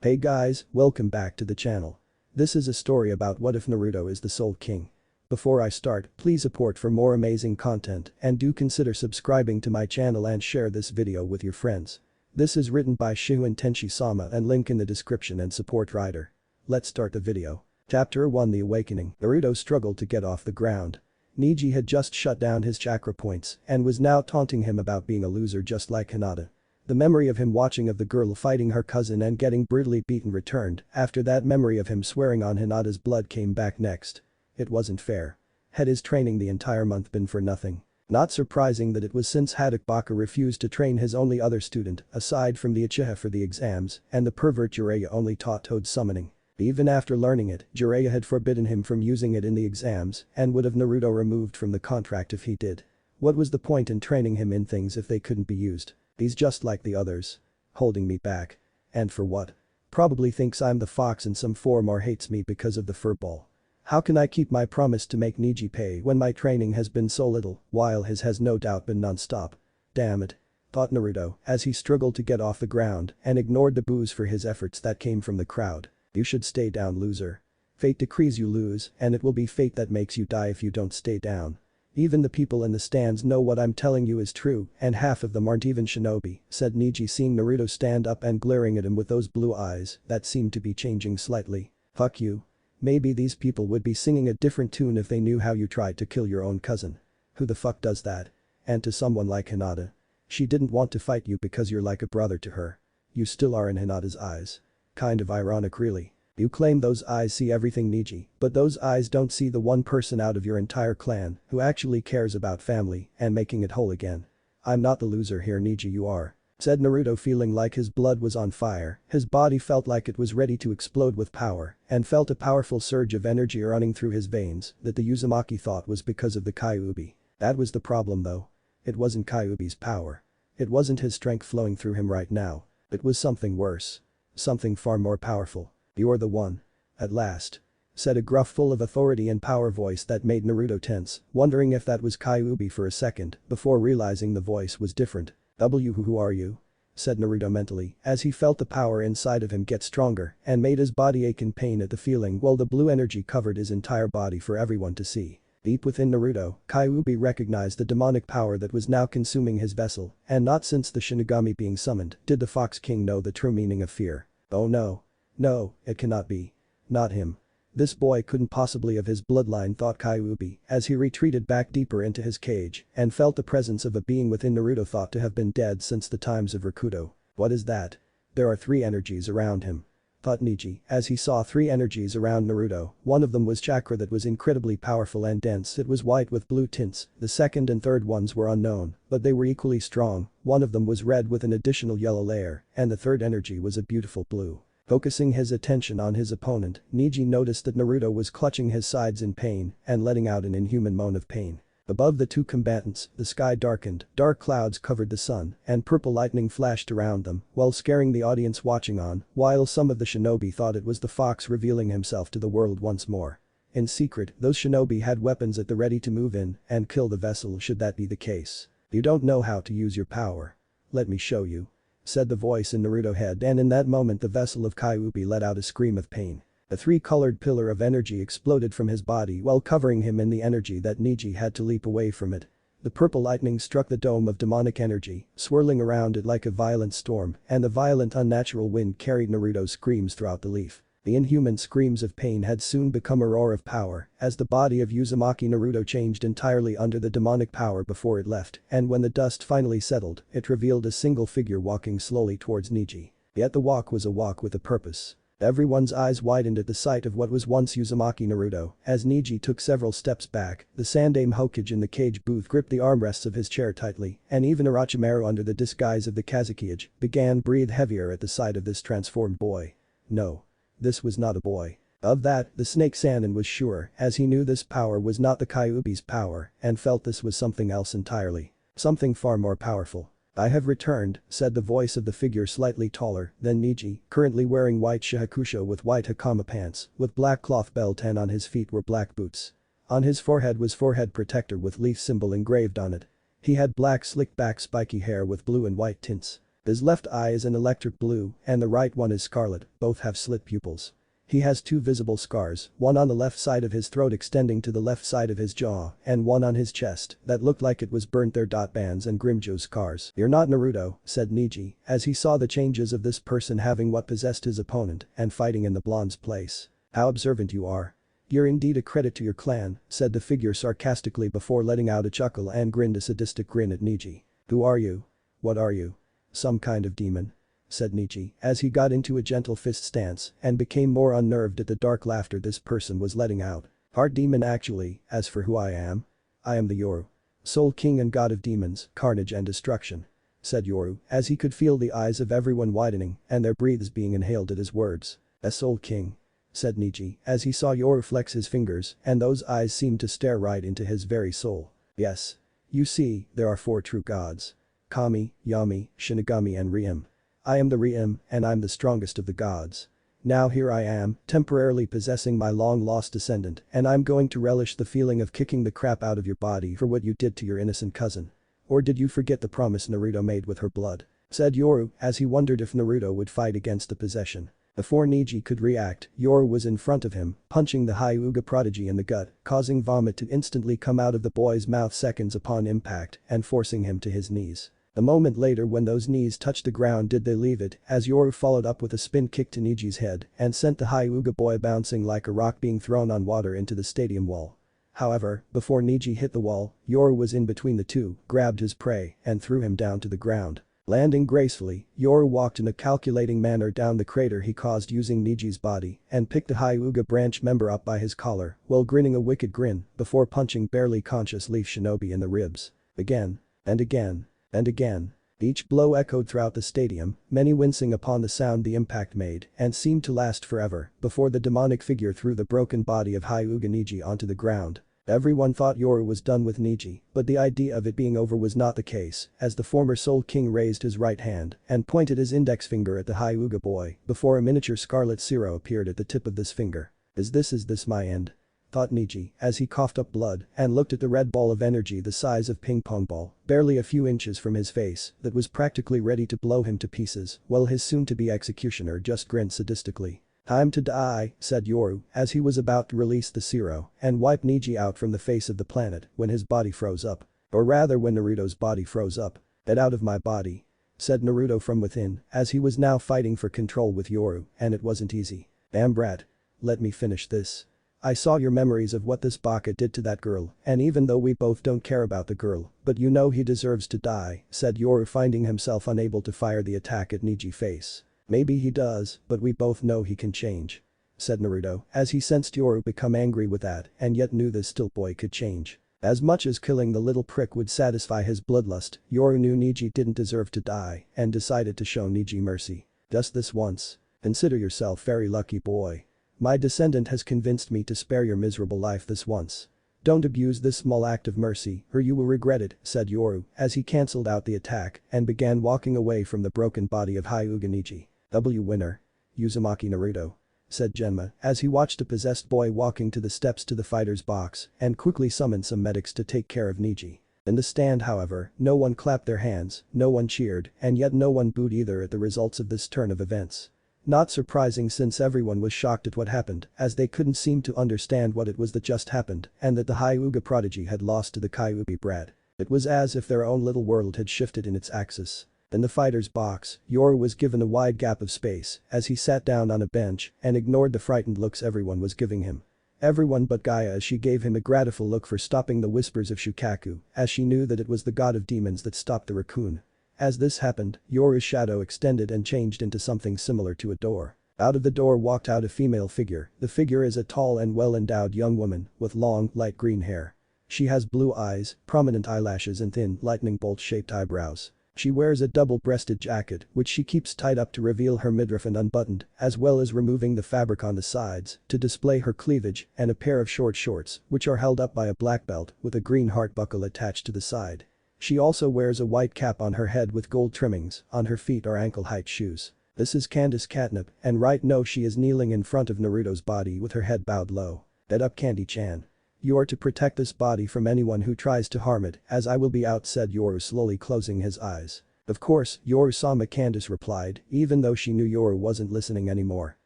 Hey guys, welcome back to the channel. This is a story about what if Naruto is the Soul King. Before I start, please support for more amazing content and do consider subscribing to my channel and share this video with your friends. This is written by Shihouin Tenshi-sama and link in the description and support writer. Let's start the video. Chapter 1 The Awakening. Naruto struggled to get off the ground. Neji had just shut down his chakra points and was now taunting him about being a loser just like Hinata. The memory of him watching of the girl fighting her cousin and getting brutally beaten returned. After that, memory of him swearing on Hinata's blood came back next. It wasn't fair. Had his training the entire month been for nothing? Not surprising that it was, since Baka refused to train his only other student aside from the Uchiha for the exams, and the pervert Jiraiya only taught toad summoning. Even after learning it, Jiraiya had forbidden him from using it in the exams and would have Naruto removed from the contract if he did. What was the point in training him in things if they couldn't be used? He's just like the others. Holding me back. And for what? Probably thinks I'm the fox in some form or hates me because of the furball. How can I keep my promise to make Neji pay when my training has been so little, while his has no doubt been non-stop? Damn it. Thought Naruto as he struggled to get off the ground and ignored the boos for his efforts that came from the crowd. You should stay down, loser. Fate decrees you lose, and it will be fate that makes you die if you don't stay down. Even the people in the stands know what I'm telling you is true, and half of them aren't even shinobi, said Neji, seeing Naruto stand up and glaring at him with those blue eyes that seemed to be changing slightly. Fuck you. Maybe these people would be singing a different tune if they knew how you tried to kill your own cousin. Who the fuck does that? And to someone like Hinata. She didn't want to fight you because you're like a brother to her. You still are in Hinata's eyes. Kind of ironic really. You claim those eyes see everything, Neji, but those eyes don't see the one person out of your entire clan who actually cares about family and making it whole again. I'm not the loser here, Neji, you are. Said Naruto, feeling like his blood was on fire. His body felt like it was ready to explode with power and felt a powerful surge of energy running through his veins that the Uzumaki thought was because of the Kyuubi. That was the problem though. It wasn't Kyuubi's power. It wasn't his strength flowing through him right now. It was something worse. Something far more powerful. You're the one. At last. Said a gruff, full of authority and power voice that made Naruto tense, wondering if that was Kyuubi for a second before realizing the voice was different. Who are you? Said Naruto mentally as he felt the power inside of him get stronger and made his body ache in pain at the feeling while the blue energy covered his entire body for everyone to see. Deep within Naruto, Kyuubi recognized the demonic power that was now consuming his vessel, and not since the Shinigami being summoned did the Fox King know the true meaning of fear. Oh no. No, it cannot be. Not him. This boy couldn't possibly have his bloodline, thought Kyuubi as he retreated back deeper into his cage and felt the presence of a being within Naruto thought to have been dead since the times of Rakuto. What is that? There are three energies around him. Thought Neji as he saw three energies around Naruto. One of them was chakra that was incredibly powerful and dense. It was white with blue tints. The second and third ones were unknown, but they were equally strong. One of them was red with an additional yellow layer, and the third energy was a beautiful blue. Focusing his attention on his opponent, Neji noticed that Naruto was clutching his sides in pain and letting out an inhuman moan of pain. Above the two combatants, the sky darkened, dark clouds covered the sun, and purple lightning flashed around them while scaring the audience watching on, while some of the shinobi thought it was the fox revealing himself to the world once more. In secret, those shinobi had weapons at the ready to move in and kill the vessel should that be the case. You don't know how to use your power. Let me show you. Said the voice in Naruto's head, and in that moment the vessel of Kyuubi let out a scream of pain. A three-colored pillar of energy exploded from his body while covering him in the energy that Neji had to leap away from it. The purple lightning struck the dome of demonic energy, swirling around it like a violent storm, and the violent unnatural wind carried Naruto's screams throughout the leaf. The inhuman screams of pain had soon become a roar of power as the body of Uzumaki Naruto changed entirely under the demonic power before it left, and when the dust finally settled, it revealed a single figure walking slowly towards Neji. Yet the walk was a walk with a purpose. Everyone's eyes widened at the sight of what was once Uzumaki Naruto as Neji took several steps back. The Standoff Hokage in the cage booth gripped the armrests of his chair tightly, and even Orochimaru under the disguise of the Kazekage began breathe heavier at the sight of this transformed boy. No. This was not a boy. Of that, the snake Sannin was sure as he knew this power was not the Kyuubi's power and felt this was something else entirely. Something far more powerful. I have returned, said the voice of the figure slightly taller than Neji, currently wearing white shihakusho with white hakama pants, with black cloth belt, and on his feet were black boots. On his forehead was forehead protector with leaf symbol engraved on it. He had black slick back spiky hair with blue and white tints. His left eye is an electric blue and the right one is scarlet, both have slit pupils. He has two visible scars, one on the left side of his throat extending to the left side of his jaw and one on his chest that looked like it was burnt there. Bands and Grimjo's scars. "You're not Naruto," said Neji, as he saw the changes of this person having what possessed his opponent and fighting in the blonde's place. "How observant you are. You're indeed a credit to your clan," said the figure sarcastically before letting out a chuckle and grinned a sadistic grin at Neji. "Who are you? What are you? Some kind of demon?" said Neji as he got into a gentle fist stance and became more unnerved at the dark laughter this person was letting out. "Heart demon actually, as for who I am the Yoru. Soul King and God of Demons, Carnage and Destruction," said Yoru as he could feel the eyes of everyone widening and their breaths being inhaled at his words. "A Soul King," said Neji as he saw Yoru flex his fingers and those eyes seemed to stare right into his very soul. "Yes. You see, there are 4 true gods. Kami, Yami, Shinigami and Riem. I am the Riem and I'm the strongest of the gods. Now here I am, temporarily possessing my long-lost descendant and I'm going to relish the feeling of kicking the crap out of your body for what you did to your innocent cousin. Or did you forget the promise Naruto made with her blood?" said Yoru as he wondered if Naruto would fight against the possession. Before Neji could react, Yoru was in front of him, punching the Hyuga prodigy in the gut, causing vomit to instantly come out of the boy's mouth seconds upon impact and forcing him to his knees. A moment later when those knees touched the ground did they leave it as Yoru followed up with a spin kick to Neji's head and sent the Hyuga boy bouncing like a rock being thrown on water into the stadium wall. However, before Neji hit the wall, Yoru was in between the two, grabbed his prey and threw him down to the ground. Landing gracefully, Yoru walked in a calculating manner down the crater he caused using Neji's body and picked the Hyuga branch member up by his collar while grinning a wicked grin before punching barely conscious Leaf Shinobi in the ribs. Again. And again. And again. Each blow echoed throughout the stadium, many wincing upon the sound the impact made and seemed to last forever before the demonic figure threw the broken body of Hyuga Neji onto the ground. Everyone thought Yoru was done with Neji, but the idea of it being over was not the case as the former Soul King raised his right hand and pointed his index finger at the Hyuga boy before a miniature scarlet Zero appeared at the tip of this finger. Is this my end?" thought Neji as he coughed up blood and looked at the red ball of energy the size of ping pong ball, barely a few inches from his face, that was practically ready to blow him to pieces while his soon-to-be executioner just grinned sadistically. "Time to die," said Yoru as he was about to release the Zero and wipe Neji out from the face of the planet when his body froze up. Or rather when Naruto's body froze up. "Get out of my body," said Naruto from within as he was now fighting for control with Yoru and it wasn't easy. "Damn brat. Let me finish this. I saw your memories of what this baka did to that girl and even though we both don't care about the girl, but you know he deserves to die," said Yoru finding himself unable to fire the attack at Neji's face. "Maybe he does, but we both know he can change," said Naruto as he sensed Yoru become angry with that and yet knew this still boy could change. As much as killing the little prick would satisfy his bloodlust, Yoru knew Neji didn't deserve to die and decided to show Neji mercy. "Just this once. Consider yourself very lucky boy. My descendant has convinced me to spare your miserable life this once. Don't abuse this small act of mercy or you will regret it," said Yoru as he cancelled out the attack and began walking away from the broken body of Hyuga Neji. Winner. Uzumaki Naruto," said Genma as he watched a possessed boy walking to the steps to the fighter's box and quickly summoned some medics to take care of Neji. In the stand however, no one clapped their hands, no one cheered and yet no one booed either at the results of this turn of events. Not surprising since everyone was shocked at what happened as they couldn't seem to understand what it was that just happened and that the Hyuga prodigy had lost to the Kyuubi brat. It was as if their own little world had shifted in its axis. In the fighter's box, Yoru was given a wide gap of space as he sat down on a bench and ignored the frightened looks everyone was giving him. Everyone but Gaia as she gave him a grateful look for stopping the whispers of Shukaku as she knew that it was the god of demons that stopped the raccoon. As this happened, Yoru's shadow extended and changed into something similar to a door. Out of the door walked out a female figure. The figure is a tall and well-endowed young woman with long, light green hair. She has blue eyes, prominent eyelashes and thin, lightning bolt-shaped eyebrows. She wears a double-breasted jacket which she keeps tied up to reveal her midriff and unbuttoned, as well as removing the fabric on the sides to display her cleavage and a pair of short shorts which are held up by a black belt with a green heart buckle attached to the side. She also wears a white cap on her head with gold trimmings, on her feet are ankle-height shoes. This is Candace Catnip and right now she is kneeling in front of Naruto's body with her head bowed low. "Get up Candy-chan. You are to protect this body from anyone who tries to harm it as I will be out," said Yoru slowly closing his eyes. Of course, Yoru-sama, Candace replied, even though she knew Yoru wasn't listening anymore.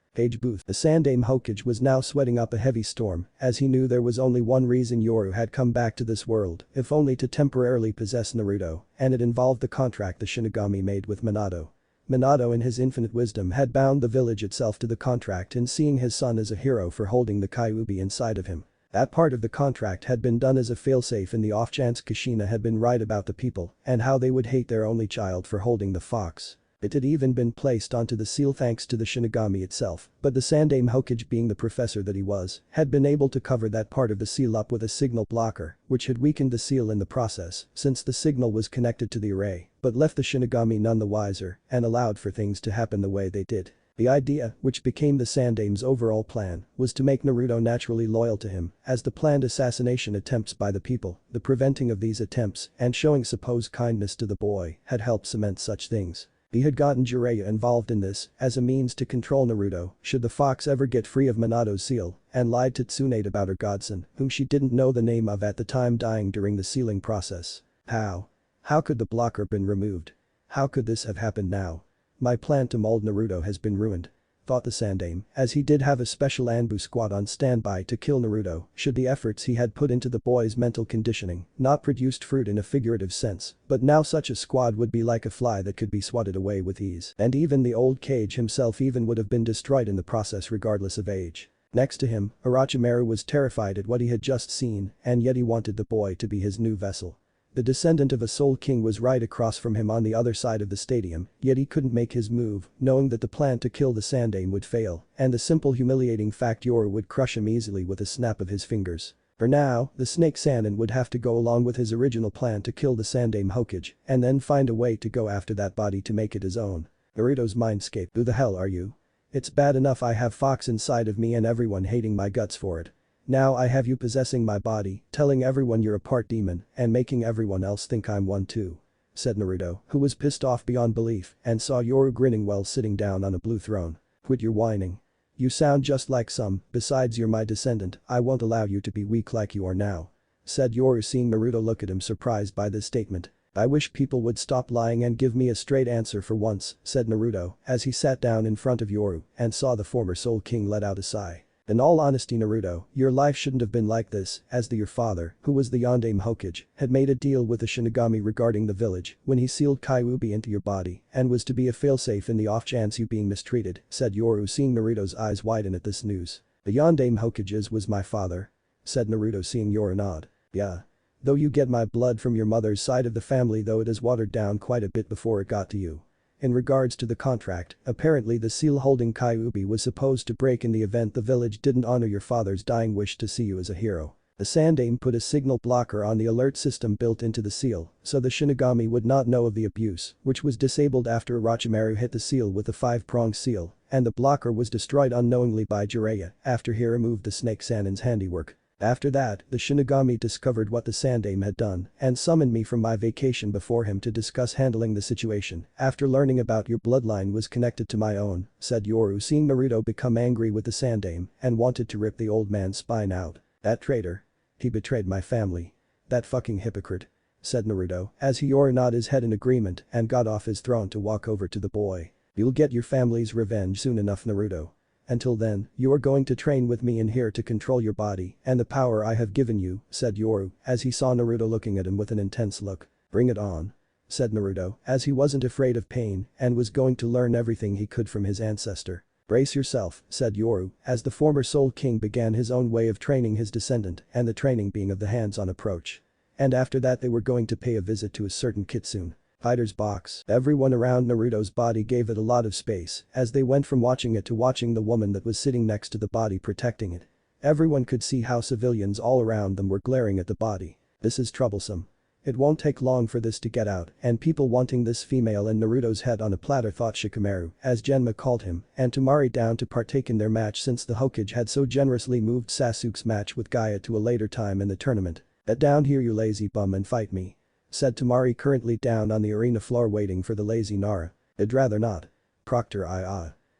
Page booth. The Sannin Hokage was now sweating up a heavy storm, as he knew there was only one reason Yoru had come back to this world, if only to temporarily possess Naruto, and it involved the contract the Shinigami made with Minato. Minato in his infinite wisdom had bound the village itself to the contract in seeing his son as a hero for holding the Kyuubi inside of him. That part of the contract had been done as a failsafe in the off chance Kushina had been right about the people and how they would hate their only child for holding the fox. It had even been placed onto the seal thanks to the Shinigami itself, but the Sannin Hokage, being the professor that he was, had been able to cover that part of the seal up with a signal blocker, which had weakened the seal in the process since the signal was connected to the array, but left the Shinigami none the wiser and allowed for things to happen the way they did. The idea, which became the Sannin's overall plan, was to make Naruto naturally loyal to him, as the planned assassination attempts by the people, the preventing of these attempts, and showing supposed kindness to the boy had helped cement such things. He had gotten Jiraiya involved in this as a means to control Naruto should the fox ever get free of Minato's seal, and lied to Tsunade about her godson, whom she didn't know the name of at the time, dying during the sealing process. How? How could the blocker been removed? How could this have happened now? My plan to mold Naruto has been ruined, thought the Sannin, as he did have a special Anbu squad on standby to kill Naruto should the efforts he had put into the boy's mental conditioning not produced fruit in a figurative sense, but now such a squad would be like a fly that could be swatted away with ease, and even the old Kage himself even would have been destroyed in the process regardless of age. Next to him, Orochimaru was terrified at what he had just seen, and yet he wanted the boy to be his new vessel. The descendant of a Soul King was right across from him on the other side of the stadium, yet he couldn't make his move, knowing that the plan to kill the Sannin would fail, and the simple humiliating fact Yoru would crush him easily with a snap of his fingers. For now, the Snake Sannin would have to go along with his original plan to kill the Sannin Hokage, and then find a way to go after that body to make it his own. Naruto's mindscape. Who the hell are you? It's bad enough I have Fox inside of me and everyone hating my guts for it. Now I have you possessing my body, telling everyone you're a part demon, and making everyone else think I'm one too. Said Naruto, who was pissed off beyond belief and saw Yoru grinning while sitting down on a blue throne. Quit your whining. You sound just like some, besides you're my descendant, I won't allow you to be weak like you are now. Said Yoru, seeing Naruto look at him surprised by this statement. I wish people would stop lying and give me a straight answer for once, said Naruto, as he sat down in front of Yoru and saw the former Soul King let out a sigh. In all honesty, Naruto, your life shouldn't have been like this, as your father, who was the Yondaime Hokage, had made a deal with the Shinigami regarding the village when he sealed Kyuubi into your body and was to be a failsafe in the off chance you being mistreated, said Yoru, seeing Naruto's eyes widen at this news. The Yondaime Hokage was my father? Said Naruto, seeing Yoru nod. Yeah. Though you get my blood from your mother's side of the family, though it is watered down quite a bit before it got to you. In regards to the contract, apparently the seal holding Kyuubi was supposed to break in the event the village didn't honor your father's dying wish to see you as a hero. The Sannin put a signal blocker on the alert system built into the seal, so the Shinigami would not know of the abuse, which was disabled after Orochimaru hit the seal with the 5-pronged seal, and the blocker was destroyed unknowingly by Jiraiya after he removed the Snake Sannin's handiwork. After that, the Shinigami discovered what the Sannin had done and summoned me from my vacation before him to discuss handling the situation after learning about your bloodline was connected to my own, said Yoru, seeing Naruto become angry with the Sannin and wanted to rip the old man's spine out. That traitor. He betrayed my family. That fucking hypocrite. Said Naruto as he nodded his head in agreement and got off his throne to walk over to the boy. You'll get your family's revenge soon enough, Naruto. Until then, you are going to train with me in here to control your body and the power I have given you, said Yoru, as he saw Naruto looking at him with an intense look. Bring it on. Said Naruto, as he wasn't afraid of pain and was going to learn everything he could from his ancestor. Brace yourself, said Yoru, as the former Soul King began his own way of training his descendant, and the training being of the hands-on approach. And after that they were going to pay a visit to a certain kitsune. Fighter's box. Everyone around Naruto's body gave it a lot of space as they went from watching it to watching the woman that was sitting next to the body protecting it. Everyone could see how civilians all around them were glaring at the body. This is troublesome. It won't take long for this to get out, and people wanting this female in Naruto's head on a platter, thought Shikamaru, as Genma called him, and Temari down to partake in their match since the Hokage had so generously moved Sasuke's match with Gaia to a later time in the tournament. Get down here, you lazy bum, and fight me. Said Temari, currently down on the arena floor waiting for the lazy Nara. I'd rather not. Proctor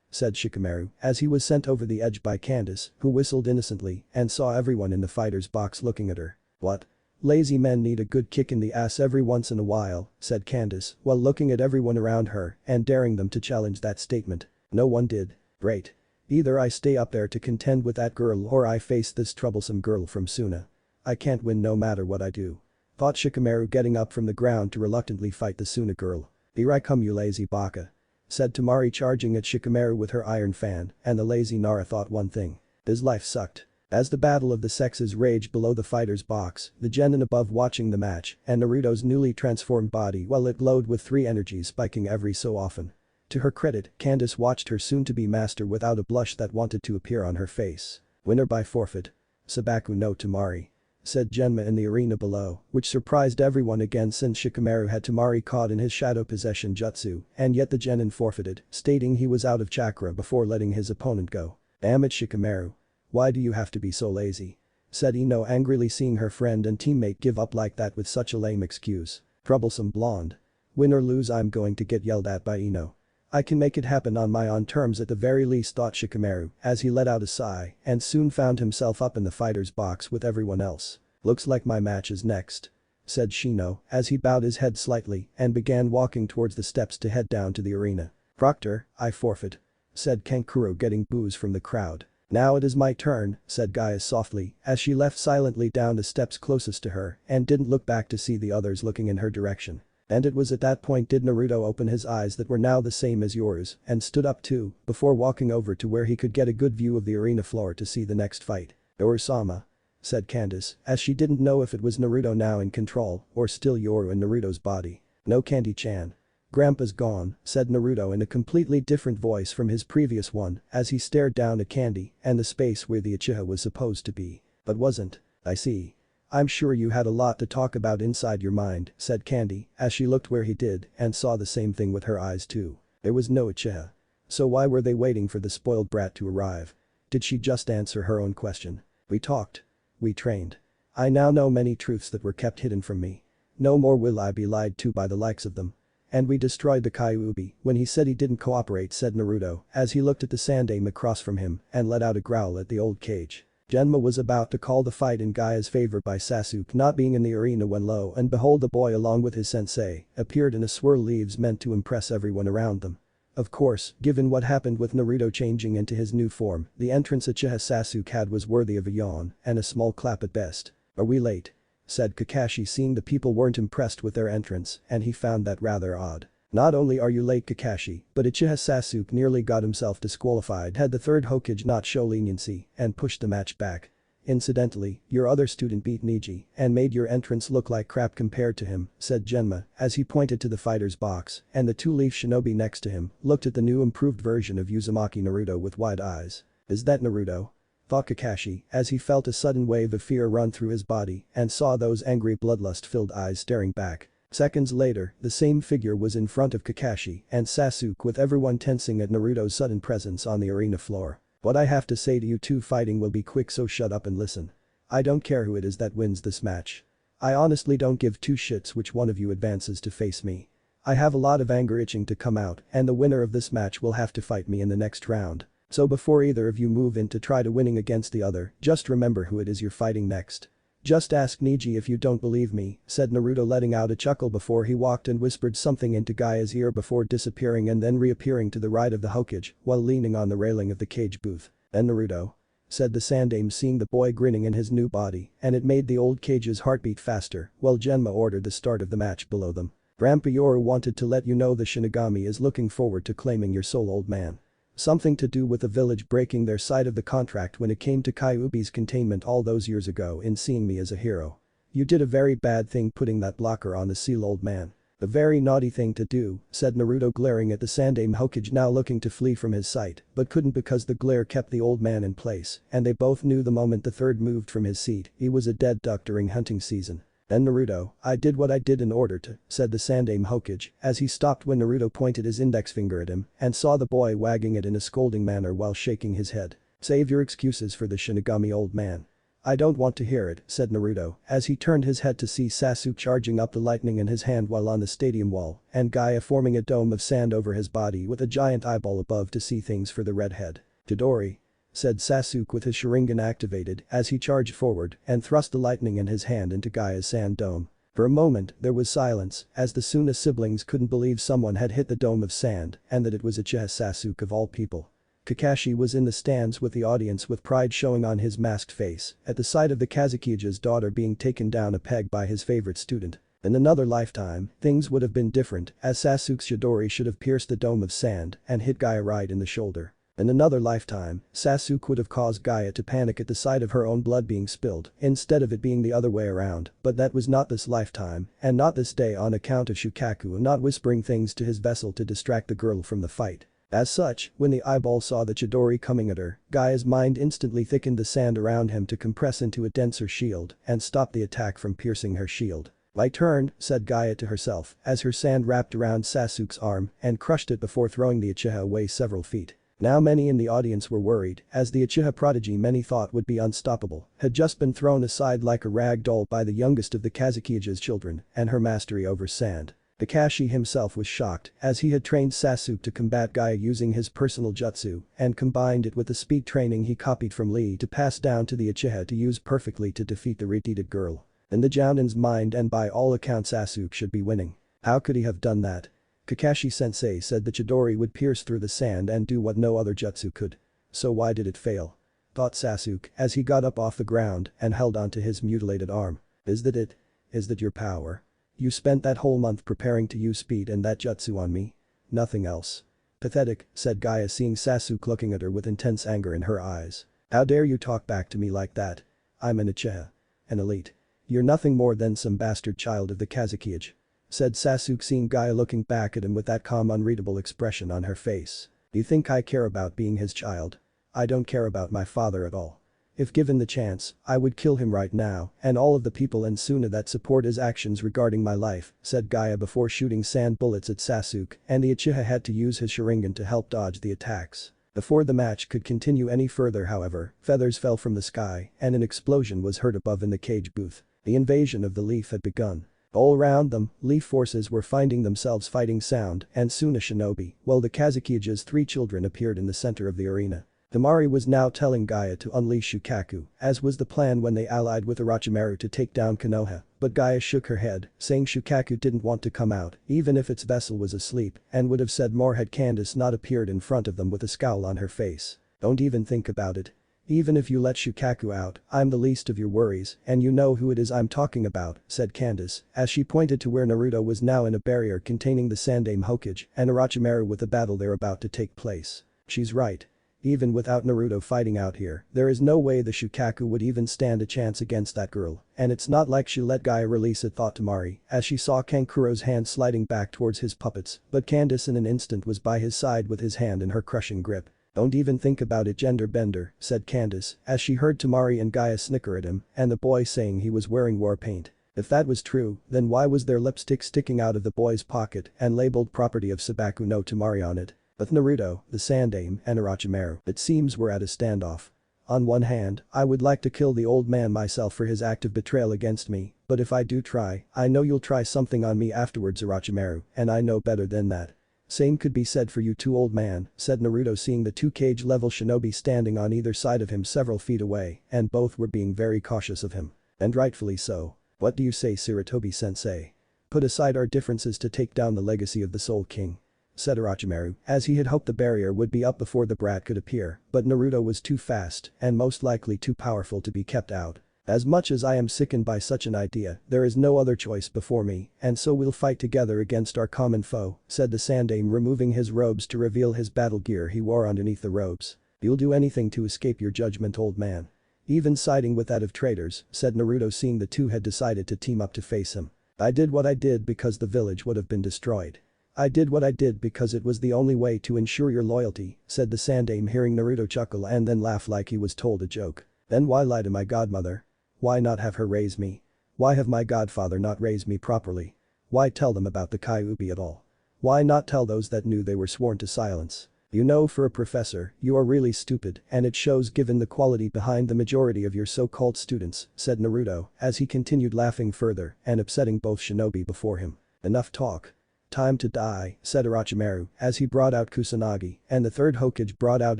said Shikamaru as he was sent over the edge by Candace, who whistled innocently and saw everyone in the fighter's box looking at her. What? Lazy men need a good kick in the ass every once in a while, said Candace while looking at everyone around her and daring them to challenge that statement. No one did. Great. Either I stay up there to contend with that girl or I face this troublesome girl from Suna. I can't win no matter what I do. Thought Shikamaru getting up from the ground to reluctantly fight the Suna girl. Here I come you lazy baka. Said Tamari charging at Shikamaru with her iron fan and the lazy Nara thought one thing. His life sucked. As the battle of the sexes raged below the fighter's box, the genin above watching the match and Naruto's newly transformed body while it glowed with 3 energies spiking every so often. To her credit, Candace watched her soon-to-be master without a blush that wanted to appear on her face. Winner by forfeit. Sabaku no Tamari. Said Genma in the arena below, which surprised everyone again since Shikamaru had Tamari caught in his shadow possession jutsu, and yet the genin forfeited, stating he was out of chakra before letting his opponent go. Damn it Shikamaru. Why do you have to be so lazy? Said Ino angrily seeing her friend and teammate give up like that with such a lame excuse. Troublesome blonde. Win or lose I'm going to get yelled at by Ino. I can make it happen on my own terms at the very least thought Shikamaru as he let out a sigh and soon found himself up in the fighter's box with everyone else. Looks like my match is next. Said Shino as he bowed his head slightly and began walking towards the steps to head down to the arena. Proctor, I forfeit. Said Kankuro getting boos from the crowd. Now it is my turn, said Gaia softly as she left silently down the steps closest to her and didn't look back to see the others looking in her direction. And it was at that point did Naruto open his eyes that were now the same as Yoru's and stood up too before walking over to where he could get a good view of the arena floor to see the next fight. Yoru-sama. Said Candace as she didn't know if it was Naruto now in control or still Yoru in Naruto's body. No Candy-chan. Grandpa's gone, said Naruto in a completely different voice from his previous one as he stared down at Candy and the space where the Uchiha was supposed to be. But wasn't. I see. I'm sure you had a lot to talk about inside your mind, said Candy as she looked where he did and saw the same thing with her eyes too. There was no Uchiha. So why were they waiting for the spoiled brat to arrive? Did she just answer her own question? We talked. We trained. I now know many truths that were kept hidden from me. No more will I be lied to by the likes of them. And we destroyed the Kyuubi when he said he didn't cooperate said Naruto as he looked at the Sandaime across from him and let out a growl at the old cage. Genma was about to call the fight in Gaia's favor by Sasuke not being in the arena when lo and behold the boy along with his sensei appeared in a swirl leaves meant to impress everyone around them. Of course, given what happened with Naruto changing into his new form, the entrance Uchiha Sasuke had was worthy of a yawn and a small clap at best. Are we late? Said Kakashi seeing the people weren't impressed with their entrance and he found that rather odd. Not only are you late Kakashi, but Uchiha Sasuke nearly got himself disqualified had the third Hokage not show leniency and pushed the match back. Incidentally, your other student beat Neji and made your entrance look like crap compared to him, said Genma as he pointed to the fighter's box and the two-leaf shinobi next to him looked at the new improved version of Uzumaki Naruto with wide eyes. Is that Naruto? Thought Kakashi as he felt a sudden wave of fear run through his body and saw those angry bloodlust-filled eyes staring back. Seconds later, the same figure was in front of Kakashi and Sasuke with everyone tensing at Naruto's sudden presence on the arena floor. What I have to say to you two fighting will be quick so shut up and listen. I don't care who it is that wins this match. I honestly don't give two shits which one of you advances to face me. I have a lot of anger itching to come out and the winner of this match will have to fight me in the next round. So before either of you move in to try to winning against the other, just remember who it is you're fighting next. Just ask Neji if you don't believe me, said Naruto letting out a chuckle before he walked and whispered something into Gaia's ear before disappearing and then reappearing to the right of the Hokage while leaning on the railing of the cage booth. Then Naruto. Said the Sandaime seeing the boy grinning in his new body and it made the old cage's heartbeat faster while Genma ordered the start of the match below them. Grandpa Yoru wanted to let you know the Shinigami is looking forward to claiming your soul old man. Something to do with the village breaking their side of the contract when it came to Kyuubi's containment all those years ago in seeing me as a hero. You did a very bad thing putting that blocker on the seal old man. A very naughty thing to do, said Naruto glaring at the Sandaime Hokage now looking to flee from his sight but couldn't because the glare kept the old man in place and they both knew the moment the third moved from his seat he was a dead duck during hunting season. Then Naruto, I did what I did in order to, said the Sandaime Hokage as he stopped when Naruto pointed his index finger at him and saw the boy wagging it in a scolding manner while shaking his head. Save your excuses for the Shinigami old man. I don't want to hear it, said Naruto as he turned his head to see Sasuke charging up the lightning in his hand while on the stadium wall and Gaia forming a dome of sand over his body with a giant eyeball above to see things for the redhead. Chidori. said Sasuke with his Sharingan activated as he charged forward and thrust the lightning in his hand into Gaia's sand dome. For a moment, there was silence as the Suna siblings couldn't believe someone had hit the dome of sand and that it was Uchiha Sasuke of all people. Kakashi was in the stands with the audience with pride showing on his masked face at the sight of the Kazukige's daughter being taken down a peg by his favorite student. In another lifetime, things would have been different as Sasuke's Chidori should have pierced the dome of sand and hit Gaia right in the shoulder. In another lifetime, Sasuke would have caused Gaia to panic at the sight of her own blood being spilled instead of it being the other way around, but that was not this lifetime and not this day on account of Shukaku not whispering things to his vessel to distract the girl from the fight. As such, when the eyeball saw the Chidori coming at her, Gaia's mind instantly thickened the sand around him to compress into a denser shield and stop the attack from piercing her shield. "My turn," said Gaia to herself as her sand wrapped around Sasuke's arm and crushed it before throwing the Uchiha away several feet. Now many in the audience were worried as the Uchiha prodigy many thought would be unstoppable had just been thrown aside like a rag doll by the youngest of the Kazukige's children and her mastery over sand. Kakashi himself was shocked as he had trained Sasuke to combat Gaia using his personal jutsu and combined it with the speed training he copied from Lee to pass down to the Uchiha to use perfectly to defeat the retarded girl. In the Jounin's mind and by all accounts Sasuke should be winning. How could he have done that? Kakashi-sensei said the Chidori would pierce through the sand and do what no other jutsu could. So why did it fail? Thought Sasuke as he got up off the ground and held onto his mutilated arm. Is that it? Is that your power? You spent that whole month preparing to use speed and that jutsu on me? Nothing else. Pathetic, said Gaia seeing Sasuke looking at her with intense anger in her eyes. How dare you talk back to me like that? I'm an Uchiha. An elite. You're nothing more than some bastard child of the Kazukige, said Sasuke seeing Gaia looking back at him with that calm unreadable expression on her face. Do you think I care about being his child? I don't care about my father at all. If given the chance, I would kill him right now and all of the people in Suna that support his actions regarding my life, said Gaia before shooting sand bullets at Sasuke and the Uchiha had to use his Sharingan to help dodge the attacks. Before the match could continue any further however, feathers fell from the sky and an explosion was heard above in the cage booth. The invasion of the Leaf had begun. All around them, Leaf forces were finding themselves fighting Sound and Suna shinobi, while the Kazukige's 3 children appeared in the center of the arena. Temari was now telling Gaia to unleash Shukaku, as was the plan when they allied with Orochimaru to take down Konoha, but Gaia shook her head, saying Shukaku didn't want to come out, even if its vessel was asleep, and would have said more had Candace not appeared in front of them with a scowl on her face. Don't even think about it. Even if you let Shukaku out, I'm the least of your worries and you know who it is I'm talking about, said Candace, as she pointed to where Naruto was now in a barrier containing the Sannin Hokage and Orochimaru with the battle they're about to take place. She's right. Even without Naruto fighting out here, there is no way the Shukaku would even stand a chance against that girl, and it's not like she let Gaia release it, thought Temari, as she saw Kankuro's hand sliding back towards his puppets, but Candace in an instant was by his side with his hand in her crushing grip. Don't even think about it, gender bender, said Candace, as she heard Temari and Gaia snicker at him and the boy saying he was wearing war paint. If that was true, then why was there lipstick sticking out of the boy's pocket and labeled property of Sabaku no Temari on it? But Naruto, the Sannin and Orochimaru, it seems we're at a standoff. On one hand, I would like to kill the old man myself for his act of betrayal against me, but if I do try, I know you'll try something on me afterwards, Orochimaru, and I know better than that. Same could be said for you too, old man, said Naruto seeing the 2 cage-level shinobi standing on either side of him several feet away and both were being very cautious of him. And rightfully so. What do you say, Sarutobi-sensei? Put aside our differences to take down the legacy of the Soul King, said Orochimaru, as he had hoped the barrier would be up before the brat could appear, but Naruto was too fast and most likely too powerful to be kept out. As much as I am sickened by such an idea, there is no other choice before me, and so we'll fight together against our common foe, said the Sannin, removing his robes to reveal his battle gear he wore underneath the robes. You'll do anything to escape your judgment, old man. Even siding with that of traitors, said Naruto seeing the two had decided to team up to face him. I did what I did because the village would have been destroyed. I did what I did because it was the only way to ensure your loyalty, said the Sannin hearing Naruto chuckle and then laugh like he was told a joke. Then why lie to my godmother? Why not have her raise me? Why have my godfather not raised me properly? Why tell them about the Kyuubi at all? Why not tell those that knew they were sworn to silence? You know, for a professor, you are really stupid and it shows given the quality behind the majority of your so-called students, said Naruto as he continued laughing further and upsetting both shinobi before him. Enough talk. Time to die, said Orochimaru as he brought out Kusanagi, and the third Hokage brought out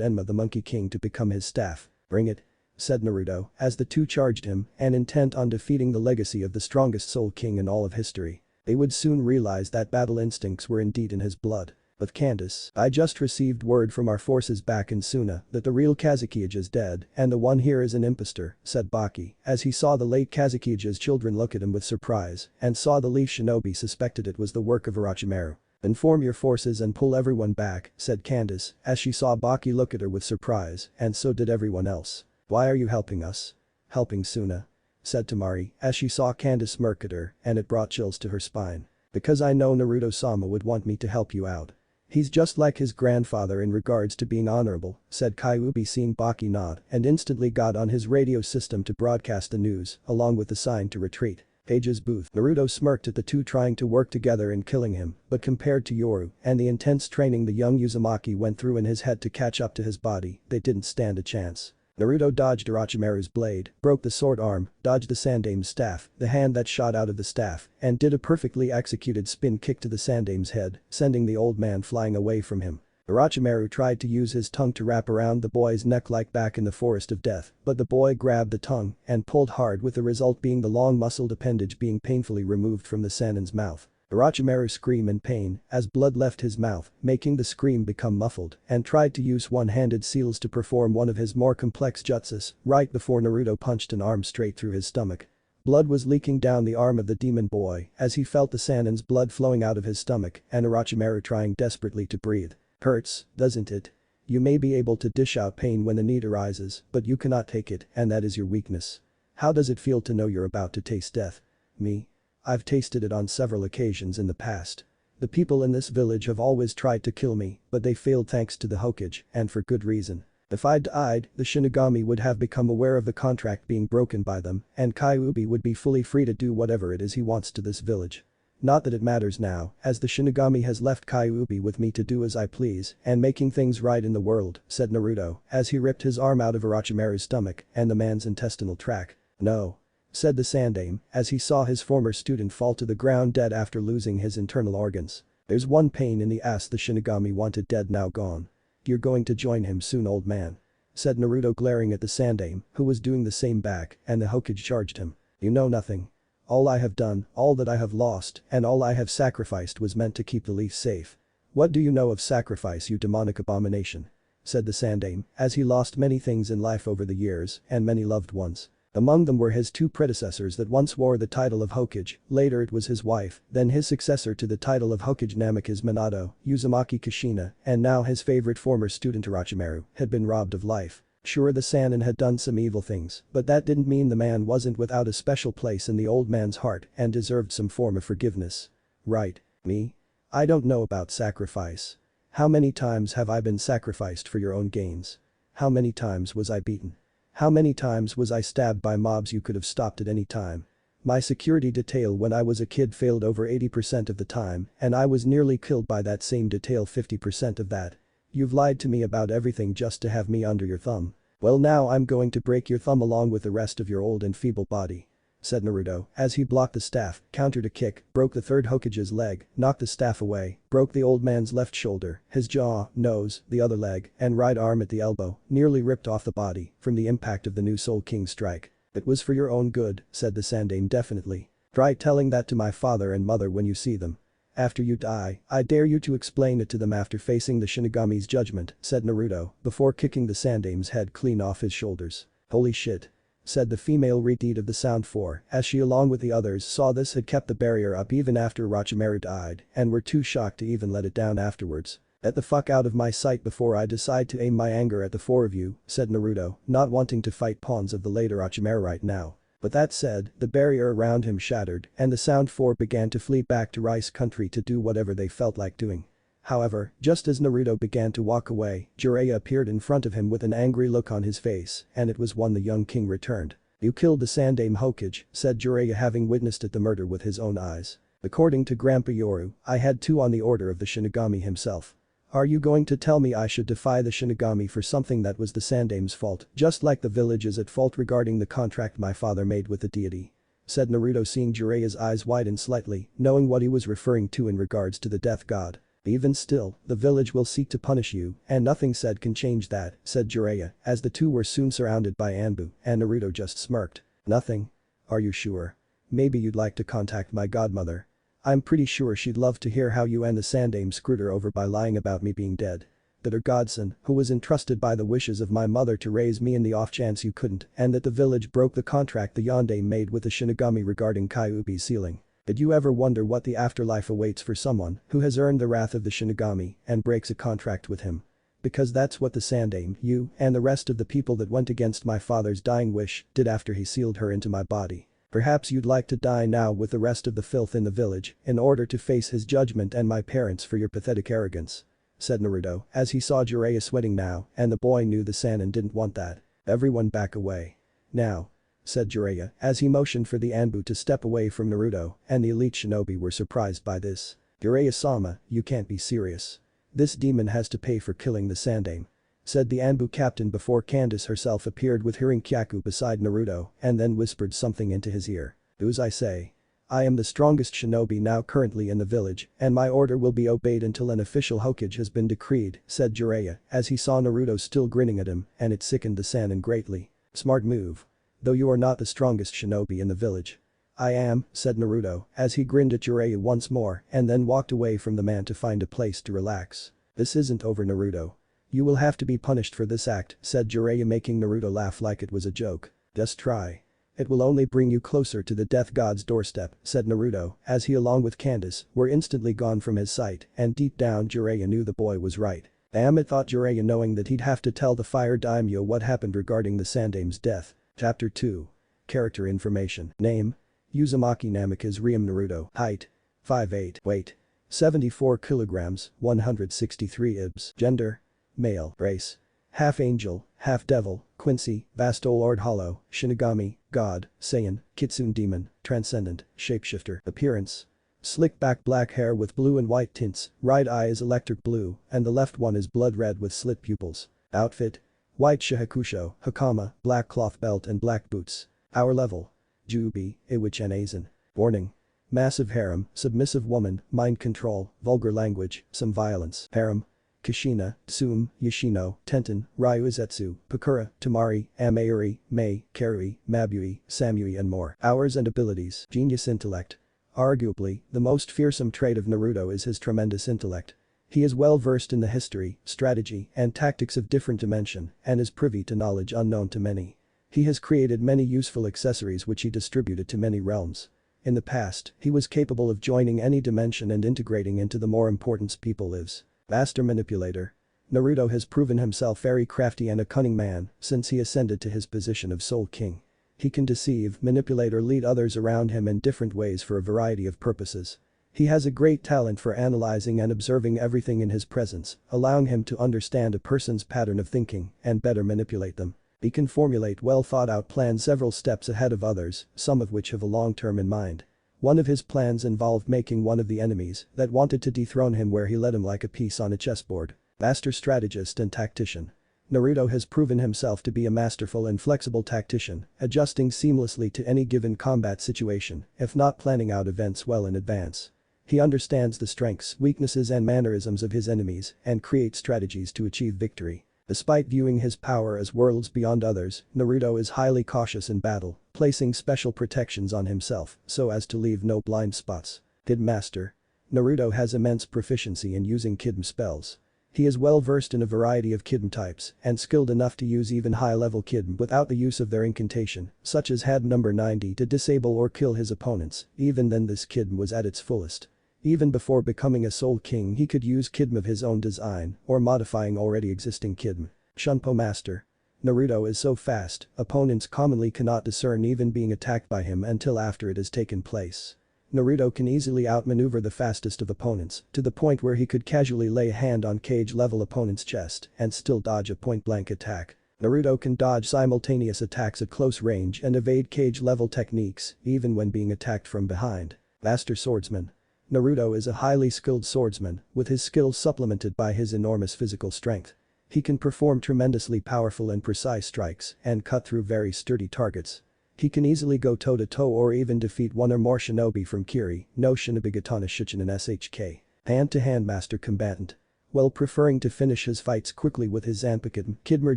Enma the Monkey King to become his staff. Bring it, said Naruto as the two charged him and intent on defeating the legacy of the strongest Soul King in all of history. They would soon realize that battle instincts were indeed in his blood. But Candace, I just received word from our forces back in Suna that the real Kazekage is dead and the one here is an impostor, said Baki as he saw the late Kazekage's children look at him with surprise and saw the leaf shinobi suspected it was the work of Orochimaru. Inform your forces and pull everyone back, said Candace as she saw Baki look at her with surprise and so did everyone else. Why are you helping us? Helping Suna? Said Temari as she saw Candace smirk at her and it brought chills to her spine. Because I know Naruto-sama would want me to help you out. He's just like his grandfather in regards to being honorable, said Kyuubi seeing Baki nod and instantly got on his radio system to broadcast the news along with the sign to retreat. Page's booth. Naruto smirked at the two trying to work together in killing him, but compared to Yoru and the intense training the young Uzumaki went through in his head to catch up to his body, they didn't stand a chance. Naruto dodged Orochimaru's blade, broke the sword arm, dodged the Sandame's staff, the hand that shot out of the staff, and did a perfectly executed spin kick to the Sandame's head, sending the old man flying away from him. Orochimaru tried to use his tongue to wrap around the boy's neck like back in the Forest of Death, but the boy grabbed the tongue and pulled hard with the result being the long muscled appendage being painfully removed from the Sannin's mouth. Orochimaru screamed in pain as blood left his mouth, making the scream become muffled, and tried to use one-handed seals to perform one of his more complex jutsus, right before Naruto punched an arm straight through his stomach. Blood was leaking down the arm of the demon boy as he felt the Sannin's blood flowing out of his stomach and Orochimaru trying desperately to breathe. Hurts, doesn't it? You may be able to dish out pain when the need arises, but you cannot take it, and that is your weakness. How does it feel to know you're about to taste death? Me? I've tasted it on several occasions in the past. The people in this village have always tried to kill me, but they failed thanks to the Hokage, and for good reason. If I'd died, the Shinigami would have become aware of the contract being broken by them, and Kyuubi would be fully free to do whatever it is he wants to this village. Not that it matters now, as the Shinigami has left Kyuubi with me to do as I please and making things right in the world, said Naruto as he ripped his arm out of Orochimaru's stomach and the man's intestinal tract. No. Said the Sandame as he saw his former student fall to the ground dead after losing his internal organs. There's one pain in the ass the Shinigami wanted dead now gone. You're going to join him soon, old man. Said Naruto glaring at the Sandame who was doing the same back and the Hokage charged him. You know nothing. All I have done, all that I have lost, and all I have sacrificed was meant to keep the leaf safe. What do you know of sacrifice, you demonic abomination? Said the Sandame as he lost many things in life over the years and many loved ones. Among them were his two predecessors that once wore the title of Hokage, later it was his wife, then his successor to the title of Hokage Namikaze Minato, Uzumaki Kushina, and now his favorite former student Orochimaru, had been robbed of life. Sure, the Sannin had done some evil things, but that didn't mean the man wasn't without a special place in the old man's heart and deserved some form of forgiveness. Right, me? I don't know about sacrifice. How many times have I been sacrificed for your own gains? How many times was I beaten? How many times was I stabbed by mobs you could have stopped at any time? My security detail when I was a kid failed over 80% of the time and I was nearly killed by that same detail 50% of that. You've lied to me about everything just to have me under your thumb. Well, now I'm going to break your thumb along with the rest of your old and feeble body. Said Naruto as he blocked the staff, countered a kick, broke the third Hokage's leg, knocked the staff away, broke the old man's left shoulder, his jaw, nose, the other leg, and right arm at the elbow, nearly ripped off the body from the impact of the new Soul King strike. It was for your own good, said the Sandame definitely. Try telling that to my father and mother when you see them. After you die, I dare you to explain it to them after facing the Shinigami's judgment, said Naruto, before kicking the Sandame's head clean off his shoulders. Holy shit. Said the female redeed of the Sound Four as she along with the others saw this had kept the barrier up even after Orochimaru died and were too shocked to even let it down afterwards. Get the fuck out of my sight before I decide to aim my anger at the four of you, said Naruto, not wanting to fight pawns of the late Orochimaru right now. But that said, the barrier around him shattered and the Sound Four began to flee back to Rice Country to do whatever they felt like doing. However, just as Naruto began to walk away, Jiraiya appeared in front of him with an angry look on his face and it was one the young king returned. You killed the Sandame Hokage, said Jiraiya having witnessed the murder with his own eyes. According to Grandpa Yoru, I had two on the order of the Shinigami himself. Are you going to tell me I should defy the Shinigami for something that was the Sandame's fault, just like the village is at fault regarding the contract my father made with the deity? said Naruto, seeing Jiraiya's eyes widen slightly, knowing what he was referring to in regards to the death god. Even still, the village will seek to punish you, and nothing said can change that, said Jiraiya, as the two were soon surrounded by Anbu, and Naruto just smirked. Nothing? Are you sure? Maybe you'd like to contact my godmother. I'm pretty sure she'd love to hear how you and the Sandaime screwed her over by lying about me being dead. That her godson, who was entrusted by the wishes of my mother to raise me in the off chance you couldn't, and that the village broke the contract the Yondaime made with the Shinigami regarding Kyuubi's sealing. Did you ever wonder what the afterlife awaits for someone who has earned the wrath of the Shinigami and breaks a contract with him? Because that's what the Sandaime, you, and the rest of the people that went against my father's dying wish did after he sealed her into my body. Perhaps you'd like to die now with the rest of the filth in the village in order to face his judgment and my parents for your pathetic arrogance, said Naruto, as he saw Jiraiya sweating now, and the boy knew the Sannin didn't want that. Everyone back away. Now, said Jiraiya, as he motioned for the Anbu to step away from Naruto, and the elite shinobi were surprised by this. Jiraiya-sama, you can't be serious. This demon has to pay for killing the Sandaime, said the Anbu captain before Candace herself appeared with hearing Kyaku beside Naruto and then whispered something into his ear. Do as I say. I am the strongest shinobi now currently in the village, and my order will be obeyed until an official Hokage has been decreed, said Jiraiya, as he saw Naruto still grinning at him, and it sickened the Sannin greatly. Smart move. Though you are not the strongest shinobi in the village. I am, said Naruto, as he grinned at Jiraiya once more and then walked away from the man to find a place to relax. This isn't over, Naruto. You will have to be punished for this act, said Jiraiya, making Naruto laugh like it was a joke. Just try. It will only bring you closer to the death god's doorstep, said Naruto, as he along with Candace were instantly gone from his sight, and deep down Jiraiya knew the boy was right. Damn it, thought Jiraiya, knowing that he'd have to tell the fire daimyo what happened regarding the Sandaime's death. Chapter 2. Character information. Name. Uzumaki Namikaze Riem Naruto. Height. 5'8". Weight. 74 kilograms, 163 ibs. Gender. Male. Race. Half angel, half devil, Quincy, Vasto Lord Hollow, Shinigami, God, Saiyan, Kitsune Demon, Transcendent, Shapeshifter. Appearance. Slick back black hair with blue and white tints, right eye is electric blue, and the left one is blood red with slit pupils. Outfit. White shihakusho, hakama, black cloth belt and black boots. Hour level. Jubi, Iwich and Aizen. Warning. Massive harem, submissive woman, mind control, vulgar language, some violence. Harem. Kushina, Tsum, Yoshino, Tenten, Ryu Izetsu, Pakura, Tamari, Amairi, Mei, Karui, Mabui, Samui and more. Hours and abilities. Genius intellect. Arguably, the most fearsome trait of Naruto is his tremendous intellect. He is well versed in the history, strategy, and tactics of different dimension and is privy to knowledge unknown to many. He has created many useful accessories which he distributed to many realms. In the past, he was capable of joining any dimension and integrating into the more importance people lives. Master manipulator. Naruto has proven himself very crafty and a cunning man since he ascended to his position of Soul King. He can deceive, manipulate or lead others around him in different ways for a variety of purposes. He has a great talent for analyzing and observing everything in his presence, allowing him to understand a person's pattern of thinking and better manipulate them. He can formulate well thought out plans several steps ahead of others, some of which have a long term in mind. One of his plans involved making one of the enemies that wanted to dethrone him where he led him like a piece on a chessboard. Master strategist and tactician. Naruto has proven himself to be a masterful and flexible tactician, adjusting seamlessly to any given combat situation, if not planning out events well in advance. He understands the strengths, weaknesses and mannerisms of his enemies and creates strategies to achieve victory. Despite viewing his power as worlds beyond others, Naruto is highly cautious in battle, placing special protections on himself so as to leave no blind spots. Kid Master. Naruto has immense proficiency in using Kidm spells. He is well versed in a variety of Kidm types and skilled enough to use even high-level Kidm without the use of their incantation, such as had number 90 to disable or kill his opponents. Even then this Kidm was at its fullest. Even before becoming a Soul King he could use Kidm of his own design or modifying already existing Kidm. Shunpo Master. Naruto is so fast, opponents commonly cannot discern even being attacked by him until after it has taken place. Naruto can easily outmaneuver the fastest of opponents to the point where he could casually lay a hand on cage-level opponent's chest and still dodge a point-blank attack. Naruto can dodge simultaneous attacks at close range and evade cage-level techniques even when being attacked from behind. Master Swordsman. Naruto is a highly skilled swordsman, with his skills supplemented by his enormous physical strength. He can perform tremendously powerful and precise strikes and cut through very sturdy targets. He can easily go toe-to-toe or even defeat one or more shinobi from Kiri, no Shinobigatana Shichinen SHK. Hand-to-hand master combatant. While preferring to finish his fights quickly with his Zanpakuto Kidmer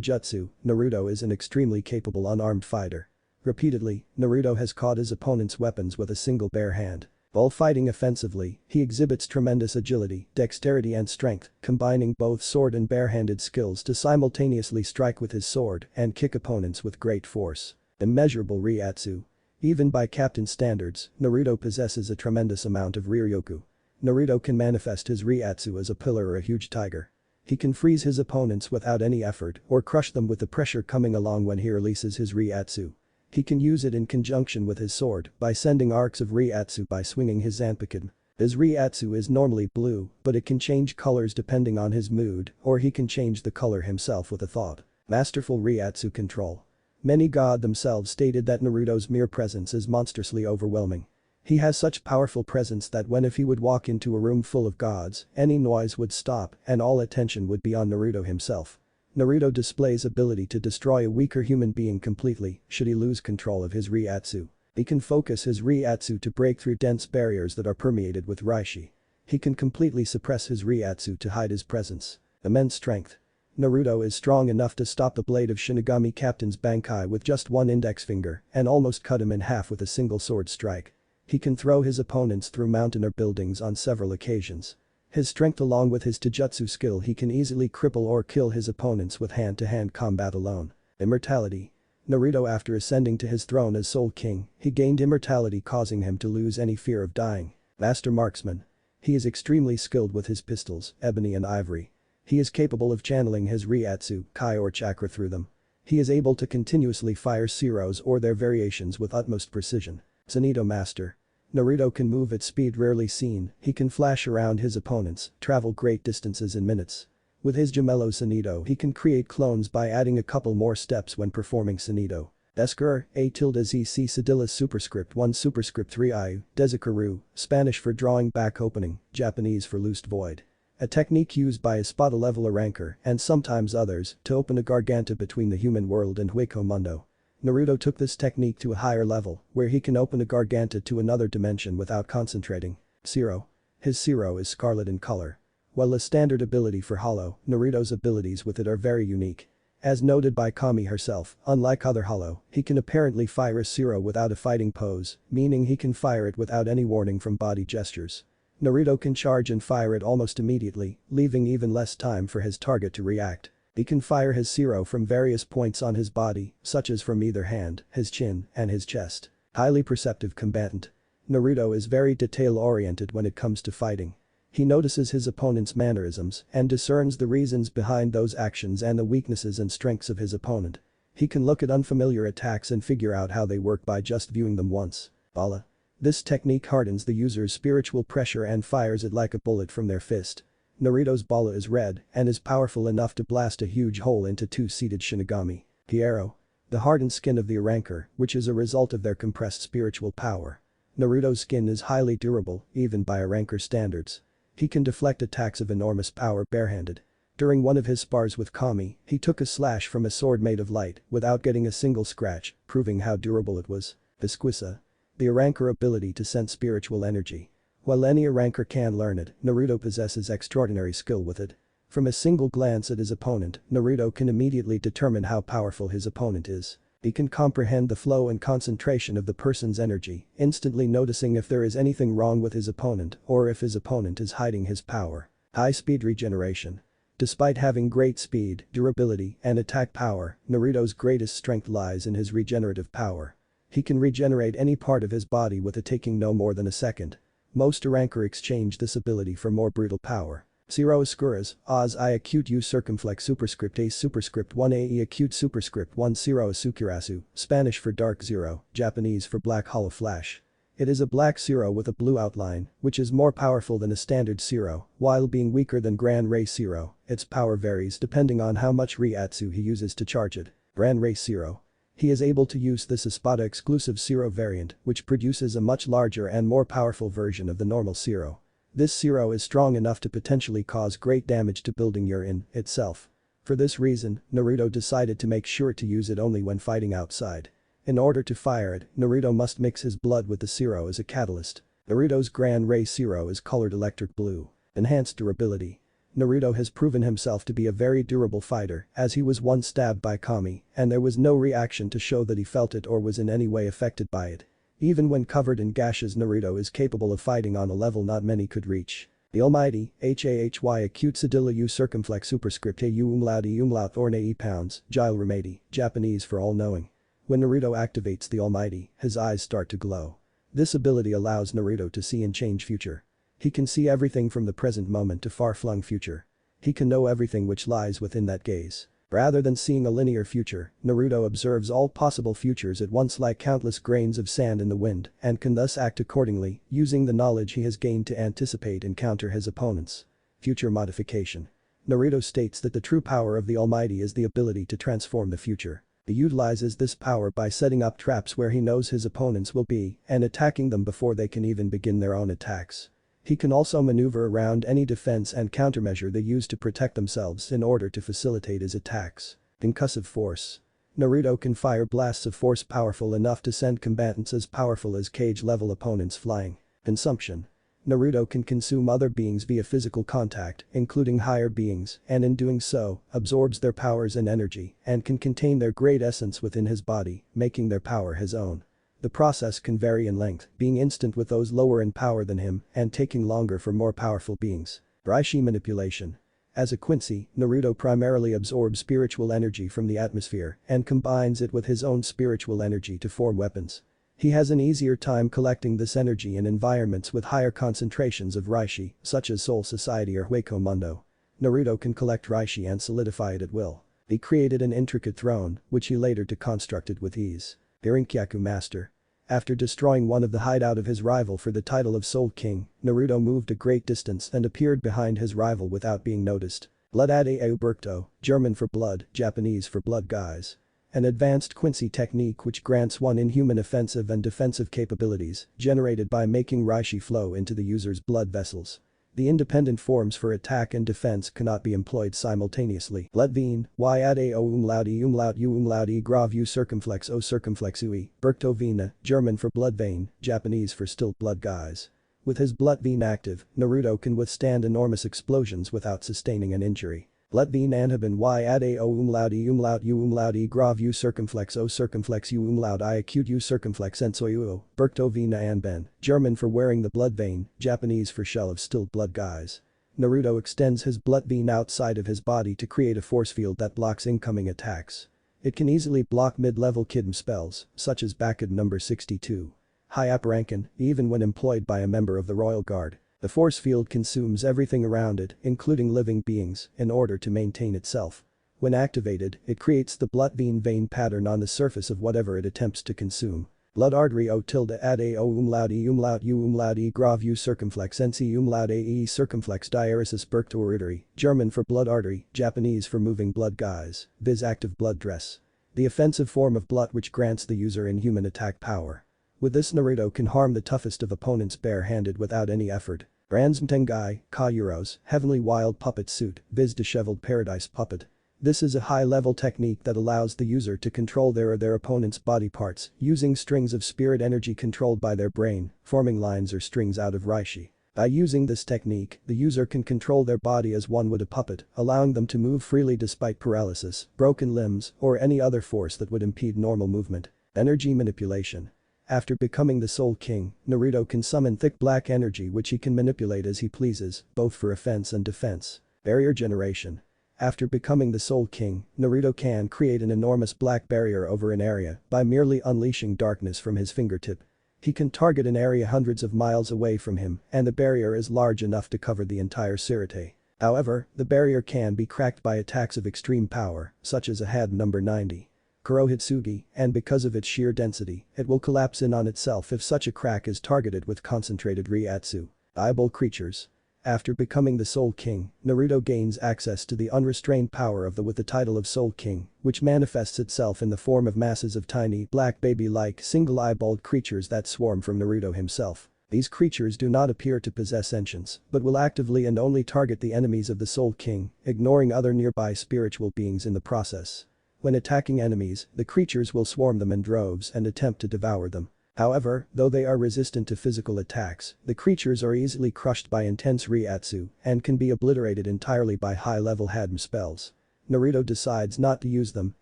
Jutsu, Naruto is an extremely capable unarmed fighter. Repeatedly, Naruto has caught his opponent's weapons with a single bare hand. While fighting offensively, he exhibits tremendous agility, dexterity and strength, combining both sword and barehanded skills to simultaneously strike with his sword and kick opponents with great force. Immeasurable Ryatsu. Even by captain standards, Naruto possesses a tremendous amount of Ryoryoku. Naruto can manifest his Ryatsu as a pillar or a huge tiger. He can freeze his opponents without any effort or crush them with the pressure coming along when he releases his Ryatsu. He can use it in conjunction with his sword by sending arcs of Ryatsu by swinging his Zanpakuto. His Ryatsu is normally blue, but it can change colors depending on his mood, or he can change the color himself with a thought. Masterful Ryatsu control. Many gods themselves stated that Naruto's mere presence is monstrously overwhelming. He has such powerful presence that if he would walk into a room full of gods, any noise would stop and all attention would be on Naruto himself. Naruto displays ability to destroy a weaker human being completely should he lose control of his Ryatsu. He can focus his Ryatsu to break through dense barriers that are permeated with Reishi. He can completely suppress his Ryatsu to hide his presence. Immense strength. Naruto is strong enough to stop the blade of Shinigami Captain's Bankai with just one index finger and almost cut him in half with a single sword strike. He can throw his opponents through mountain or buildings on several occasions. His strength along with his taijutsu skill, he can easily cripple or kill his opponents with hand-to-hand combat alone. Immortality. Naruto, after ascending to his throne as Soul King, he gained immortality, causing him to lose any fear of dying. Master Marksman. He is extremely skilled with his pistols, ebony and ivory. He is capable of channeling his Ryatsu, Kai or chakra through them. He is able to continuously fire zeros or their variations with utmost precision. Tsunade Master. Naruto can move at speed rarely seen, he can flash around his opponents, travel great distances in minutes. With his Gemello Tsunade he can create clones by adding a couple more steps when performing Tsunade. Eskur, A-ZC Cedilla Superscript 1 Superscript 3 Iu, Dezakaru, Spanish for drawing back opening, Japanese for loosed void. A technique used by espada-level ranker and sometimes others to open a garganta between the human world and Hueco Mundo. Naruto took this technique to a higher level where he can open a garganta to another dimension without concentrating. Zero. His Zero is scarlet in color. While a standard ability for Hollow, Naruto's abilities with it are very unique. As noted by Kami herself, unlike other Hollow, he can apparently fire a Zero without a fighting pose, meaning he can fire it without any warning from body gestures. Naruto can charge and fire it almost immediately, leaving even less time for his target to react. He can fire his Zero from various points on his body, such as from either hand, his chin, and his chest. Highly perceptive combatant. Naruto is very detail-oriented when it comes to fighting. He notices his opponent's mannerisms and discerns the reasons behind those actions and the weaknesses and strengths of his opponent. He can look at unfamiliar attacks and figure out how they work by just viewing them once. Bala. This technique hardens the user's spiritual pressure and fires it like a bullet from their fist. Naruto's Bala is red and is powerful enough to blast a huge hole into two-seated Shinigami. Hiero. The hardened skin of the Ranker, which is a result of their compressed spiritual power. Naruto's skin is highly durable, even by Ranker standards. He can deflect attacks of enormous power barehanded. During one of his spars with Kami, he took a slash from a sword made of light without getting a single scratch, proving how durable it was. Visquissa. The Ranker ability to sense spiritual energy. While any Ranker can learn it, Naruto possesses extraordinary skill with it. From a single glance at his opponent, Naruto can immediately determine how powerful his opponent is. He can comprehend the flow and concentration of the person's energy, instantly noticing if there is anything wrong with his opponent or if his opponent is hiding his power. High-speed regeneration. Despite having great speed, durability, and attack power, Naruto's greatest strength lies in his regenerative power. He can regenerate any part of his body with it taking no more than a second. Most Ranker exchange this ability for more brutal power. Zero Oscuras, Oz I acute U circumflex superscript A superscript 1 AE acute superscript 1 Zero Asukirasu, Spanish for dark zero, Japanese for black hollow flash. It is a black Zero with a blue outline, which is more powerful than a standard Zero, while being weaker than Gran Ray Zero. Its power varies depending on how much Ryatsu he uses to charge it. Gran Ray Zero. He is able to use this Espada-exclusive Zero variant, which produces a much larger and more powerful version of the normal Zero. This Zero is strong enough to potentially cause great damage to building Yurin itself. For this reason, Naruto decided to make sure to use it only when fighting outside. In order to fire it, Naruto must mix his blood with the Zero as a catalyst. Naruto's Grand Ray Zero is colored electric blue. Enhanced durability. Naruto has proven himself to be a very durable fighter as he was once stabbed by Kami and there was no reaction to show that he felt it or was in any way affected by it. Even when covered in gashes, Naruto is capable of fighting on a level not many could reach. The Almighty, HAHY acute sedilla U circumflex superscript A U umlaut orne E pounds, Gile Ramadi, Japanese for all knowing. When Naruto activates the Almighty, his eyes start to glow. This ability allows Naruto to see and change future. He can see everything from the present moment to far-flung future. He can know everything which lies within that gaze. Rather than seeing a linear future, Naruto observes all possible futures at once like countless grains of sand in the wind and can thus act accordingly, using the knowledge he has gained to anticipate and counter his opponents. Future modification. Naruto states that the true power of the Almighty is the ability to transform the future. He utilizes this power by setting up traps where he knows his opponents will be and attacking them before they can even begin their own attacks. He can also maneuver around any defense and countermeasure they use to protect themselves in order to facilitate his attacks. Concussive force. Naruto can fire blasts of force powerful enough to send combatants as powerful as cage-level opponents flying. Consumption. Naruto can consume other beings via physical contact, including higher beings, and in doing so, absorbs their powers and energy, and can contain their great essence within his body, making their power his own. The process can vary in length, being instant with those lower in power than him and taking longer for more powerful beings. Reishi manipulation. As a Quincy, Naruto primarily absorbs spiritual energy from the atmosphere and combines it with his own spiritual energy to form weapons. He has an easier time collecting this energy in environments with higher concentrations of Reishi, such as Soul Society or Hueco Mundo. Naruto can collect Reishi and solidify it at will. He created an intricate throne, which he later deconstructed with ease. Irinkyaku Master. After destroying one of the hideout of his rival for the title of Soul King, Naruto moved a great distance and appeared behind his rival without being noticed. Blood Ade Berkto, German for blood, Japanese for blood guys. An advanced Quincy technique which grants one inhuman offensive and defensive capabilities, generated by making Reishi flow into the user's blood vessels. The independent forms for attack and defense cannot be employed simultaneously. Letveen, y ade o umlaut u grav u circumflex o circumflex ui, Berkto Vena, German for blood vein, Japanese for still blood guys. With his blood vein active, Naruto can withstand enormous explosions without sustaining an injury. Letveen Anhaben y ade o umlaut u grav u circumflex o circumflex u umlaut I acute u circumflex ensoyu, Berkto Vena Anben, German for wearing the blood vein, Japanese for shell of still blood guys. Naruto extends his blood vein outside of his body to create a force field that blocks incoming attacks. It can easily block mid-level Kidm spells, such as Bakad number 62. High Apprenticeship, even when employed by a member of the Royal Guard. The force field consumes everything around it, including living beings, in order to maintain itself. When activated, it creates the blood vein pattern on the surface of whatever it attempts to consume. Blood artery o tilde ade o umlaut u grav u circumflex nc umlaut ae circumflex diaresis Berkto artery, German for blood artery, Japanese for moving blood guys, viz active blood dress. The offensive form of blood which grants the user inhuman attack power. With this, Naruto can harm the toughest of opponents bare-handed without any effort. Ransmtengai, Kaiuro's Heavenly Wild Puppet Suit, viz Disheveled Paradise Puppet. This is a high-level technique that allows the user to control their or their opponent's body parts using strings of spirit energy controlled by their brain, forming lines or strings out of Reishi. By using this technique, the user can control their body as one would a puppet, allowing them to move freely despite paralysis, broken limbs, or any other force that would impede normal movement. Energy manipulation. After becoming the Soul King, Naruto can summon thick black energy which he can manipulate as he pleases, both for offense and defense. Barrier generation. After becoming the Soul King, Naruto can create an enormous black barrier over an area by merely unleashing darkness from his fingertip. He can target an area hundreds of miles away from him and the barrier is large enough to cover the entire Sirte. However, the barrier can be cracked by attacks of extreme power, such as a Had number 90. Kurohitsugi, and because of its sheer density, it will collapse in on itself if such a crack is targeted with concentrated Ryatsu. Eyeball creatures. After becoming the Soul King, Naruto gains access to the unrestrained power of the with the title of Soul King, which manifests itself in the form of masses of tiny, black baby-like, single-eyeballed creatures that swarm from Naruto himself. These creatures do not appear to possess sentience, but will actively and only target the enemies of the Soul King, ignoring other nearby spiritual beings in the process. When attacking enemies, the creatures will swarm them in droves and attempt to devour them. However, though they are resistant to physical attacks, the creatures are easily crushed by intense Reiatsu and can be obliterated entirely by high-level Hadm spells. Naruto decides not to use them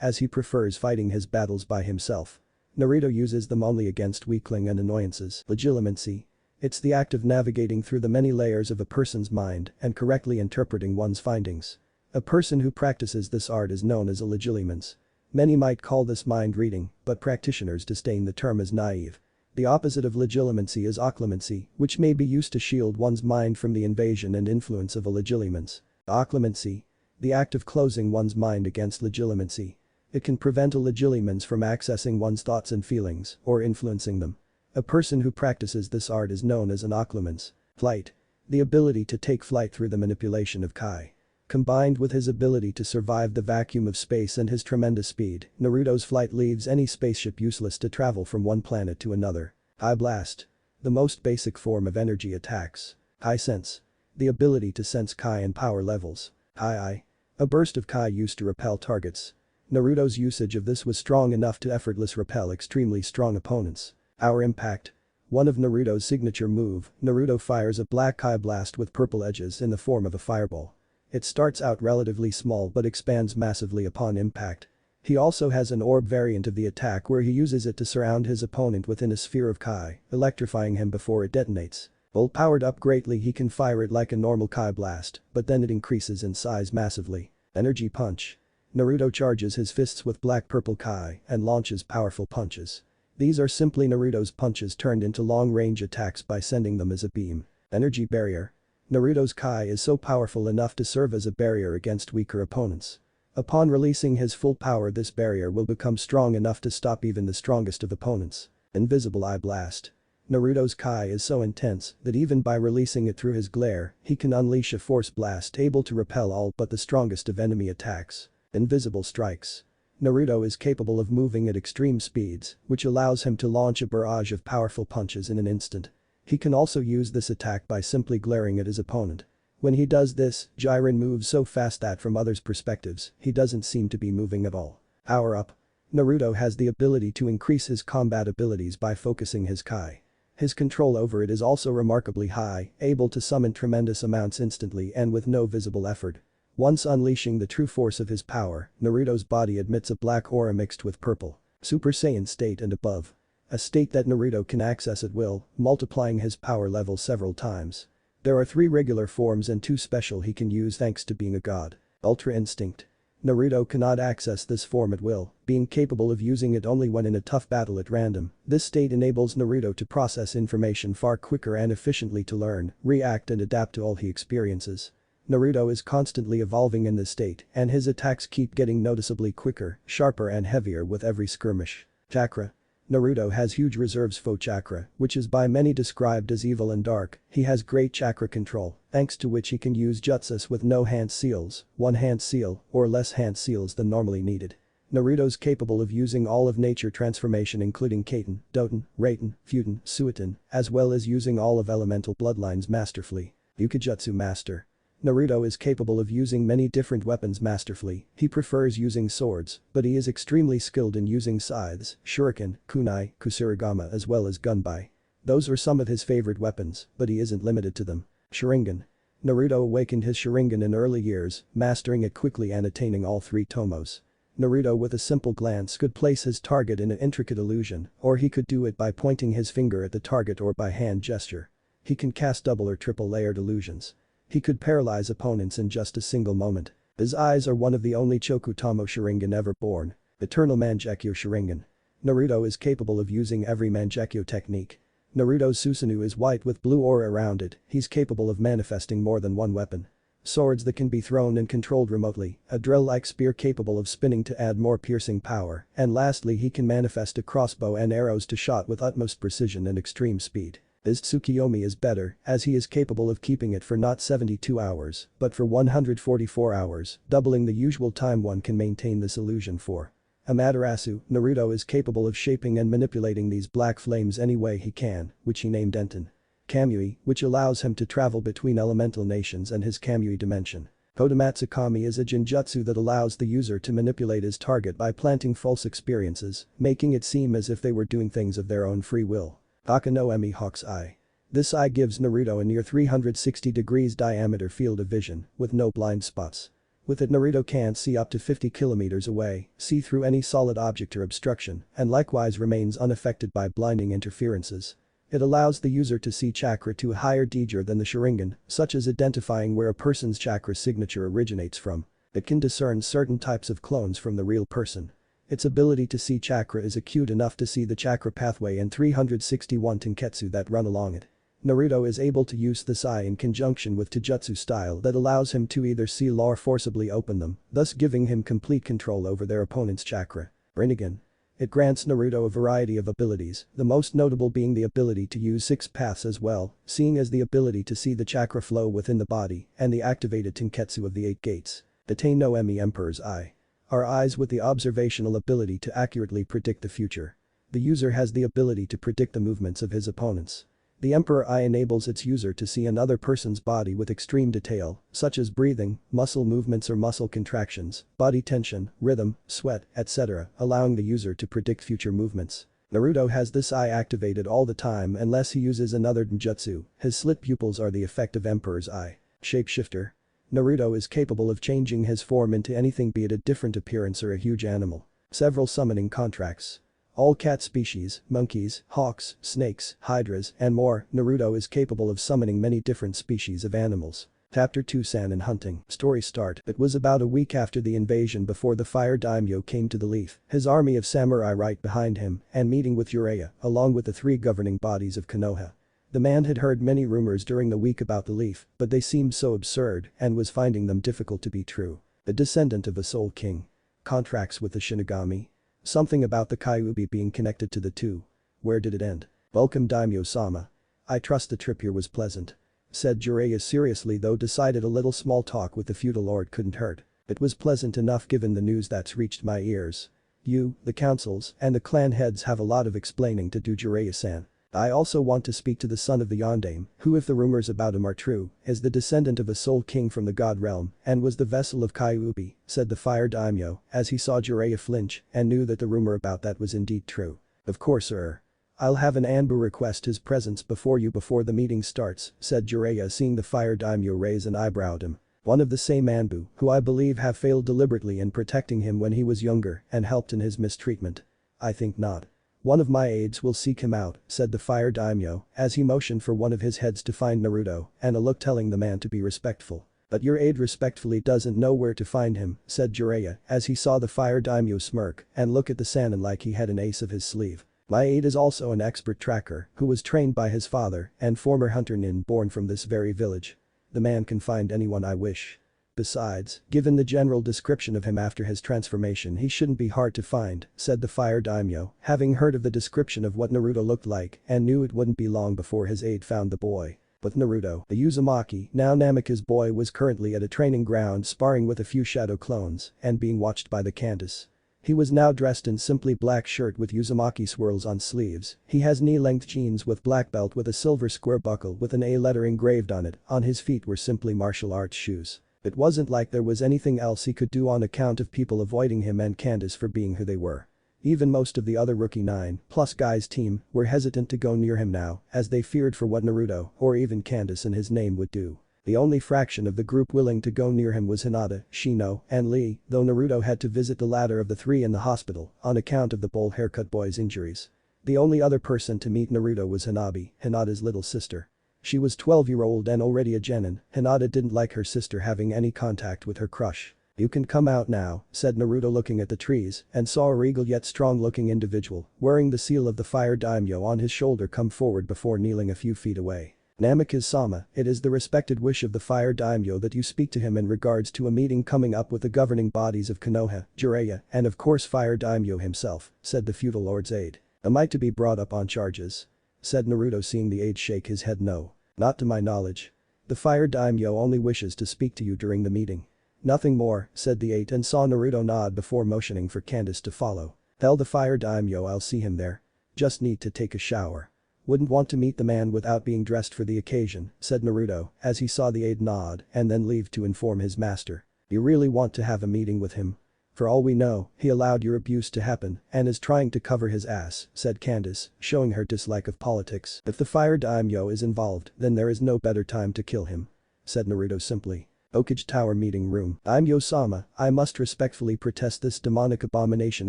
as he prefers fighting his battles by himself. Naruto uses them only against weakling and annoyances. Legilimency. It's the act of navigating through the many layers of a person's mind and correctly interpreting one's findings. A person who practices this art is known as a legilimens. Many might call this mind reading, but practitioners disdain the term as naive. The opposite of legilimency is occlumency, which may be used to shield one's mind from the invasion and influence of a legilimens. Occlumency. The act of closing one's mind against legilimency. It can prevent a legilimens from accessing one's thoughts and feelings or influencing them. A person who practices this art is known as an occlumens. Flight. The ability to take flight through the manipulation of Kai. Combined with his ability to survive the vacuum of space and his tremendous speed, Naruto's flight leaves any spaceship useless to travel from one planet to another. Eye Blast. The most basic form of energy attacks. Eye Sense. The ability to sense Kai and power levels. Eye. A burst of Kai used to repel targets. Naruto's usage of this was strong enough to effortlessly repel extremely strong opponents. Our Impact. One of Naruto's signature move, Naruto fires a black Kai blast with purple edges in the form of a fireball. It starts out relatively small but expands massively upon impact. He also has an orb variant of the attack where he uses it to surround his opponent within a sphere of Kai, electrifying him before it detonates. While powered up greatly he can fire it like a normal Kai blast, but then it increases in size massively. Energy Punch. Naruto charges his fists with black-purple Kai and launches powerful punches. These are simply Naruto's punches turned into long-range attacks by sending them as a beam. Energy Barrier. Naruto's Kai is so powerful enough to serve as a barrier against weaker opponents. Upon releasing his full power, this barrier will become strong enough to stop even the strongest of opponents. Invisible Eye Blast. Naruto's Kai is so intense that even by releasing it through his glare, he can unleash a force blast able to repel all but the strongest of enemy attacks. Invisible Strikes. Naruto is capable of moving at extreme speeds, which allows him to launch a barrage of powerful punches in an instant. He can also use this attack by simply glaring at his opponent. When he does this, Jiren moves so fast that from others' perspectives, he doesn't seem to be moving at all. Power Up. Naruto has the ability to increase his combat abilities by focusing his Kai. His control over it is also remarkably high, able to summon tremendous amounts instantly and with no visible effort. Once unleashing the true force of his power, Naruto's body emits a black aura mixed with purple. Super Saiyan state and above. A state that Naruto can access at will, multiplying his power level several times. There are 3 regular forms and 2 special he can use thanks to being a god. Ultra Instinct. Naruto cannot access this form at will, being capable of using it only when in a tough battle at random. This state enables Naruto to process information far quicker and efficiently to learn, react and adapt to all he experiences. Naruto is constantly evolving in this state and his attacks keep getting noticeably quicker, sharper and heavier with every skirmish. Chakra. Naruto has huge reserves for chakra, which is by many described as evil and dark. He has great chakra control, thanks to which he can use jutsus with no hand seals, 1 hand seal, or less hand seals than normally needed. Naruto's capable of using all of nature transformation including Kaiten, Doten, Raiten, Futen, Suiton, as well as using all of elemental bloodlines masterfully. Ukijutsu Master. Naruto is capable of using many different weapons masterfully. He prefers using swords, but he is extremely skilled in using scythes, shuriken, kunai, kusarigama as well as gunbai. Those are some of his favorite weapons, but he isn't limited to them. Sharingan. Naruto awakened his Sharingan in early years, mastering it quickly and attaining all 3 tomos. Naruto with a simple glance could place his target in an intricate illusion, or he could do it by pointing his finger at the target or by hand gesture. He can cast double or triple layered illusions. He could paralyze opponents in just a single moment. His eyes are one of the only Chokutomo Sharingan ever born. Eternal Mangekyo Sharingan. Naruto is capable of using every Mangekyo technique. Naruto's Susanoo is white with blue aura around it. He's capable of manifesting more than 1 weapon. Swords that can be thrown and controlled remotely, a drill-like spear capable of spinning to add more piercing power, and lastly he can manifest a crossbow and arrows to shot with utmost precision and extreme speed. His Tsukiyomi is better, as he is capable of keeping it for not 72 hours, but for 144 hours, doubling the usual time one can maintain this illusion for. Amaterasu, Naruto is capable of shaping and manipulating these black flames any way he can, which he named Enten. Kamui, which allows him to travel between elemental nations and his Kamui dimension. Kodomatsukami is a genjutsu that allows the user to manipulate his target by planting false experiences, making it seem as if they were doing things of their own free will. Aka no Emi Hawk's Eye. This eye gives Naruto a near 360 degrees diameter field of vision, with no blind spots. With it Naruto can see up to 50 kilometers away, see through any solid object or obstruction, and likewise remains unaffected by blinding interferences. It allows the user to see chakra to a higher degree than the Sharingan, such as identifying where a person's chakra signature originates from. It can discern certain types of clones from the real person. Its ability to see chakra is acute enough to see the chakra pathway and 361 tenketsu that run along it. Naruto is able to use this eye in conjunction with Taijutsu style that allows him to either seal or forcibly open them, thus giving him complete control over their opponent's chakra. Rinnegan. It grants Naruto a variety of abilities, the most notable being the ability to use 6 paths as well, seeing as the ability to see the chakra flow within the body and the activated tenketsu of the 8 gates. The Tei no Emi Emperor's Eye. Are eyes with the observational ability to accurately predict the future. The user has the ability to predict the movements of his opponents. The Emperor Eye enables its user to see another person's body with extreme detail, such as breathing, muscle movements or muscle contractions, body tension, rhythm, sweat, etc., allowing the user to predict future movements. Naruto has this eye activated all the time unless he uses another ninjutsu. His slit pupils are the effect of Emperor's Eye. Shapeshifter. Naruto is capable of changing his form into anything, be it a different appearance or a huge animal. Several summoning contracts. All cat species, monkeys, hawks, snakes, hydras, and more. Naruto is capable of summoning many different species of animals. Chapter 2 Sannin Hunting. Story start. It was about a week after the invasion before the Fire Daimyo came to the Leaf, his army of samurai right behind him, and meeting with Jiraiya, along with the 3 governing bodies of Konoha. The man had heard many rumors during the week about the Leaf, but they seemed so absurd and was finding them difficult to be true. The descendant of a Soul King. Contracts with the Shinigami. Something about the Kyuubi being connected to the two. Where did it end? Welcome Daimyo-sama. I trust the trip here was pleasant. Said Jiraiya seriously, though decided a little small talk with the feudal lord couldn't hurt. It was pleasant enough given the news that's reached my ears. You, the councils, and the clan heads have a lot of explaining to do, Jiraiya-san. I also want to speak to the son of the Yondaime, who, if the rumors about him are true, is the descendant of a soul king from the god realm and was the vessel of Kyuubi, said the Fire Daimyo, as he saw Jiraiya flinch and knew that the rumor about that was indeed true. Of course, sir. I'll have an Anbu request his presence before you before the meeting starts, said Jiraiya, seeing the Fire Daimyo raise an eyebrow at him. One of the same Anbu, who I believe have failed deliberately in protecting him when he was younger and helped in his mistreatment. I think not. One of my aides will seek him out, said the Fire Daimyo, as he motioned for one of his heads to find Naruto, and a look telling the man to be respectful. But your aide respectfully doesn't know where to find him, said Jiraiya, as he saw the Fire Daimyo smirk and look at the Sannin like he had an ace of his sleeve. My aide is also an expert tracker, who was trained by his father and former hunter Nin born from this very village. The man can find anyone I wish. Besides, given the general description of him after his transformation, he shouldn't be hard to find, said the Fire Daimyo, having heard of the description of what Naruto looked like and knew it wouldn't be long before his aide found the boy. But Naruto, the Uzumaki, now Namika's boy, was currently at a training ground sparring with a few shadow clones and being watched by the Candace. He was now dressed in simply black shirt with Uzumaki swirls on sleeves. He has knee-length jeans with black belt with a silver square buckle with an A letter engraved on it. On his feet were simply martial arts shoes. It wasn't like there was anything else he could do on account of people avoiding him and Candace for being who they were. Even most of the other rookie 9+ guys team were hesitant to go near him now, as they feared for what Naruto, or even Candace and his name, would do. The only fraction of the group willing to go near him was Hinata, Shino, and Lee, though Naruto had to visit the latter of the 3 in the hospital on account of the bowl haircut boy's injuries. The only other person to meet Naruto was Hanabi, Hinata's little sister. She was 12-year-old and already a genin. Hinata didn't like her sister having any contact with her crush. You can come out now, said Naruto, looking at the trees and saw a regal yet strong-looking individual wearing the seal of the Fire Daimyo on his shoulder come forward before kneeling a few feet away. Namikaze-sama, it is the respected wish of the Fire Daimyo that you speak to him in regards to a meeting coming up with the governing bodies of Konoha, Jiraiya, and of course Fire Daimyo himself, said the feudal lord's aide. Am I to be brought up on charges? Said Naruto, seeing the aide shake his head no. Not to my knowledge. The Fire Daimyo only wishes to speak to you during the meeting. Nothing more, said the aide and saw Naruto nod before motioning for Candace to follow. Tell the Fire Daimyo I'll see him there. Just need to take a shower. Wouldn't want to meet the man without being dressed for the occasion, said Naruto, as he saw the aide nod and then leave to inform his master. You really want to have a meeting with him? For all we know, he allowed your abuse to happen and is trying to cover his ass, said Candace, showing her dislike of politics. If the fire daimyo is involved, then there is no better time to kill him, said Naruto simply. Hokage Tower meeting room. Daimyo-sama, I must respectfully protest this demonic abomination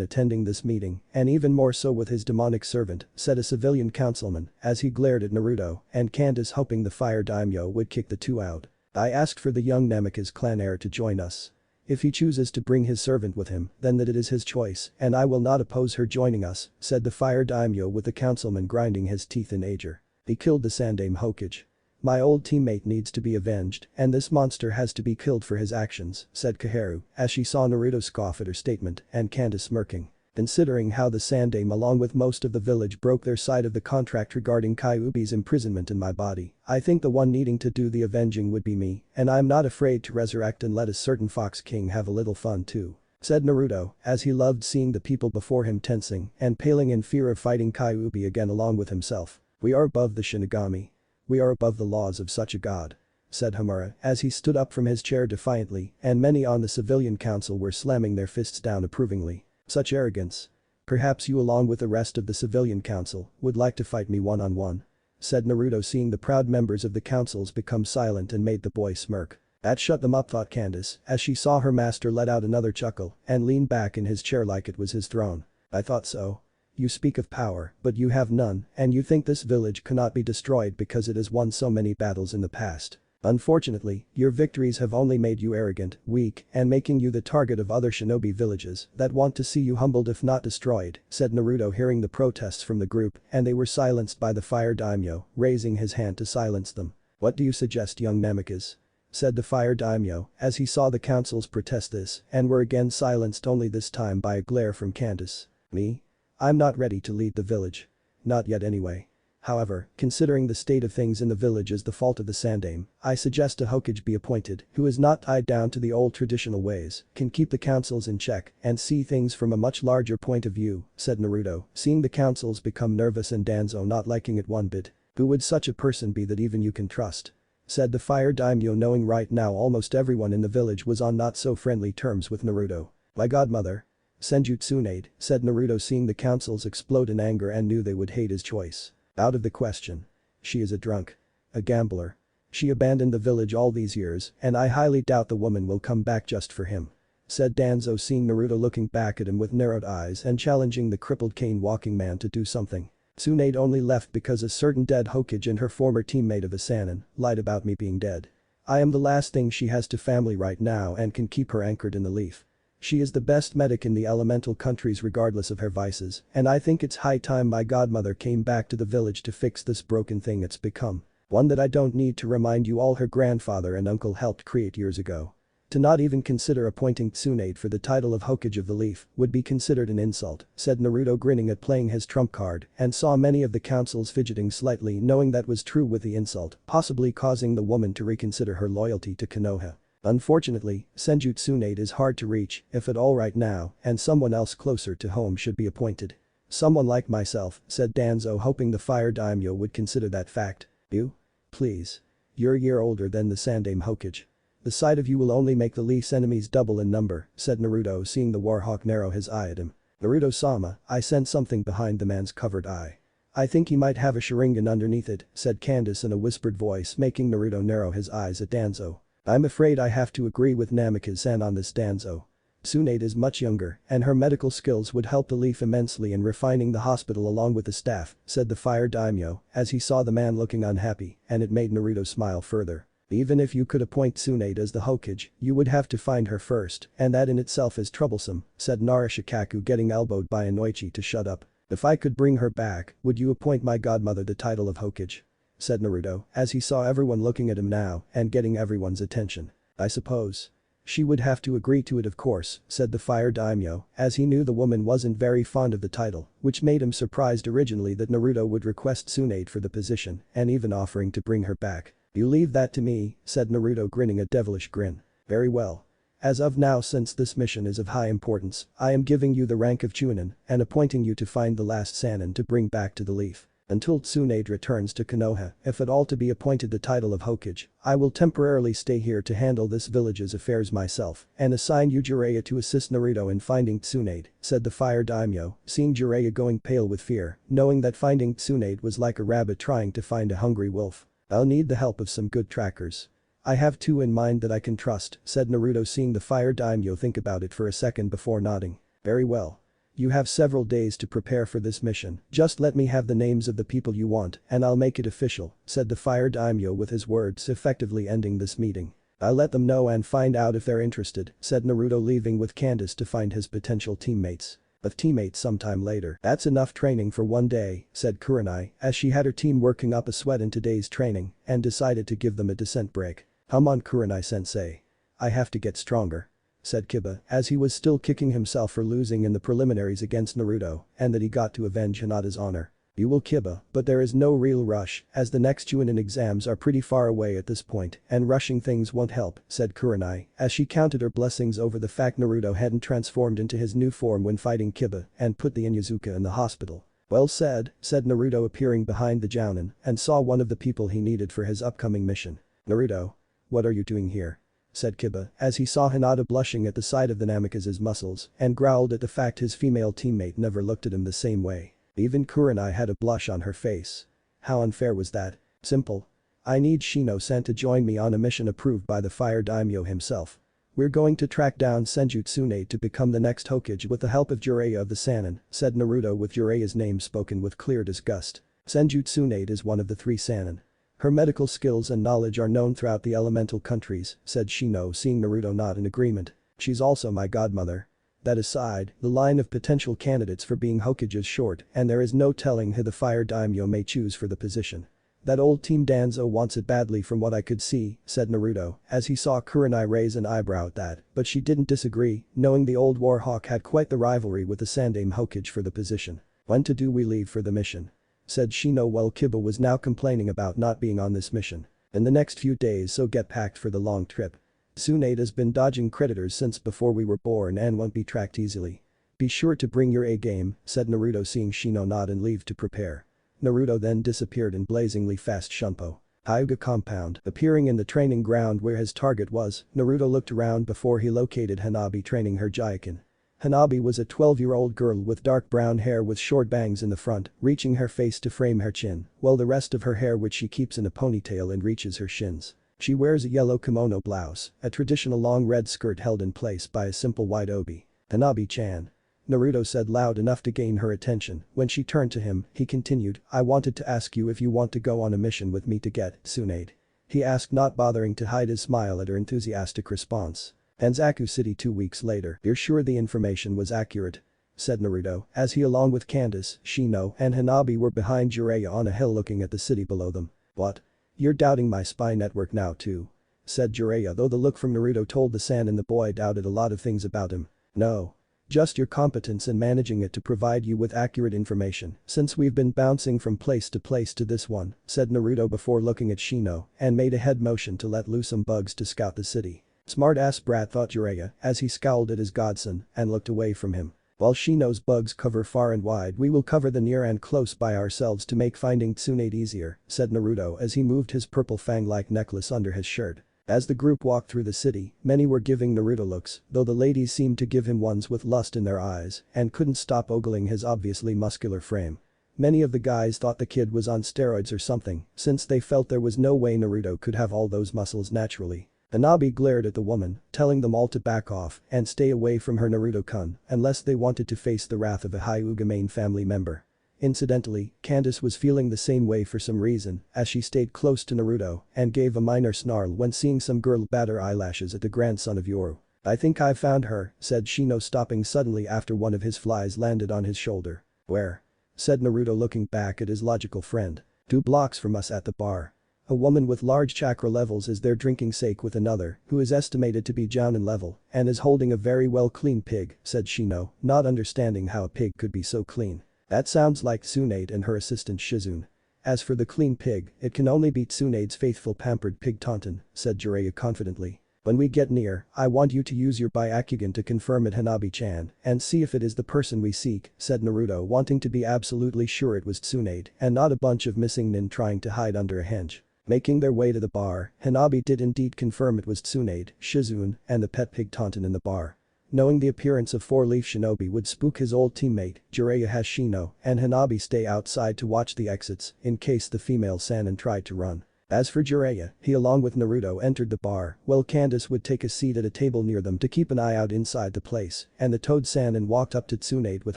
attending this meeting, and even more so with his demonic servant, said a civilian councilman, as he glared at Naruto and Candace, hoping the fire daimyo would kick the two out. I asked for the young Namikaze clan heir to join us. If he chooses to bring his servant with him, then that it is his choice, and I will not oppose her joining us, said the fire daimyo with the councilman grinding his teeth in anger. He killed the Sandaime Hokage. My old teammate needs to be avenged, and this monster has to be killed for his actions, said Kaharu, as she saw Naruto scoff at her statement and Candace smirking. Considering how the Sandaime along with most of the village broke their side of the contract regarding Kyuubi's imprisonment in my body, I think the one needing to do the avenging would be me, and I am not afraid to resurrect and let a certain Fox King have a little fun too, said Naruto, as he loved seeing the people before him tensing and paling in fear of fighting Kyuubi again along with himself. We are above the Shinigami. We are above the laws of such a god, said Homura as he stood up from his chair defiantly, and many on the civilian council were slamming their fists down approvingly. Such arrogance. Perhaps you along with the rest of the civilian council would like to fight me one-on-one, said Naruto, seeing the proud members of the councils become silent and made the boy smirk. That shut them up, thought Candace, as she saw her master let out another chuckle and lean back in his chair like it was his throne. I thought so. You speak of power, but you have none, and you think this village cannot be destroyed because it has won so many battles in the past. Unfortunately, your victories have only made you arrogant, weak, and making you the target of other shinobi villages that want to see you humbled if not destroyed, said Naruto, hearing the protests from the group, and they were silenced by the fire daimyo, raising his hand to silence them. What do you suggest, young Namikaze? Said the fire daimyo, as he saw the councils protest this and were again silenced, only this time by a glare from Candace. Me? I'm not ready to lead the village. Not yet anyway. However, considering the state of things in the village is the fault of the Sandaime, I suggest a Hokage be appointed who is not tied down to the old traditional ways, can keep the councils in check and see things from a much larger point of view, said Naruto, seeing the councils become nervous and Danzo not liking it one bit. Who would such a person be that even you can trust? Said the fire daimyo, knowing right now almost everyone in the village was on not so friendly terms with Naruto. My godmother. Senju Tsunade, said Naruto, seeing the councils explode in anger and knew they would hate his choice. Out of the question. She is a drunk. A gambler. She abandoned the village all these years and I highly doubt the woman will come back just for him. Said Danzo, seeing Naruto looking back at him with narrowed eyes and challenging the crippled cane walking man to do something. Tsunade only left because a certain dead Hokage and her former teammate of a Sannin lied about me being dead. I am the last thing she has to family right now and can keep her anchored in the leaf. She is the best medic in the elemental countries regardless of her vices, and I think it's high time my godmother came back to the village to fix this broken thing it's become. One that I don't need to remind you all her grandfather and uncle helped create years ago. To not even consider appointing Tsunade for the title of Hokage of the Leaf would be considered an insult, said Naruto, grinning at playing his trump card, and saw many of the councils fidgeting slightly, knowing that was true with the insult, possibly causing the woman to reconsider her loyalty to Konoha. Unfortunately, Senju Tsunade is hard to reach, if at all right now, and someone else closer to home should be appointed. Someone like myself, said Danzo, hoping the fire daimyo would consider that fact. You? Please. You're a year older than the Sandaime Hokage. The sight of you will only make the Leaf's enemies double in number, said Naruto, seeing the Warhawk narrow his eye at him. Naruto-sama, I sense something behind the man's covered eye. I think he might have a Sharingan underneath it, said Candace in a whispered voice, making Naruto narrow his eyes at Danzo. I'm afraid I have to agree with Namikaze-san on this, Danzo. Tsunade is much younger, and her medical skills would help the Leaf immensely in refining the hospital along with the staff, said the fire daimyo, as he saw the man looking unhappy, and it made Naruto smile further. Even if you could appoint Tsunade as the Hokage, you would have to find her first, and that in itself is troublesome, said Narashikaku, getting elbowed by Inoichi to shut up. If I could bring her back, would you appoint my godmother the title of Hokage? Said Naruto, as he saw everyone looking at him now and getting everyone's attention. I suppose. She would have to agree to it, of course, said the fire daimyo, as he knew the woman wasn't very fond of the title, which made him surprised originally that Naruto would request Tsunade for the position and even offering to bring her back. You leave that to me, said Naruto, grinning a devilish grin. Very well. As of now, since this mission is of high importance, I am giving you the rank of Chunin and appointing you to find the last Sannin to bring back to the Leaf. Until Tsunade returns to Konoha, if at all to be appointed the title of Hokage, I will temporarily stay here to handle this village's affairs myself and assign you Jiraiya to assist Naruto in finding Tsunade," said the fire daimyo, seeing Jiraiya going pale with fear, knowing that finding Tsunade was like a rabbit trying to find a hungry wolf. "I'll need the help of some good trackers. I have two in mind that I can trust," said Naruto, seeing the fire daimyo think about it for a second before nodding. "Very well. You have several days to prepare for this mission, just let me have the names of the people you want and I'll make it official," said the fire daimyo, with his words effectively ending this meeting. "I'll let them know and find out if they're interested," said Naruto, leaving with Candace to find his potential teammates. But teammates sometime later. "That's enough training for one day," said Kurenai, as she had her team working up a sweat in today's training and decided to give them a decent break. "Come on, Kurenai-sensei. I have to get stronger," said Kiba, as he was still kicking himself for losing in the preliminaries against Naruto and that he got to avenge Hinata's honor. "You will, Kiba, but there is no real rush as the next Chunin exams are pretty far away at this point and rushing things won't help," said Kurenai as she counted her blessings over the fact Naruto hadn't transformed into his new form when fighting Kiba and put the Inuzuka in the hospital. "Well said," said Naruto, appearing behind the Jounin and saw one of the people he needed for his upcoming mission. "Naruto, what are you doing here?" said Kiba as he saw Hinata blushing at the sight of the Namikaze's muscles and growled at the fact his female teammate never looked at him the same way. Even Kurenai had a blush on her face. How unfair was that? "Simple. I need Shino-san to join me on a mission approved by the fire daimyo himself. We're going to track down Senju Tsunade to become the next Hokage with the help of Jiraiya of the Sannin," said Naruto, with Jiraiya's name spoken with clear disgust. "Senju Tsunade is one of the 3 Sannin. Her medical skills and knowledge are known throughout the elemental countries," said Shino, seeing Naruto nod in agreement. "She's also my godmother. That aside, the line of potential candidates for being Hokage is short and there is no telling who the fire daimyo may choose for the position. That old Team Danzo wants it badly from what I could see," said Naruto as he saw Kurenai raise an eyebrow at that, but she didn't disagree, knowing the old Warhawk had quite the rivalry with the Sandaime Hokage for the position. "When do we leave for the mission?" said Shino, while Kiba was now complaining about not being on this mission. "In the next few days, so get packed for the long trip. Tsunade has been dodging creditors since before we were born and won't be tracked easily. Be sure to bring your A-game," said Naruto, seeing Shino nod and leave to prepare. Naruto then disappeared in blazingly fast Shunpo. Hyuga compound. Appearing in the training ground where his target was, Naruto looked around before he located Hanabi training her Jaikin. Hanabi was a 12-year-old girl with dark brown hair with short bangs in the front, reaching her face to frame her chin, while the rest of her hair, which she keeps in a ponytail and reaches her shins. She wears a yellow kimono blouse, a traditional long red skirt held in place by a simple white obi. "Hanabi-chan," Naruto said loud enough to gain her attention. When she turned to him, he continued, "I wanted to ask you if you want to go on a mission with me to get Tsunade," he asked, not bothering to hide his smile at her enthusiastic response. "Anzaku City 2 weeks later. You're sure the information was accurate?" said Naruto as he, along with Candace, Shino and Hanabi, were behind Jiraiya on a hill looking at the city below them. "What? You're doubting my spy network now too?" said Jiraiya, though the look from Naruto told the Sannin the boy doubted a lot of things about him. "No. Just your competence in managing it to provide you with accurate information since we've been bouncing from place to this one," said Naruto before looking at Shino and made a head motion to let loose some bugs to scout the city. "Smart-ass brat," thought Jiraiya as he scowled at his godson and looked away from him. "While Shino's bugs cover far and wide, we will cover the near and close by ourselves to make finding Tsunade easier," said Naruto as he moved his purple fang-like necklace under his shirt. As the group walked through the city, many were giving Naruto looks, though the ladies seemed to give him ones with lust in their eyes and couldn't stop ogling his obviously muscular frame. Many of the guys thought the kid was on steroids or something, since they felt there was no way Naruto could have all those muscles naturally. Hanabi glared at the woman, telling them all to back off and stay away from her, Naruto-kun, unless they wanted to face the wrath of a Hyuga main family member. Incidentally, Candace was feeling the same way for some reason as she stayed close to Naruto and gave a minor snarl when seeing some girl bat her eyelashes at the grandson of Yoru. "I think I found her," said Shino, stopping suddenly after one of his flies landed on his shoulder. "Where?" said Naruto, looking back at his logical friend. 2 blocks from us at the bar. A woman with large chakra levels is there drinking sake with another, who is estimated to be Jounin level, and is holding a very well clean pig," said Shino, not understanding how a pig could be so clean. "That sounds like Tsunade and her assistant Shizune. As for the clean pig, it can only be Tsunade's faithful pampered pig Taunton," said Jiraiya confidently. When we get near, I want you to use your Byakugan to confirm it Hanabi-chan and see if it is the person we seek, said Naruto wanting to be absolutely sure it was Tsunade and not a bunch of missing nin trying to hide under a hinge. Making their way to the bar, Hanabi did indeed confirm it was Tsunade, Shihouin, and the pet pig Taunton in the bar. Knowing the appearance of four-leaf shinobi would spook his old teammate, Jiraiya Hashino, and Hanabi stay outside to watch the exits in case the female Sannin tried to run. As for Jiraiya, he along with Naruto entered the bar, while Candace would take a seat at a table near them to keep an eye out inside the place, and the toad Sannin walked up to Tsunade with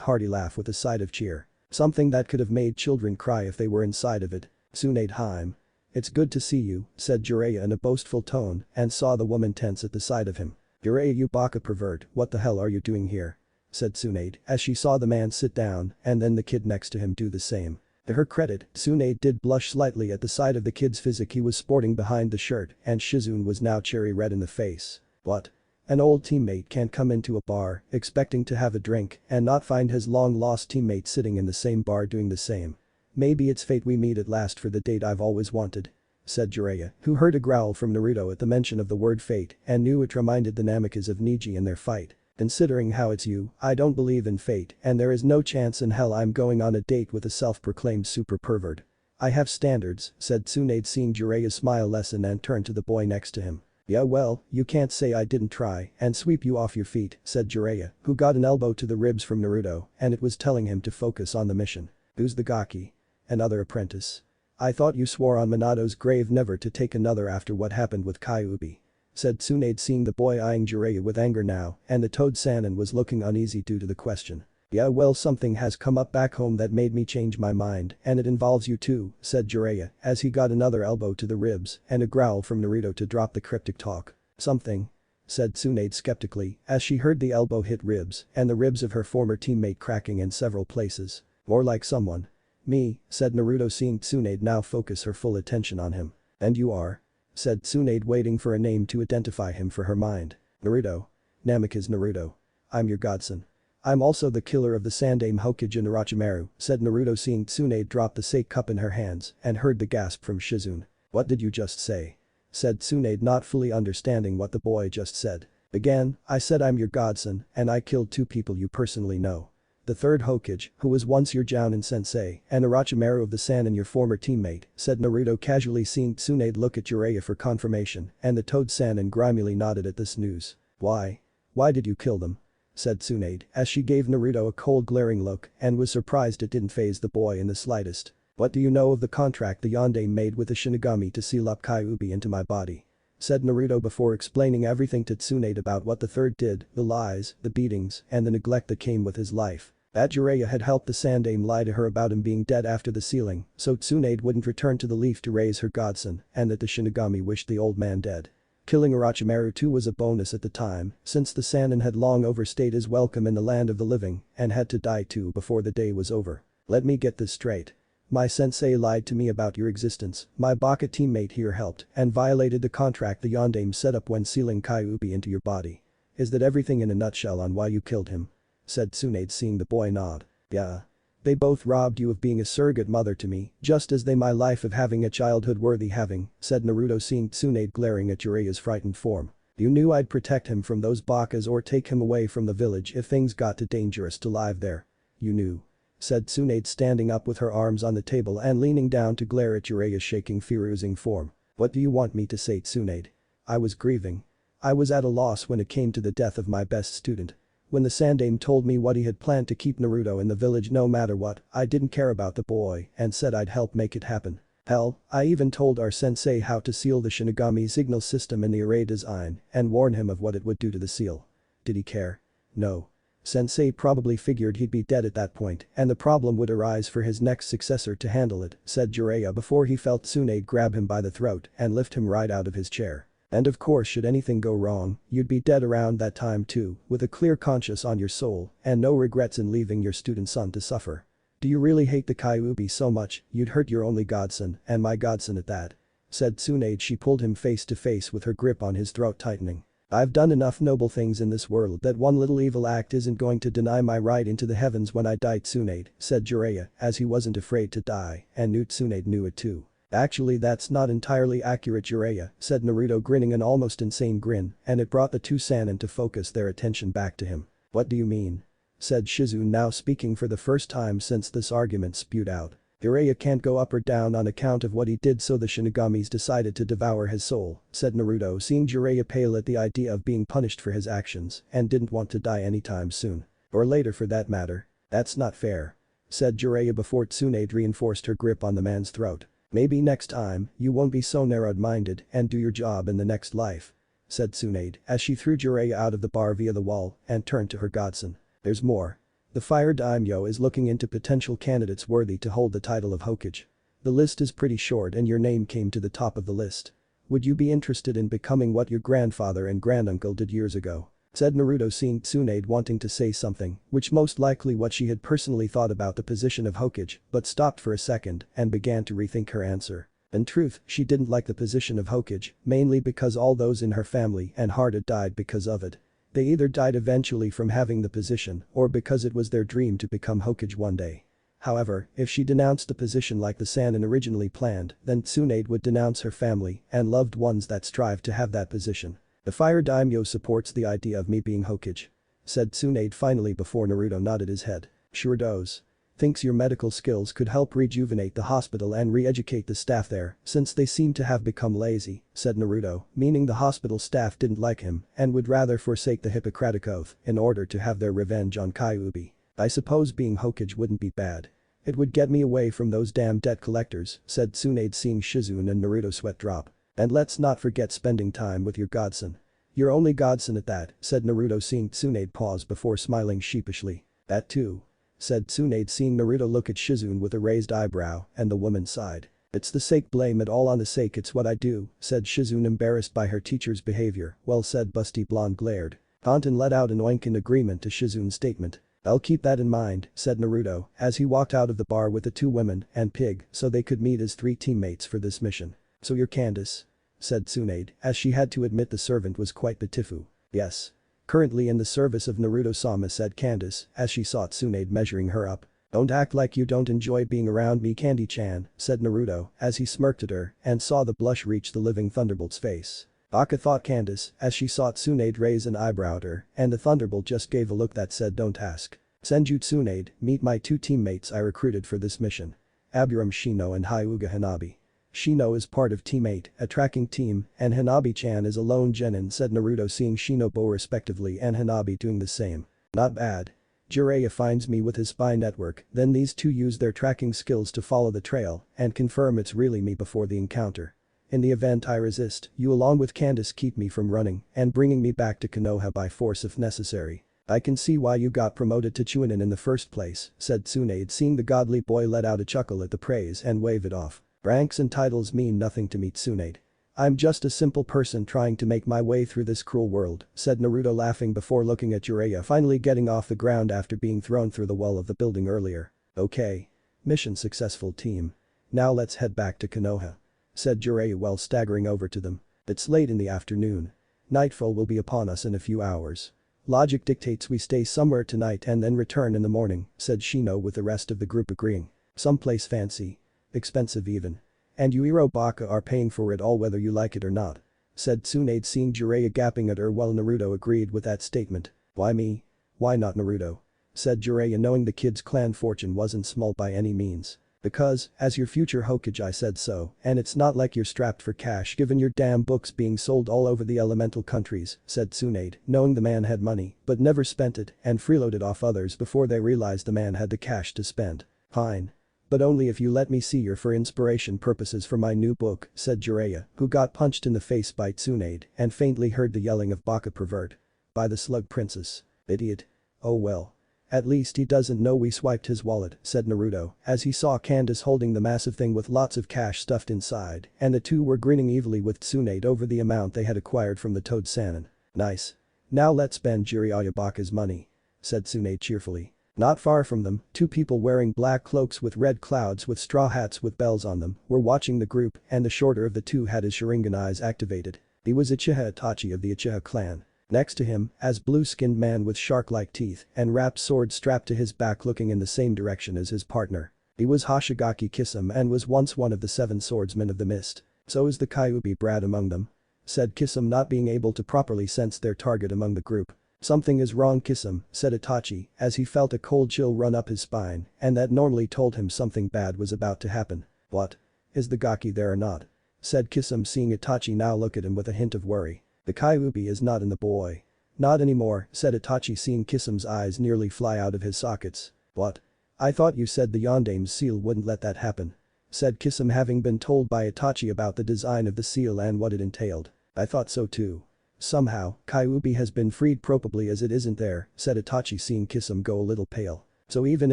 hearty laugh with a side of cheer. Something that could have made children cry if they were inside of it. Tsunade Haim. It's good to see you, said Jiraiya in a boastful tone and saw the woman tense at the side of him. Jiraiya you baka pervert, what the hell are you doing here? Said Tsunade as she saw the man sit down and then the kid next to him do the same. To her credit, Tsunade did blush slightly at the sight of the kid's physique he was sporting behind the shirt and Shihouin was now cherry red in the face. What? An old teammate can't come into a bar expecting to have a drink and not find his long-lost teammate sitting in the same bar doing the same. Maybe it's fate we meet at last for the date I've always wanted. Said Jiraiya, who heard a growl from Naruto at the mention of the word fate and knew it reminded the Namikas of Neji in their fight. Considering how it's you, I don't believe in fate and there is no chance in hell I'm going on a date with a self-proclaimed super pervert. I have standards, said Tsunade seeing Jiraiya smile lessen and turn to the boy next to him. Yeah well, you can't say I didn't try and sweep you off your feet, said Jiraiya, who got an elbow to the ribs from Naruto and it was telling him to focus on the mission. Who's the gaki? Another apprentice. I thought you swore on Minato's grave never to take another after what happened with Kyuubi. Said Tsunade seeing the boy eyeing Jiraiya with anger now and the toad Sannin was looking uneasy due to the question. Yeah well something has come up back home that made me change my mind and it involves you too, said Jiraiya as he got another elbow to the ribs and a growl from Naruto to drop the cryptic talk. Something? Said Tsunade skeptically as she heard the elbow hit ribs and the ribs of her former teammate cracking in several places. More like someone. Me, said Naruto seeing Tsunade now focus her full attention on him. And you are? Said Tsunade waiting for a name to identify him for her mind. Naruto. Namikaze Naruto. I'm your godson. I'm also the killer of the Sannin Hokage and Orochimaru, said Naruto seeing Tsunade drop the sake cup in her hands and heard the gasp from Shihouin. What did you just say? Said Tsunade not fully understanding what the boy just said. Again, I said I'm your godson and I killed two people you personally know. The third Hokage, who was once your Jounin sensei, and Orochimaru of the Sannin your former teammate, said Naruto casually seeing Tsunade look at Jiraiya for confirmation and the toad Sannin grimly nodded at this news. Why? Why did you kill them? Said Tsunade as she gave Naruto a cold glaring look and was surprised it didn't faze the boy in the slightest. What do you know of the contract the Yondaime made with the Shinigami to seal up Kyuubi into my body? Said Naruto before explaining everything to Tsunade about what the third did, the lies, the beatings, and the neglect that came with his life. That Jiraiya had helped the Sandaime lie to her about him being dead after the sealing, so Tsunade wouldn't return to the leaf to raise her godson, and that the Shinigami wished the old man dead. Killing Orochimaru too was a bonus at the time, since the Sannin had long overstayed his welcome in the land of the living and had to die too before the day was over. Let me get this straight. My sensei lied to me about your existence, my Baka teammate here helped and violated the contract the Yondaime set up when sealing Kyuubi into your body. Is that everything in a nutshell on why you killed him? Said Tsunade seeing the boy nod. Yeah. They both robbed you of being a surrogate mother to me, just as they my life of having a childhood worthy having, said Naruto seeing Tsunade glaring at Jiraiya's frightened form. You knew I'd protect him from those Bakas or take him away from the village if things got too dangerous to live there. You knew. Said Tsunade standing up with her arms on the table and leaning down to glare at Jiraiya's shaking fear-oozing form. What do you want me to say Tsunade? I was grieving. I was at a loss when it came to the death of my best student. When the Sandaime told me what he had planned to keep Naruto in the village no matter what, I didn't care about the boy and said I'd help make it happen. Hell, I even told our sensei how to seal the Shinigami signal system in the array design and warn him of what it would do to the seal. Did he care? No. Sensei probably figured he'd be dead at that point and the problem would arise for his next successor to handle it, said Jiraiya before he felt Tsunade grab him by the throat and lift him right out of his chair. And of course should anything go wrong, you'd be dead around that time too, with a clear conscience on your soul and no regrets in leaving your student son to suffer. Do you really hate the Kyuubi so much you'd hurt your only godson and my godson at that? Said Tsunade. She pulled him face to face with her grip on his throat tightening. I've done enough noble things in this world that one little evil act isn't going to deny my right into the heavens when I die Tsunade, said Jiraiya as he wasn't afraid to die and knew Tsunade knew it too. Actually that's not entirely accurate Jiraiya, said Naruto grinning an almost insane grin, and it brought the two Sannin to focus their attention back to him. What do you mean? Said Shizu now speaking for the first time since this argument spewed out. Jiraiya can't go up or down on account of what he did, so the Shinigamis decided to devour his soul, said Naruto, seeing Jiraiya pale at the idea of being punished for his actions and didn't want to die anytime soon. Or later for that matter. That's not fair. Said Jiraiya before Tsunade reinforced her grip on the man's throat. Maybe next time, you won't be so narrow-minded and do your job in the next life. Said Tsunade as she threw Jiraiya out of the bar via the wall and turned to her godson. There's more. The Fire Daimyo is looking into potential candidates worthy to hold the title of Hokage. The list is pretty short and your name came to the top of the list. Would you be interested in becoming what your grandfather and granduncle did years ago? Said Naruto, seeing Tsunade wanting to say something, which most likely what she had personally thought about the position of Hokage, but stopped for a second and began to rethink her answer. In truth, she didn't like the position of Hokage, mainly because all those in her family and heart had died because of it. They either died eventually from having the position or because it was their dream to become Hokage one day. However, if she denounced the position like the Sannin originally planned, then Tsunade would denounce her family and loved ones that strive to have that position. The Fire Daimyo supports the idea of me being Hokage. Said Tsunade finally before Naruto nodded his head. Sure does. Thinks your medical skills could help rejuvenate the hospital and re-educate the staff there, since they seem to have become lazy, said Naruto, meaning the hospital staff didn't like him and would rather forsake the Hippocratic Oath in order to have their revenge on Kyuubi. I suppose being Hokage wouldn't be bad. It would get me away from those damn debt collectors, said Tsunade, seeing Shizune and Naruto sweat drop. And let's not forget spending time with your godson. Your only godson at that, said Naruto, seeing Tsunade pause before smiling sheepishly. That too. Said Tsunade, seeing Naruto look at Shizune with a raised eyebrow, and the woman sighed. It's the sake, blame it all on the sake, it's what I do, said Shizune, embarrassed by her teacher's behavior. Well said, busty blonde glared. Anton let out an oink in agreement to Shizune's statement. I'll keep that in mind, said Naruto, as he walked out of the bar with the two women and Pig so they could meet as 3 teammates for this mission. So you're Candace? Said Tsunade, as she had to admit the servant was quite the tifu. Yes. Currently in the service of Naruto-sama, said Candace, as she saw Tsunade measuring her up. Don't act like you don't enjoy being around me, Candy-chan, said Naruto, as he smirked at her and saw the blush reach the living Thunderbolt's face. Aka, thought Candace, as she saw Tsunade raise an eyebrow at her, and the Thunderbolt just gave a look that said don't ask. Senju Tsunade, meet my 2 teammates I recruited for this mission. Aburam Shino and Hyuga Hanabi. Shino is part of Team 8, a tracking team, and Hanabi-chan is a lone genin, said Naruto, seeing Shino bow respectively and Hanabi doing the same. Not bad. Jiraiya finds me with his spy network, then these two use their tracking skills to follow the trail and confirm it's really me before the encounter. In the event I resist, you along with Candace keep me from running and bringing me back to Konoha by force if necessary. I can see why you got promoted to Chunin in the first place, said Tsunade, seeing the godly boy let out a chuckle at the praise and wave it off. Ranks and titles mean nothing to me, Tsunade. I'm just a simple person trying to make my way through this cruel world, said Naruto, laughing before looking at Jiraiya finally getting off the ground after being thrown through the wall of the building earlier. Okay. Mission successful, team. Now let's head back to Konoha. Said Jiraiya while staggering over to them. It's late in the afternoon. Nightfall will be upon us in a few hours. Logic dictates we stay somewhere tonight and then return in the morning, said Shino, with the rest of the group agreeing. Someplace fancy. Expensive even. And you Irobaka are paying for it all whether you like it or not. Said Tsunade, seeing Jiraiya gapping at her while Naruto agreed with that statement. Why me? Why not Naruto? Said Jiraiya, knowing the kid's clan fortune wasn't small by any means. Because, as your future Hokage I said so, and it's not like you're strapped for cash given your damn books being sold all over the elemental countries, said Tsunade, knowing the man had money but never spent it and freeloaded off others before they realized the man had the cash to spend. Fine. But only if you let me see your for inspiration purposes for my new book, said Jiraiya, who got punched in the face by Tsunade and faintly heard the yelling of Baka pervert. By the slug princess. Idiot. Oh well. At least he doesn't know we swiped his wallet, said Naruto, as he saw Candace holding the massive thing with lots of cash stuffed inside, and the two were grinning evilly with Tsunade over the amount they had acquired from the Toad Sannin. Nice. Now let's spend Jiraiya Baka's money. Said Tsunade cheerfully. Not far from them, 2 people wearing black cloaks with red clouds with straw hats with bells on them were watching the group, and the shorter of the two had his Sharingan eyes activated. He was Uchiha Itachi of the Uchiha clan. Next to him, as blue-skinned man with shark-like teeth and wrapped sword strapped to his back looking in the same direction as his partner. He was Hoshigaki Kisame and was once one of the 7 swordsmen of the mist. So is the Kyuubi brat among them," said Kisame, not being able to properly sense their target among the group. "Something is wrong, Kisame," said Itachi as he felt a cold chill run up his spine and that normally told him something bad was about to happen. "What? Is the Gaki there or not?" said Kisame, seeing Itachi now look at him with a hint of worry. "The Kyuubi is not in the boy." "Not anymore," said Itachi, seeing Kisame's eyes nearly fly out of his sockets. "What? I thought you said the Yondame's seal wouldn't let that happen," said Kisame, having been told by Itachi about the design of the seal and what it entailed. "I thought so too. Somehow, Kyuubi has been freed probably as it isn't there," said Itachi, seeing Kisame go a little pale. "So even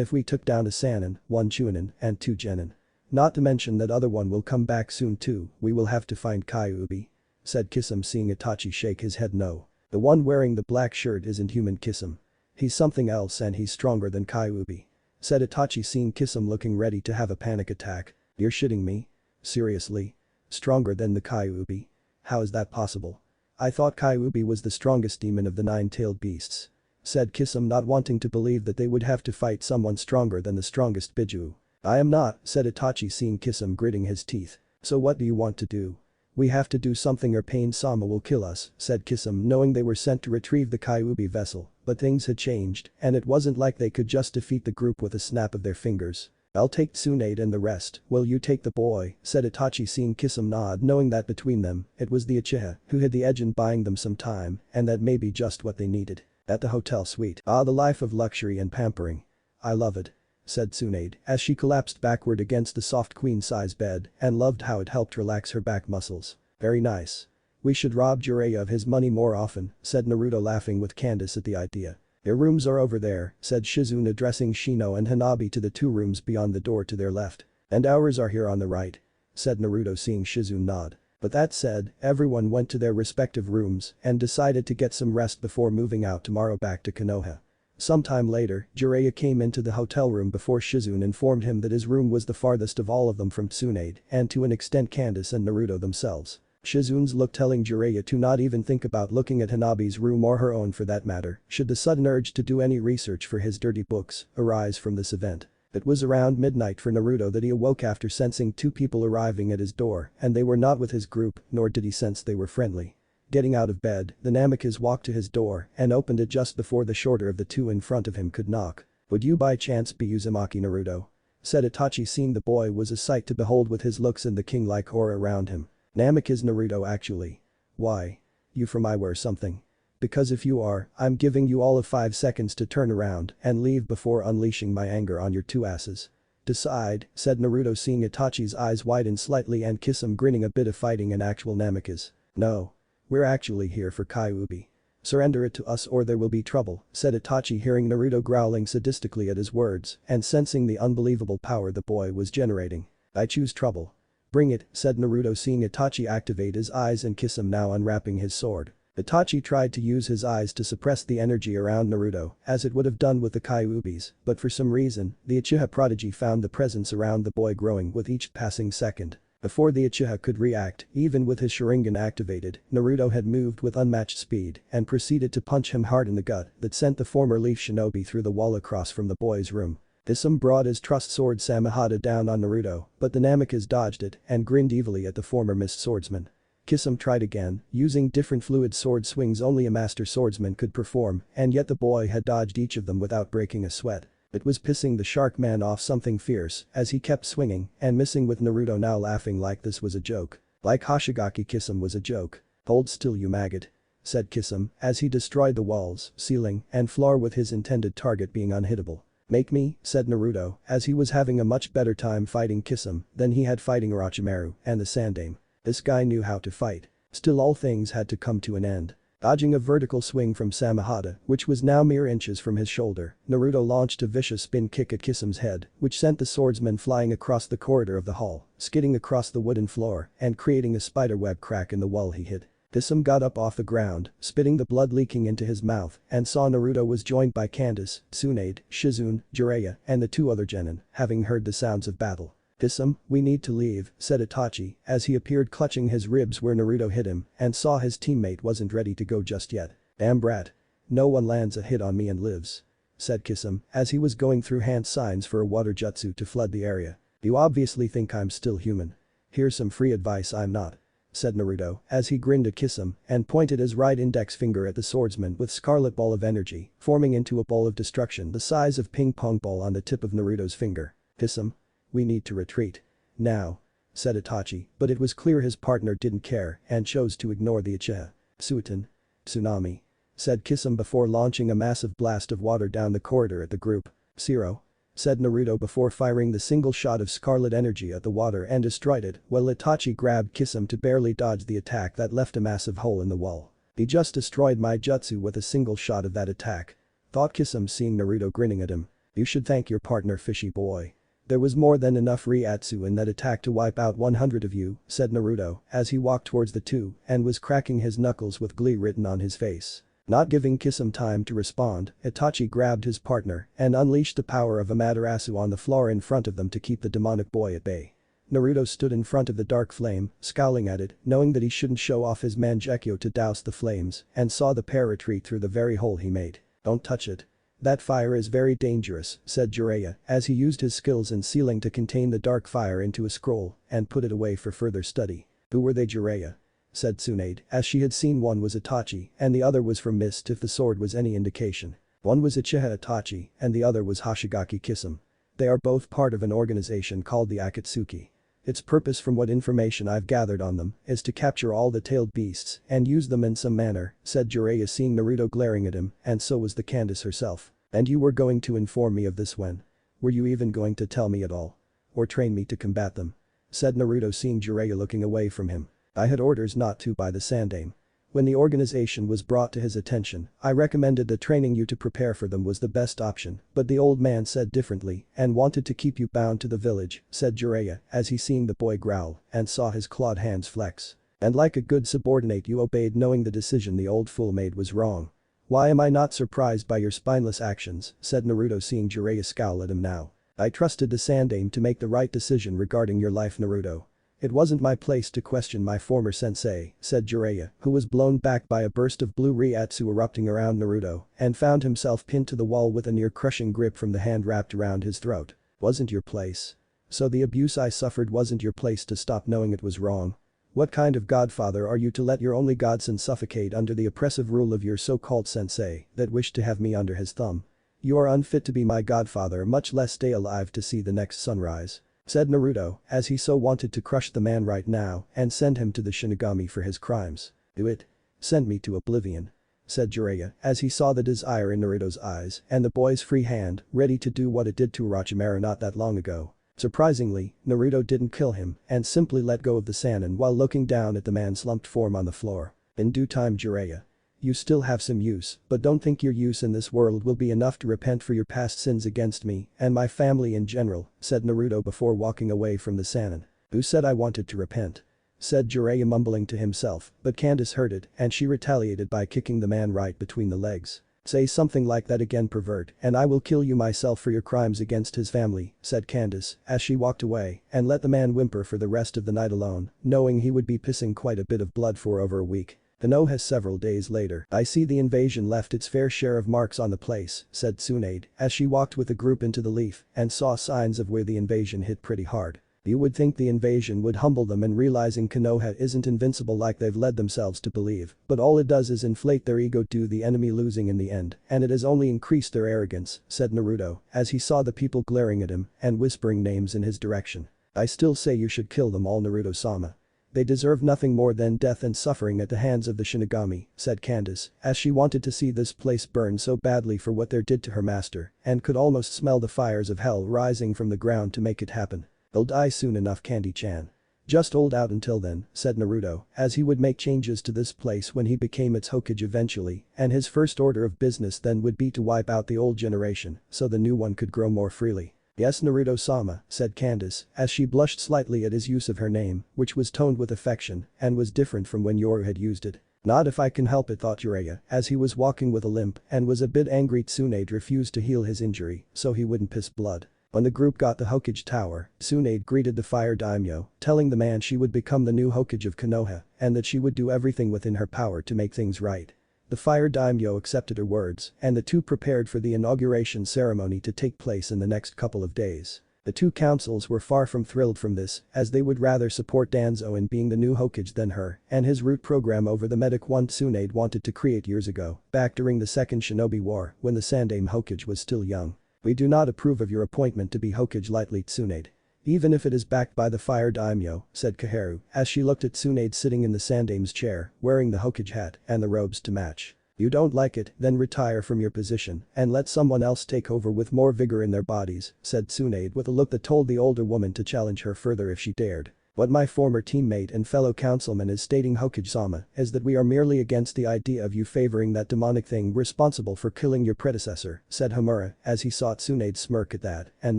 if we took down a Sannin, 1 Chunin, and 2 Genin. Not to mention that other one will come back soon too, we will have to find Kyuubi," said Kisame, seeing Itachi shake his head no. "The one wearing the black shirt isn't human, Kisame. He's something else and he's stronger than Kyuubi," said Itachi, seeing Kisame looking ready to have a panic attack. "You're shitting me? Seriously? Stronger than the Kyuubi? How is that possible? I thought Kyuubi was the strongest demon of the 9-tailed beasts," said Kisame, not wanting to believe that they would have to fight someone stronger than the strongest Biju. "I am not," said Itachi, seeing Kisame gritting his teeth. "So what do you want to do?" "We have to do something or Pain-sama will kill us," said Kisame, knowing they were sent to retrieve the Kyuubi vessel, but things had changed and it wasn't like they could just defeat the group with a snap of their fingers. "I'll take Tsunade and the rest, will you take the boy?" said Itachi, seeing Kisame nod, knowing that between them, it was the Uchiha who had the edge in buying them some time and that may be just what they needed. At the hotel suite. "Ah, the life of luxury and pampering. I love it," said Tsunade as she collapsed backward against the soft queen-size bed and loved how it helped relax her back muscles. "Very nice. We should rob Jiraiya of his money more often," said Naruto, laughing with Candace at the idea. "Their rooms are over there," said Shizune, addressing Shino and Hanabi to the 2 rooms beyond the door to their left. "And ours are here on the right," said Naruto, seeing Shizune nod. But that said, everyone went to their respective rooms and decided to get some rest before moving out tomorrow back to Konoha. Sometime later, Jiraiya came into the hotel room before Shizune informed him that his room was the farthest of all of them from Tsunade and to an extent Candace and Naruto themselves. Shizune's look telling Jiraiya to not even think about looking at Hanabi's room or her own for that matter, should the sudden urge to do any research for his dirty books arise from this event. It was around midnight for Naruto that he awoke after sensing 2 people arriving at his door and they were not with his group, nor did he sense they were friendly. Getting out of bed, the Namikaze walked to his door and opened it just before the shorter of the 2 in front of him could knock. "Would you by chance be Uzumaki, Naruto?" said Itachi, seeing the boy was a sight to behold with his looks and the king-like aura around him. "Namikaze, Naruto, actually." "Why? You from Iwa or something?" "Because if you are, I'm giving you all of 5 seconds to turn around and leave before unleashing my anger on your 2 asses." "Decide," said Naruto, seeing Itachi's eyes widen slightly and Kisame grinning a bit of fighting an actual Namikaze. "No. We're actually here for Kyuubi. Surrender it to us or there will be trouble," said Itachi, hearing Naruto growling sadistically at his words and sensing the unbelievable power the boy was generating. "I choose trouble." "Bring it," said Naruto, seeing Itachi activate his eyes and Kisame now unwrapping his sword. Itachi tried to use his eyes to suppress the energy around Naruto as it would have done with the Kyuubis, but for some reason, the Uchiha prodigy found the presence around the boy growing with each passing second. Before the Uchiha could react, even with his Sharingan activated, Naruto had moved with unmatched speed and proceeded to punch him hard in the gut that sent the former Leaf Shinobi through the wall across from the boy's room. Kisame brought his trust sword Samehada down on Naruto, but the Namikaze dodged it and grinned evilly at the former mist swordsman. Kisame tried again, using different fluid sword swings only a master swordsman could perform, and yet the boy had dodged each of them without breaking a sweat. It was pissing the shark man off something fierce as he kept swinging and missing, with Naruto now laughing like this was a joke. Like Hoshigaki Kisame was a joke. "Hold still, you maggot," said Kisame as he destroyed the walls, ceiling, and floor with his intended target being unhittable. "Make me," said Naruto as he was having a much better time fighting Kisame than he had fighting Orochimaru and the Sandame. This guy knew how to fight. Still, all things had to come to an end. Dodging a vertical swing from Samehada, which was now mere inches from his shoulder, Naruto launched a vicious spin kick at Kisame's head, which sent the swordsman flying across the corridor of the hall, skidding across the wooden floor and creating a spiderweb crack in the wall he hit. Kisame got up off the ground, spitting the blood leaking into his mouth, and saw Naruto was joined by Candace, Tsunade, Shizune, Jiraiya, and the 2 other genin, having heard the sounds of battle. "Kisame, we need to leave," said Itachi as he appeared clutching his ribs where Naruto hit him and saw his teammate wasn't ready to go just yet. "Damn brat. No one lands a hit on me and lives." said Kisame, as he was going through hand signs for a water jutsu to flood the area. You obviously think I'm still human. Here's some free advice I'm not, said Naruto as he grinned at Kisame and pointed his right index finger at the swordsman with scarlet ball of energy, forming into a ball of destruction the size of ping pong ball on the tip of Naruto's finger. Kisame, we need to retreat. Now, said Itachi, but it was clear his partner didn't care and chose to ignore the Uchiha. Suiten. Tsunami, said Kisame before launching a massive blast of water down the corridor at the group. Zero, said Naruto before firing the single shot of scarlet energy at the water and destroyed it while Itachi grabbed Kisame to barely dodge the attack that left a massive hole in the wall. He just destroyed my jutsu with a single shot of that attack, thought Kisame seeing Naruto grinning at him. You should thank your partner, fishy boy. There was more than enough Ryatsu in that attack to wipe out 100 of you, said Naruto as he walked towards the two and was cracking his knuckles with glee written on his face. Not giving Kisame time to respond, Itachi grabbed his partner and unleashed the power of Amaterasu on the floor in front of them to keep the demonic boy at bay. Naruto stood in front of the dark flame, scowling at it, knowing that he shouldn't show off his Mangekyo to douse the flames, and saw the pair retreat through the very hole he made. Don't touch it. That fire is very dangerous, said Jiraiya as he used his skills in sealing to contain the dark fire into a scroll and put it away for further study. Who were they, Jiraiya? Said Tsunade as she had seen one was Itachi and the other was from Mist if the sword was any indication. One was Uchiha Itachi and the other was Hoshigaki Kisame. They are both part of an organization called the Akatsuki. Its purpose, from what information I've gathered on them, is to capture all the tailed beasts and use them in some manner, said Jiraiya seeing Naruto glaring at him, and so was the Candace herself. And you were going to inform me of this when? Were you even going to tell me at all? Or train me to combat them? Said Naruto seeing Jiraiya looking away from him. I had orders not to by the Sandaime. When the organization was brought to his attention, I recommended that training you to prepare for them was the best option, but the old man said differently and wanted to keep you bound to the village, said Jiraiya as he seeing the boy growl and saw his clawed hands flex. And like a good subordinate you obeyed knowing the decision the old fool made was wrong. Why am I not surprised by your spineless actions, said Naruto seeing Jiraiya scowl at him now. I trusted the Sandaime to make the right decision regarding your life, Naruto. It wasn't my place to question my former sensei, said Jiraiya, who was blown back by a burst of blue Ryatsu erupting around Naruto and found himself pinned to the wall with a near-crushing grip from the hand wrapped around his throat. Wasn't your place. So the abuse I suffered wasn't your place to stop knowing it was wrong. What kind of godfather are you to let your only godson suffocate under the oppressive rule of your so-called sensei that wished to have me under his thumb? You are unfit to be my godfather, much less stay alive to see the next sunrise, said Naruto as he so wanted to crush the man right now and send him to the Shinigami for his crimes. Do it. Send me to oblivion, said Jiraiya as he saw the desire in Naruto's eyes and the boy's free hand ready to do what it did to Orochimaru not that long ago. Surprisingly, Naruto didn't kill him and simply let go of the Sannin while looking down at the man's slumped form on the floor. In due time, Jiraiya. You still have some use, but don't think your use in this world will be enough to repent for your past sins against me and my family in general, said Naruto before walking away from the Sannin. Who said I wanted to repent? Said Jiraiya mumbling to himself, but Candace heard it and she retaliated by kicking the man right between the legs. Say something like that again, pervert, and I will kill you myself for your crimes against his family, said Candace as she walked away and let the man whimper for the rest of the night alone, knowing he would be pissing quite a bit of blood for over a week. Konoha several days later. I see the invasion left its fair share of marks on the place, said Tsunade as she walked with the group into the leaf and saw signs of where the invasion hit pretty hard. You would think the invasion would humble them in realizing Konoha isn't invincible like they've led themselves to believe, but all it does is inflate their ego to the enemy losing in the end, and it has only increased their arrogance, said Naruto as he saw the people glaring at him and whispering names in his direction. I still say you should kill them all, Naruto-sama. They deserve nothing more than death and suffering at the hands of the Shinigami, said Candace as she wanted to see this place burn so badly for what they did to her master and could almost smell the fires of hell rising from the ground to make it happen. They'll die soon enough, Candy-chan. Just hold out until then, said Naruto as he would make changes to this place when he became its Hokage eventually, and his first order of business then would be to wipe out the old generation so the new one could grow more freely. Yes, Naruto-sama, said Candace as she blushed slightly at his use of her name, which was toned with affection and was different from when Yoru had used it. Not if I can help it, thought Jiraiya as he was walking with a limp and was a bit angry Tsunade refused to heal his injury so he wouldn't piss blood. When the group got the Hokage tower, Tsunade greeted the fire daimyo, telling the man she would become the new Hokage of Konoha and that she would do everything within her power to make things right. The fire daimyo accepted her words, and the two prepared for the inauguration ceremony to take place in the next couple of days. The two councils were far from thrilled from this, as they would rather support Danzo in being the new Hokage than her and his root program over the medic one Tsunade wanted to create years ago, back during the Second Shinobi War when the Sandaime Hokage was still young. We do not approve of your appointment to be Hokage lightly, Tsunade. Even if it is backed by the fire daimyo, said Kaharu, as she looked at Tsunade sitting in the Sandaime's chair, wearing the Hokage hat and the robes to match. You don't like it, then retire from your position and let someone else take over with more vigor in their bodies, said Tsunade with a look that told the older woman to challenge her further if she dared. What my former teammate and fellow councilman is stating, Hokage-sama, is that we are merely against the idea of you favoring that demonic thing responsible for killing your predecessor, said Homura as he saw Tsunade smirk at that and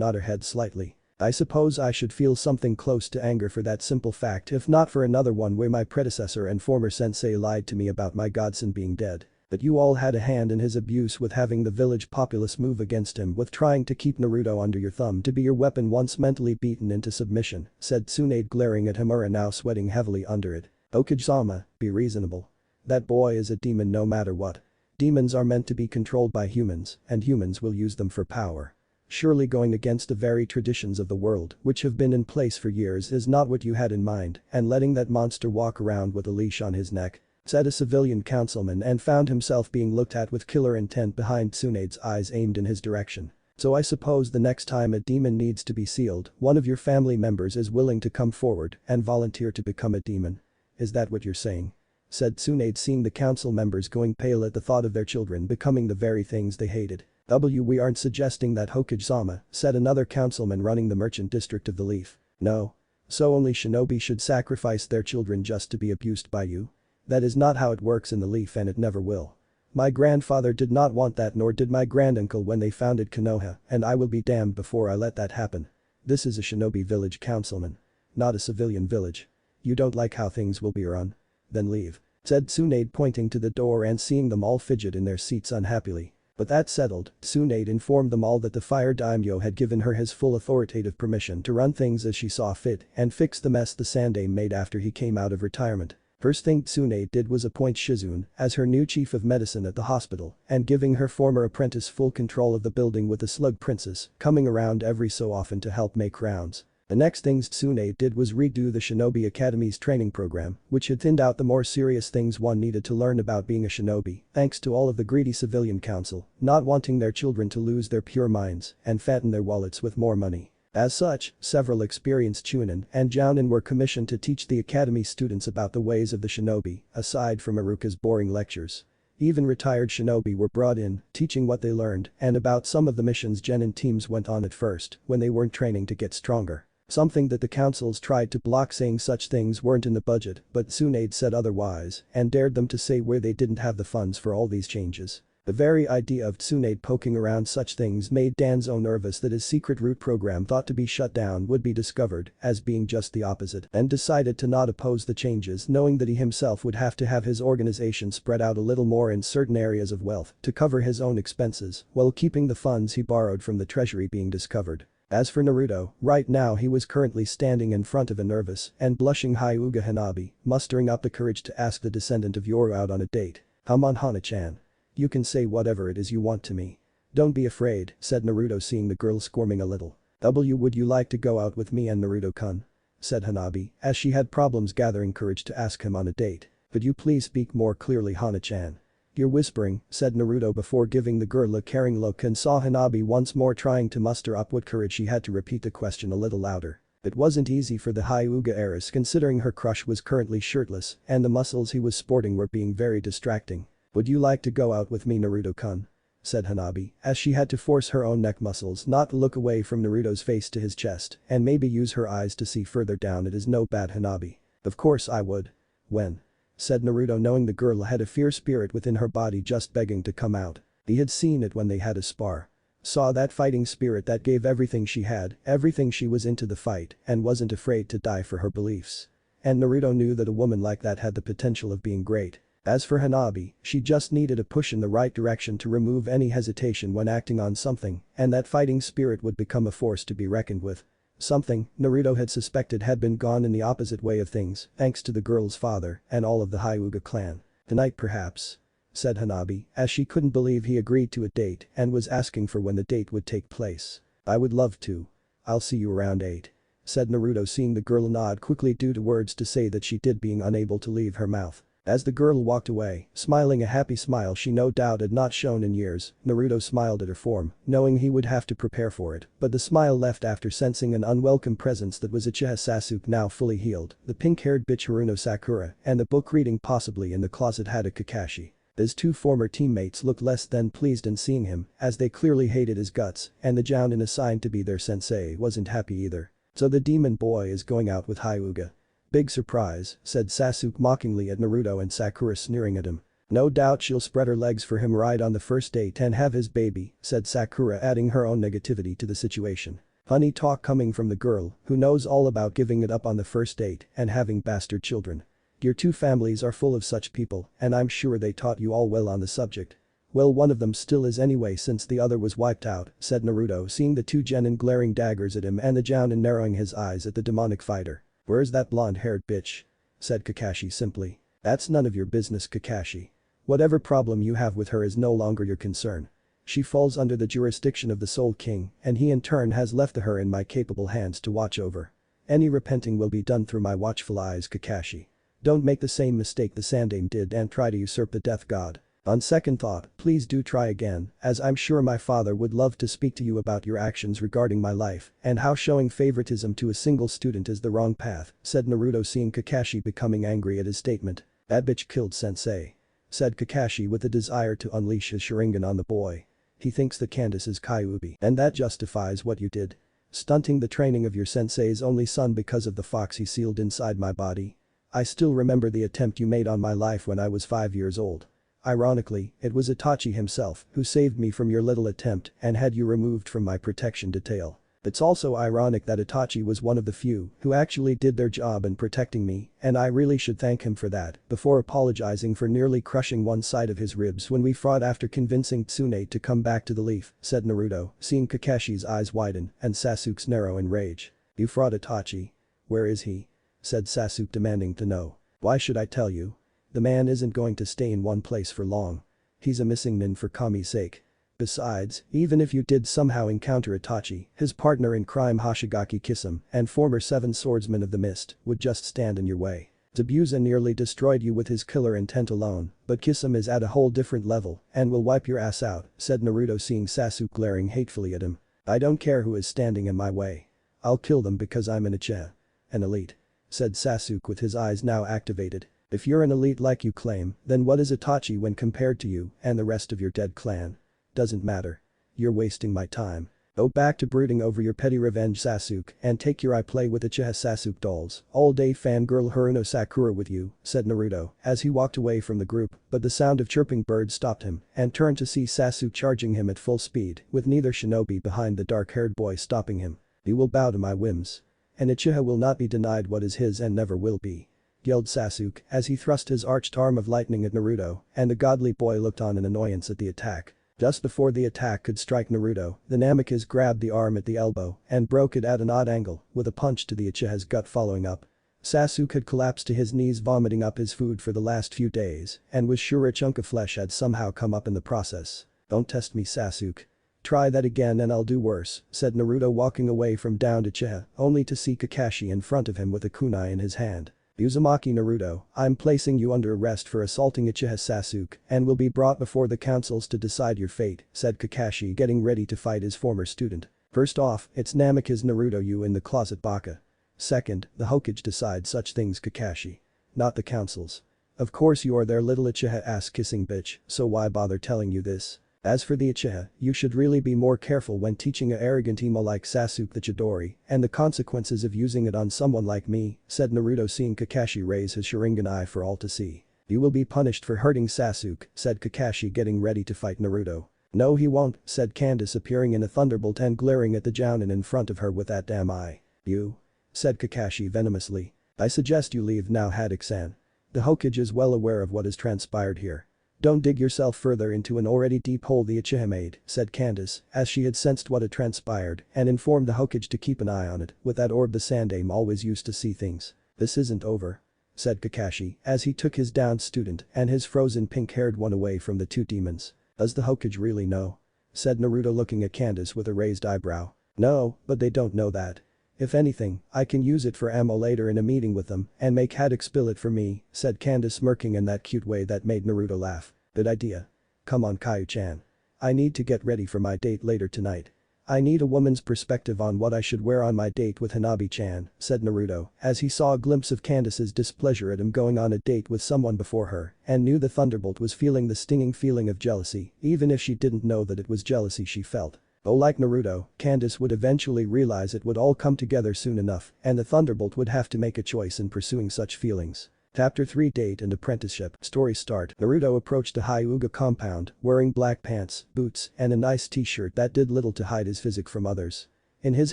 nod her head slightly. I suppose I should feel something close to anger for that simple fact if not for another one where my predecessor and former sensei lied to me about my godson being dead. But you all had a hand in his abuse with having the village populace move against him with trying to keep Naruto under your thumb to be your weapon once mentally beaten into submission, said Tsunade glaring at Homura now sweating heavily under it. Hokage-sama, be reasonable. That boy is a demon no matter what. Demons are meant to be controlled by humans, and humans will use them for power. Surely going against the very traditions of the world which have been in place for years is not what you had in mind, and letting that monster walk around with a leash on his neck, said a civilian councilman and found himself being looked at with killer intent behind Tsunade's eyes aimed in his direction. So I suppose the next time a demon needs to be sealed, one of your family members is willing to come forward and volunteer to become a demon. Is that what you're saying? Said Tsunade, seeing the council members going pale at the thought of their children becoming the very things they hated. We aren't suggesting that, Hokage-sama, said another councilman running the merchant district of the Leaf. No. So only shinobi should sacrifice their children just to be abused by you? That is not how it works in the Leaf and it never will. My grandfather did not want that, nor did my granduncle when they founded Konoha, and I will be damned before I let that happen. This is a shinobi village, councilman. Not a civilian village. You don't like how things will be run? Then leave, said Tsunade pointing to the door and seeing them all fidget in their seats unhappily. But that settled, Tsunade informed them all that the fire daimyo had given her his full authoritative permission to run things as she saw fit and fix the mess the Sandaime made after he came out of retirement. First thing Tsunade did was appoint Shihouin as her new chief of medicine at the hospital and giving her former apprentice full control of the building with the slug princess coming around every so often to help make rounds. The next things Tsunade did was redo the Shinobi Academy's training program, which had thinned out the more serious things one needed to learn about being a shinobi, thanks to all of the greedy civilian council not wanting their children to lose their pure minds and fatten their wallets with more money. As such, several experienced chunin and jounin were commissioned to teach the academy students about the ways of the shinobi, aside from Iruka's boring lectures. Even retired shinobi were brought in, teaching what they learned and about some of the missions genin teams went on at first when they weren't training to get stronger. Something that the councils tried to block, saying such things weren't in the budget, but Tsunade said otherwise and dared them to say where they didn't have the funds for all these changes. The very idea of Tsunade poking around such things made Danzo nervous that his secret root program thought to be shut down would be discovered as being just the opposite and decided to not oppose the changes, knowing that he himself would have to have his organization spread out a little more in certain areas of wealth to cover his own expenses while keeping the funds he borrowed from the treasury being discovered. As for Naruto, right now he was currently standing in front of a nervous and blushing Hyuga Hanabi, mustering up the courage to ask the descendant of Yoru out on a date. Come on, Hana-chan. You can say whatever it is you want to me. Don't be afraid, said Naruto, seeing the girl squirming a little. Would you like to go out with me and Naruto-kun? Said Hanabi, as she had problems gathering courage to ask him on a date. Could you please speak more clearly, Hana-chan? You're whispering, said Naruto before giving the girl a caring look and saw Hanabi once more trying to muster up what courage she had to repeat the question a little louder. It wasn't easy for the Hyuga heiress considering her crush was currently shirtless and the muscles he was sporting were being very distracting. Would you like to go out with me, Naruto-kun? Said Hanabi, as she had to force her own neck muscles not to look away from Naruto's face to his chest and maybe use her eyes to see further down. It is no bad, Hanabi. Of course I would. When? Said Naruto, knowing the girl had a fierce spirit within her body just begging to come out. He had seen it when they had a spar. Saw that fighting spirit that gave everything she had, everything she was into the fight and wasn't afraid to die for her beliefs. And Naruto knew that a woman like that had the potential of being great. As for Hanabi, she just needed a push in the right direction to remove any hesitation when acting on something, and that fighting spirit would become a force to be reckoned with. Something Naruto had suspected had been gone in the opposite way of things thanks to the girl's father and all of the Hyuga clan. Tonight perhaps. said Hanabi, as she couldn't believe he agreed to a date and was asking for when the date would take place. I would love to. I'll see you around 8. Said Naruto, seeing the girl nod quickly due to words to say that she did, being unable to leave her mouth. As the girl walked away, smiling a happy smile she no doubt had not shown in years, Naruto smiled at her form, knowing he would have to prepare for it, but the smile left after sensing an unwelcome presence that was Uchiha Sasuke, now fully healed, the pink-haired bitch Haruno Sakura, and the book reading possibly in the closet had a Kakashi. His 2 former teammates looked less than pleased in seeing him, as they clearly hated his guts, and the Jounin assigned to be their sensei wasn't happy either. So the demon boy is going out with Hyuga. Big surprise, said Sasuke mockingly at Naruto and Sakura sneering at him. No doubt she'll spread her legs for him right on the first date and have his baby, said Sakura, adding her own negativity to the situation. Funny talk coming from the girl who knows all about giving it up on the first date and having bastard children. Your 2 families are full of such people, and I'm sure they taught you all well on the subject. Well, one of them still is anyway since the other was wiped out, said Naruto, seeing the 2 genin glaring daggers at him and the Jounin narrowing his eyes at the demonic fighter. Where's that blonde-haired bitch? Said Kakashi simply. That's none of your business, Kakashi. Whatever problem you have with her is no longer your concern. She falls under the jurisdiction of the Soul King, and he in turn has left her in my capable hands to watch over. Any repenting will be done through my watchful eyes, Kakashi. Don't make the same mistake the Sandaime did and try to usurp the Death God. On second thought, please do try again, as I'm sure my father would love to speak to you about your actions regarding my life and how showing favoritism to a single student is the wrong path, said Naruto, seeing Kakashi becoming angry at his statement. That bitch killed sensei. Said Kakashi with a desire to unleash his Sharingan on the boy. He thinks that Candace is Kyuubi, and that justifies what you did. Stunting the training of your sensei's only son because of the fox he sealed inside my body. I still remember the attempt you made on my life when I was 5 years old. Ironically, it was Itachi himself who saved me from your little attempt and had you removed from my protection detail. It's also ironic that Itachi was one of the few who actually did their job in protecting me, and I really should thank him for that, before apologizing for nearly crushing one side of his ribs when we fought after convincing Tsunade to come back to the leaf, said Naruto, seeing Kakashi's eyes widen and Sasuke's narrow in rage. You fought Itachi? Where is he? Said Sasuke, demanding to know. Why should I tell you? The man isn't going to stay in one place for long. He's a missing nin for Kami's sake. Besides, even if you did somehow encounter Itachi, his partner in crime Hoshigaki Kisame and former 7 swordsman of the mist would just stand in your way. Zabuza nearly destroyed you with his killer intent alone, but Kisame is at a whole different level and will wipe your ass out, said Naruto, seeing Sasuke glaring hatefully at him. I don't care who is standing in my way. I'll kill them because I'm an Uchiha. An elite. Said Sasuke with his eyes now activated. If you're an elite like you claim, then what is Itachi when compared to you and the rest of your dead clan? Doesn't matter. You're wasting my time. Go back to brooding over your petty revenge, Sasuke, and take your I play with Uchiha Sasuke dolls all day fangirl Haruno Sakura with you, said Naruto as he walked away from the group, but the sound of chirping birds stopped him and turned to see Sasuke charging him at full speed with neither shinobi behind the dark-haired boy stopping him. You will bow to my whims. An Uchiha will not be denied what is his and never will be. Yelled Sasuke as he thrust his arched arm of lightning at Naruto, and the godly boy looked on in annoyance at the attack. Just before the attack could strike Naruto, the Namikaze grabbed the arm at the elbow and broke it at an odd angle with a punch to the Uchiha's gut following up. Sasuke had collapsed to his knees, vomiting up his food for the last few days and was sure a chunk of flesh had somehow come up in the process. Don't test me, Sasuke. Try that again and I'll do worse, said Naruto, walking away from downed Uchiha only to see Kakashi in front of him with a kunai in his hand. Uzumaki Naruto, I'm placing you under arrest for assaulting Uchiha Sasuke and will be brought before the councils to decide your fate, said Kakashi, getting ready to fight his former student. First off, it's Namikaze Naruto, you in the closet baka. Second, the Hokage decide such things, Kakashi. Not the councils. Of course you are their little Uchiha ass-kissing bitch, so why bother telling you this? As for the Uchiha, you should really be more careful when teaching a arrogant emo like Sasuke the Chidori and the consequences of using it on someone like me, said Naruto, seeing Kakashi raise his Sharingan eye for all to see. You will be punished for hurting Sasuke, said Kakashi, getting ready to fight Naruto. No he won't, said Candace, appearing in a thunderbolt and glaring at the Jounin in front of her with that damn eye. You? Said Kakashi venomously. I suggest you leave now, Haddock-san. The Hokage is well aware of what has transpired here. Don't dig yourself further into an already deep hole the Uchiha made, said Candace, as she had sensed what had transpired and informed the Hokage to keep an eye on it with that orb the Sandaime always used to see things. This isn't over. said Kakashi as he took his downed student and his frozen pink-haired one away from the two demons. Does the Hokage really know? Said Naruto looking at Candace with a raised eyebrow. No, but they don't know that. If anything, I can use it for ammo later in a meeting with them and make Haddock spill it for me, said Candace smirking in that cute way that made Naruto laugh. Good idea. Come on Kaiju-chan. I need to get ready for my date later tonight. I need a woman's perspective on what I should wear on my date with Hanabi-chan, said Naruto as he saw a glimpse of Candace's displeasure at him going on a date with someone before her and knew the Thunderbolt was feeling the stinging feeling of jealousy even if she didn't know that it was jealousy she felt. Oh, like Naruto, Candace would eventually realize it would all come together soon enough and the Thunderbolt would have to make a choice in pursuing such feelings. Chapter 3 Date and Apprenticeship. Story start. Naruto approached a Hyuga compound, wearing black pants, boots, and a nice t-shirt that did little to hide his physique from others. In his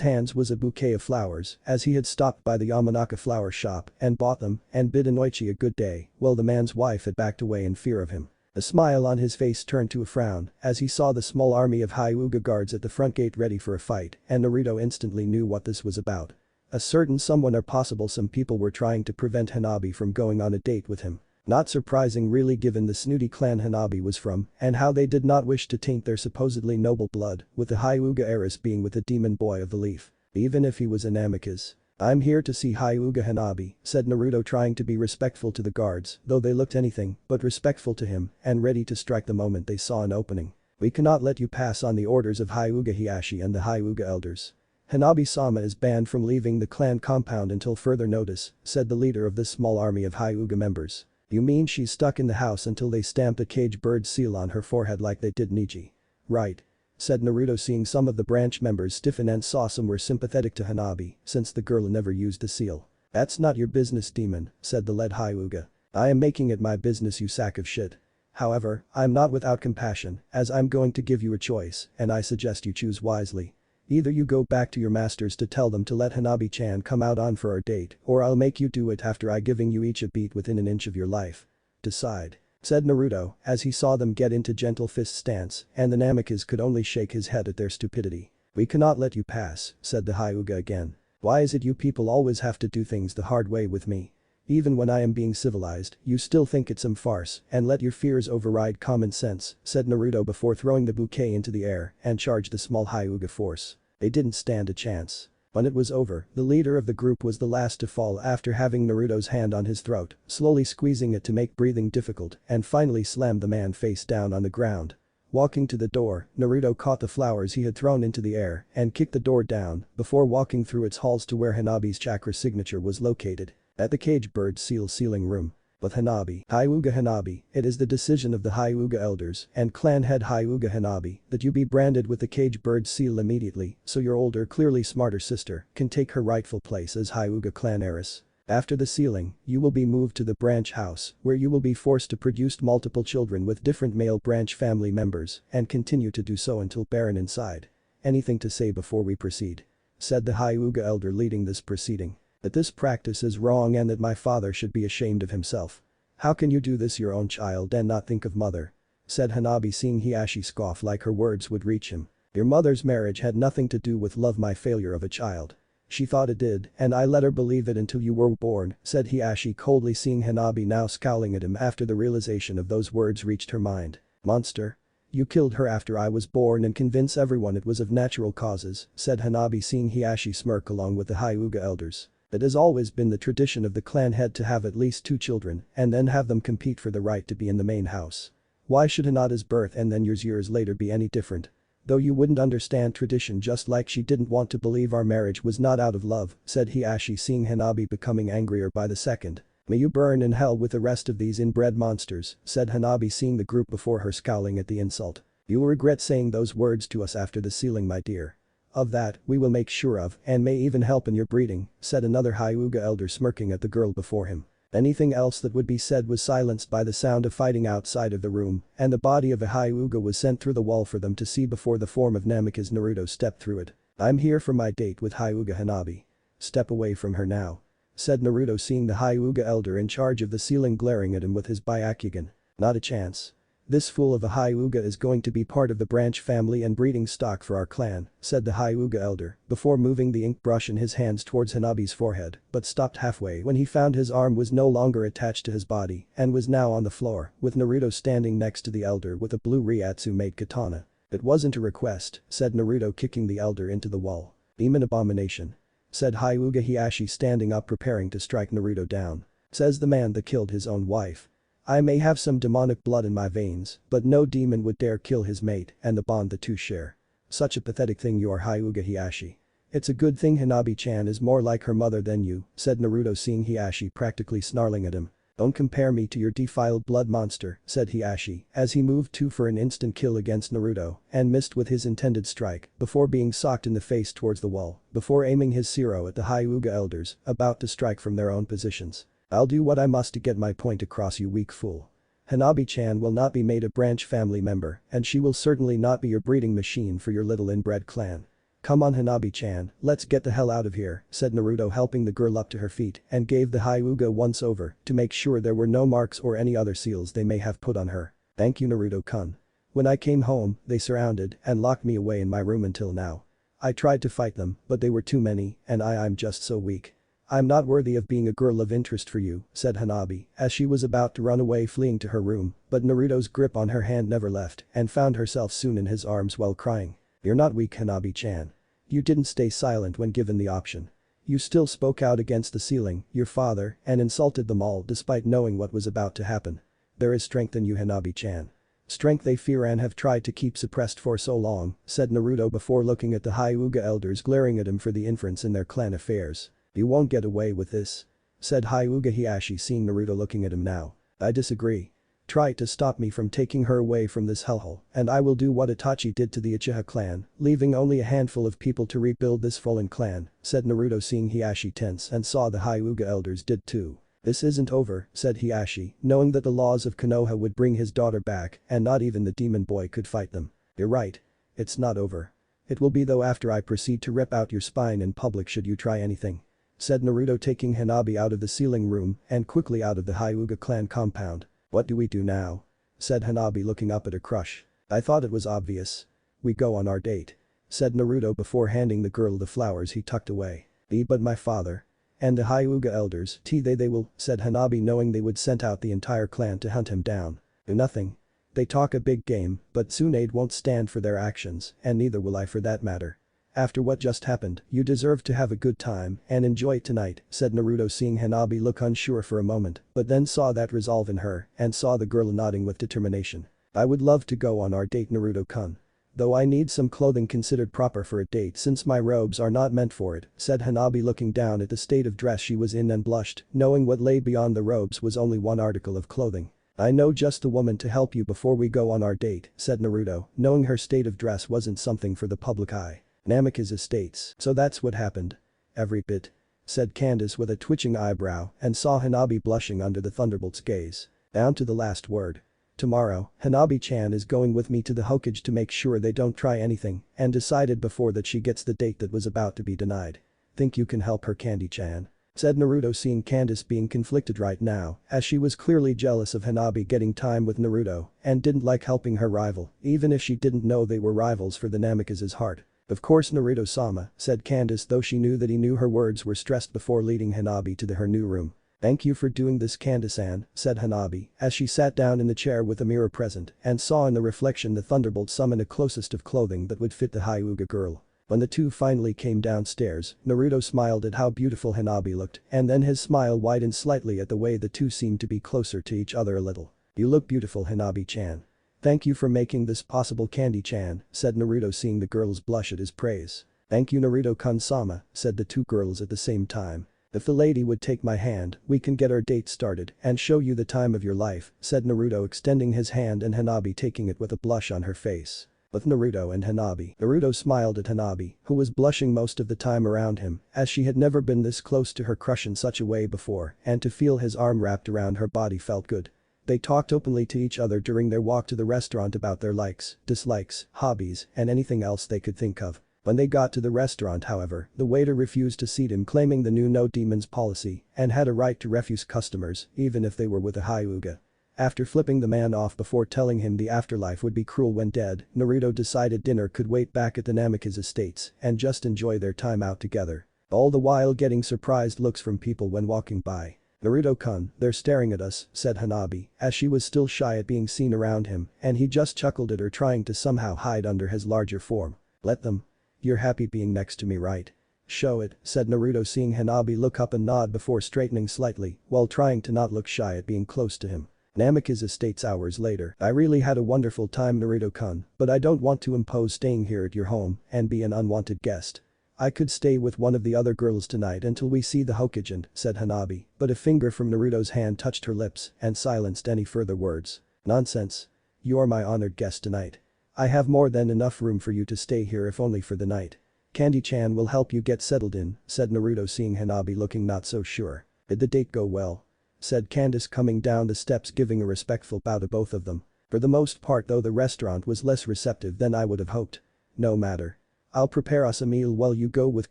hands was a bouquet of flowers, as he had stopped by the Yamanaka flower shop and bought them and bid Inoichi a good day, while the man's wife had backed away in fear of him. A smile on his face turned to a frown as he saw the small army of Hyuga guards at the front gate ready for a fight, and Naruto instantly knew what this was about. A certain someone or possible some people were trying to prevent Hanabi from going on a date with him. Not surprising really given the snooty clan Hanabi was from and how they did not wish to taint their supposedly noble blood with the Hyuga heiress being with the demon boy of the leaf. Even if he was an amicus. I'm here to see Hyuga Hanabi, said Naruto trying to be respectful to the guards, though they looked anything but respectful to him and ready to strike the moment they saw an opening. We cannot let you pass on the orders of Hyuga Hiashi and the Hyuga elders. Hanabi-sama is banned from leaving the clan compound until further notice, said the leader of this small army of Hyuga members. You mean she's stuck in the house until they stamp the cage bird seal on her forehead like they did Niji? Right. Said Naruto seeing some of the branch members stiffen and saw some were sympathetic to Hanabi since the girl never used the seal. That's not your business demon, said the lead Hyuga. I am making it my business you sack of shit. However, I'm not without compassion as I'm going to give you a choice and I suggest you choose wisely. Either you go back to your masters to tell them to let Hanabi-chan come out on for our date or I'll make you do it after I giving you each a beat within an inch of your life. Decide. Said Naruto as he saw them get into gentle fist stance and the Namikaze could only shake his head at their stupidity. We cannot let you pass, said the Hyuga again. Why is it you people always have to do things the hard way with me? Even when I am being civilized, you still think it's some farce and let your fears override common sense, said Naruto before throwing the bouquet into the air and charged the small Hyuga force. They didn't stand a chance. When it was over, the leader of the group was the last to fall after having Naruto's hand on his throat, slowly squeezing it to make breathing difficult and finally slammed the man face down on the ground. Walking to the door, Naruto caught the flowers he had thrown into the air and kicked the door down before walking through its halls to where Hanabi's chakra signature was located. At the cage bird seal sealing room. With Hyuga Hanabi, it is the decision of the Hyuga elders and clan head Hyuga Hanabi that you be branded with the cage bird seal immediately so your older clearly smarter sister can take her rightful place as Hyuga clan heiress. After the sealing, you will be moved to the branch house where you will be forced to produce multiple children with different male branch family members and continue to do so until barren inside. Anything to say before we proceed? Said the Hyuga elder leading this proceeding. That this practice is wrong and that my father should be ashamed of himself. How can you do this your own child and not think of mother? Said Hanabi seeing Hiashi scoff like her words would reach him. Your mother's marriage had nothing to do with love my failure of a child. She thought it did and I let her believe it until you were born, said Hiashi coldly seeing Hanabi now scowling at him after the realization of those words reached her mind. Monster. You killed her after I was born and convince everyone it was of natural causes, said Hanabi seeing Hiashi smirk along with the Hyuga elders. It has always been the tradition of the clan head to have at least 2 children and then have them compete for the right to be in the main house. Why should Hinata's birth and then yours years later be any different? Though you wouldn't understand tradition just like she didn't want to believe our marriage was not out of love, said Hiashi seeing Hanabi becoming angrier by the second. May you burn in hell with the rest of these inbred monsters, said Hanabi seeing the group before her scowling at the insult. You will regret saying those words to us after the sealing my dear. Of that, we will make sure of and may even help in your breeding, said another Hyuga elder smirking at the girl before him. Anything else that would be said was silenced by the sound of fighting outside of the room and the body of a Hyuga was sent through the wall for them to see before the form of Namikaze Naruto stepped through it. I'm here for my date with Hyuga Hanabi. Step away from her now. Said Naruto seeing the Hyuga elder in charge of the ceiling glaring at him with his Byakugan. Not a chance. "This fool of a Hyuga is going to be part of the branch family and breeding stock for our clan," said the Hyuga elder, before moving the ink brush in his hands towards Hanabi's forehead, but stopped halfway when he found his arm was no longer attached to his body and was now on the floor, with Naruto standing next to the elder with a blue Ryatsu-made katana. "It wasn't a request," said Naruto, kicking the elder into the wall. "Demon abomination," said Hyuga Hiashi, standing up preparing to strike Naruto down. "Says the man that killed his own wife. I may have some demonic blood in my veins, but no demon would dare kill his mate and the bond the two share. Such a pathetic thing you are, Hyuga Hiashi. It's a good thing Hanabi-chan is more like her mother than you," said Naruto, seeing Hiashi practically snarling at him. "Don't compare me to your defiled blood monster," said Hiashi as he moved to for an instant kill against Naruto and missed with his intended strike before being socked in the face towards the wall before aiming his Zero at the Hyuga elders about to strike from their own positions. "I'll do what I must to get my point across, you weak fool. Hanabi-chan will not be made a branch family member and she will certainly not be your breeding machine for your little inbred clan. Come on Hanabi-chan, let's get the hell out of here," said Naruto, helping the girl up to her feet and gave the Hyuga once over to make sure there were no marks or any other seals they may have put on her. "Thank you, Naruto-kun. When I came home, they surrounded and locked me away in my room until now. I tried to fight them, but they were too many and I'm just so weak. I'm not worthy of being a girl of interest for you," said Hanabi as she was about to run away, fleeing to her room, but Naruto's grip on her hand never left and found herself soon in his arms while crying. "You're not weak, Hanabi-chan. You didn't stay silent when given the option. You still spoke out against the ceiling, your father, and insulted them all despite knowing what was about to happen. There is strength in you, Hanabi-chan. Strength they fear and have tried to keep suppressed for so long," said Naruto before looking at the Hyuga elders glaring at him for the inference in their clan affairs. "You won't get away with this," said Hyuga Hiashi, seeing Naruto looking at him now. "I disagree. Try to stop me from taking her away from this hellhole and I will do what Itachi did to the Uchiha clan, leaving only a handful of people to rebuild this fallen clan," said Naruto, seeing Hiashi tense and saw the Hyuga elders did too. "This isn't over," said Hiashi, knowing that the laws of Konoha would bring his daughter back and not even the demon boy could fight them. "You're right. It's not over. It will be though after I proceed to rip out your spine in public should you try anything," said Naruto, taking Hanabi out of the ceiling room and quickly out of the Hyuga clan compound. "What do we do now?" said Hanabi, looking up at her crush. "I thought it was obvious. We go on our date," said Naruto before handing the girl the flowers he tucked away. "But my father and the Hyuga elders, they will," said Hanabi, knowing they would send out the entire clan to hunt him down. "Do nothing. They talk a big game, but Tsunade won't stand for their actions, and neither will I for that matter. After what just happened, you deserve to have a good time and enjoy it tonight," said Naruto, seeing Hanabi look unsure for a moment, but then saw that resolve in her and saw the girl nodding with determination. "I would love to go on our date, Naruto-kun. Though I need some clothing considered proper for a date since my robes are not meant for it," said Hanabi, looking down at the state of dress she was in and blushed, knowing what lay beyond the robes was only one article of clothing. "I know just the woman to help you before we go on our date," said Naruto, knowing her state of dress wasn't something for the public eye. "Namikaze estates, so that's what happened." "Every bit," said Candace with a twitching eyebrow and saw Hanabi blushing under the Thunderbolt's gaze. "Down to the last word. Tomorrow, Hanabi-chan is going with me to the Hokage to make sure they don't try anything and decided before that she gets the date that was about to be denied. Think you can help her, Candy-chan?" said Naruto, seeing Candace being conflicted right now as she was clearly jealous of Hanabi getting time with Naruto and didn't like helping her rival even if she didn't know they were rivals for the Namikaze's heart. "Of course, Naruto-sama," said Candace, though she knew that he knew her words were stressed before leading Hanabi to her new room. "Thank you for doing this, Candace-an," said Hanabi as she sat down in the chair with a mirror present and saw in the reflection the Thunderbolt summon the closest of clothing that would fit the Hyuga girl. When the two finally came downstairs, Naruto smiled at how beautiful Hanabi looked and then his smile widened slightly at the way the two seemed to be closer to each other a little. "You look beautiful, Hanabi-chan." "Thank you for making this possible, Candy-chan," said Naruto, seeing the girls blush at his praise. "Thank you, Naruto-kun-sama," said the two girls at the same time. "If the lady would take my hand, we can get our date started and show you the time of your life," said Naruto, extending his hand and Hanabi taking it with a blush on her face. With Naruto and Hanabi, Naruto smiled at Hanabi, who was blushing most of the time around him as she had never been this close to her crush in such a way before, and to feel his arm wrapped around her body felt good. They talked openly to each other during their walk to the restaurant about their likes, dislikes, hobbies, and anything else they could think of. When they got to the restaurant, however, the waiter refused to seat him, claiming the new no demons policy and had a right to refuse customers even if they were with a Hyuga. After flipping the man off before telling him the afterlife would be cruel when dead, Naruto decided dinner could wait back at the Namikaze estates and just enjoy their time out together. All the while getting surprised looks from people when walking by. "Naruto-kun, they're staring at us," said Hanabi, as she was still shy at being seen around him, and he just chuckled at her trying to somehow hide under his larger form. "Let them. You're happy being next to me, right?" "Show it," said Naruto, seeing Hanabi look up and nod before straightening slightly while trying to not look shy at being close to him. Namikaze estates hours later. "I really had a wonderful time, Naruto-kun, but I don't want to impose staying here at your home and be an unwanted guest. I could stay with one of the other girls tonight until we see the Hokage," said Hanabi, but a finger from Naruto's hand touched her lips and silenced any further words. "Nonsense. You're my honored guest tonight. I have more than enough room for you to stay here if only for the night. Candy-chan will help you get settled in," said Naruto, seeing Hanabi looking not so sure. "Did the date go well?" said Candace, coming down the steps, giving a respectful bow to both of them. "For the most part, though the restaurant was less receptive than I would have hoped. No matter. I'll prepare us a meal while you go with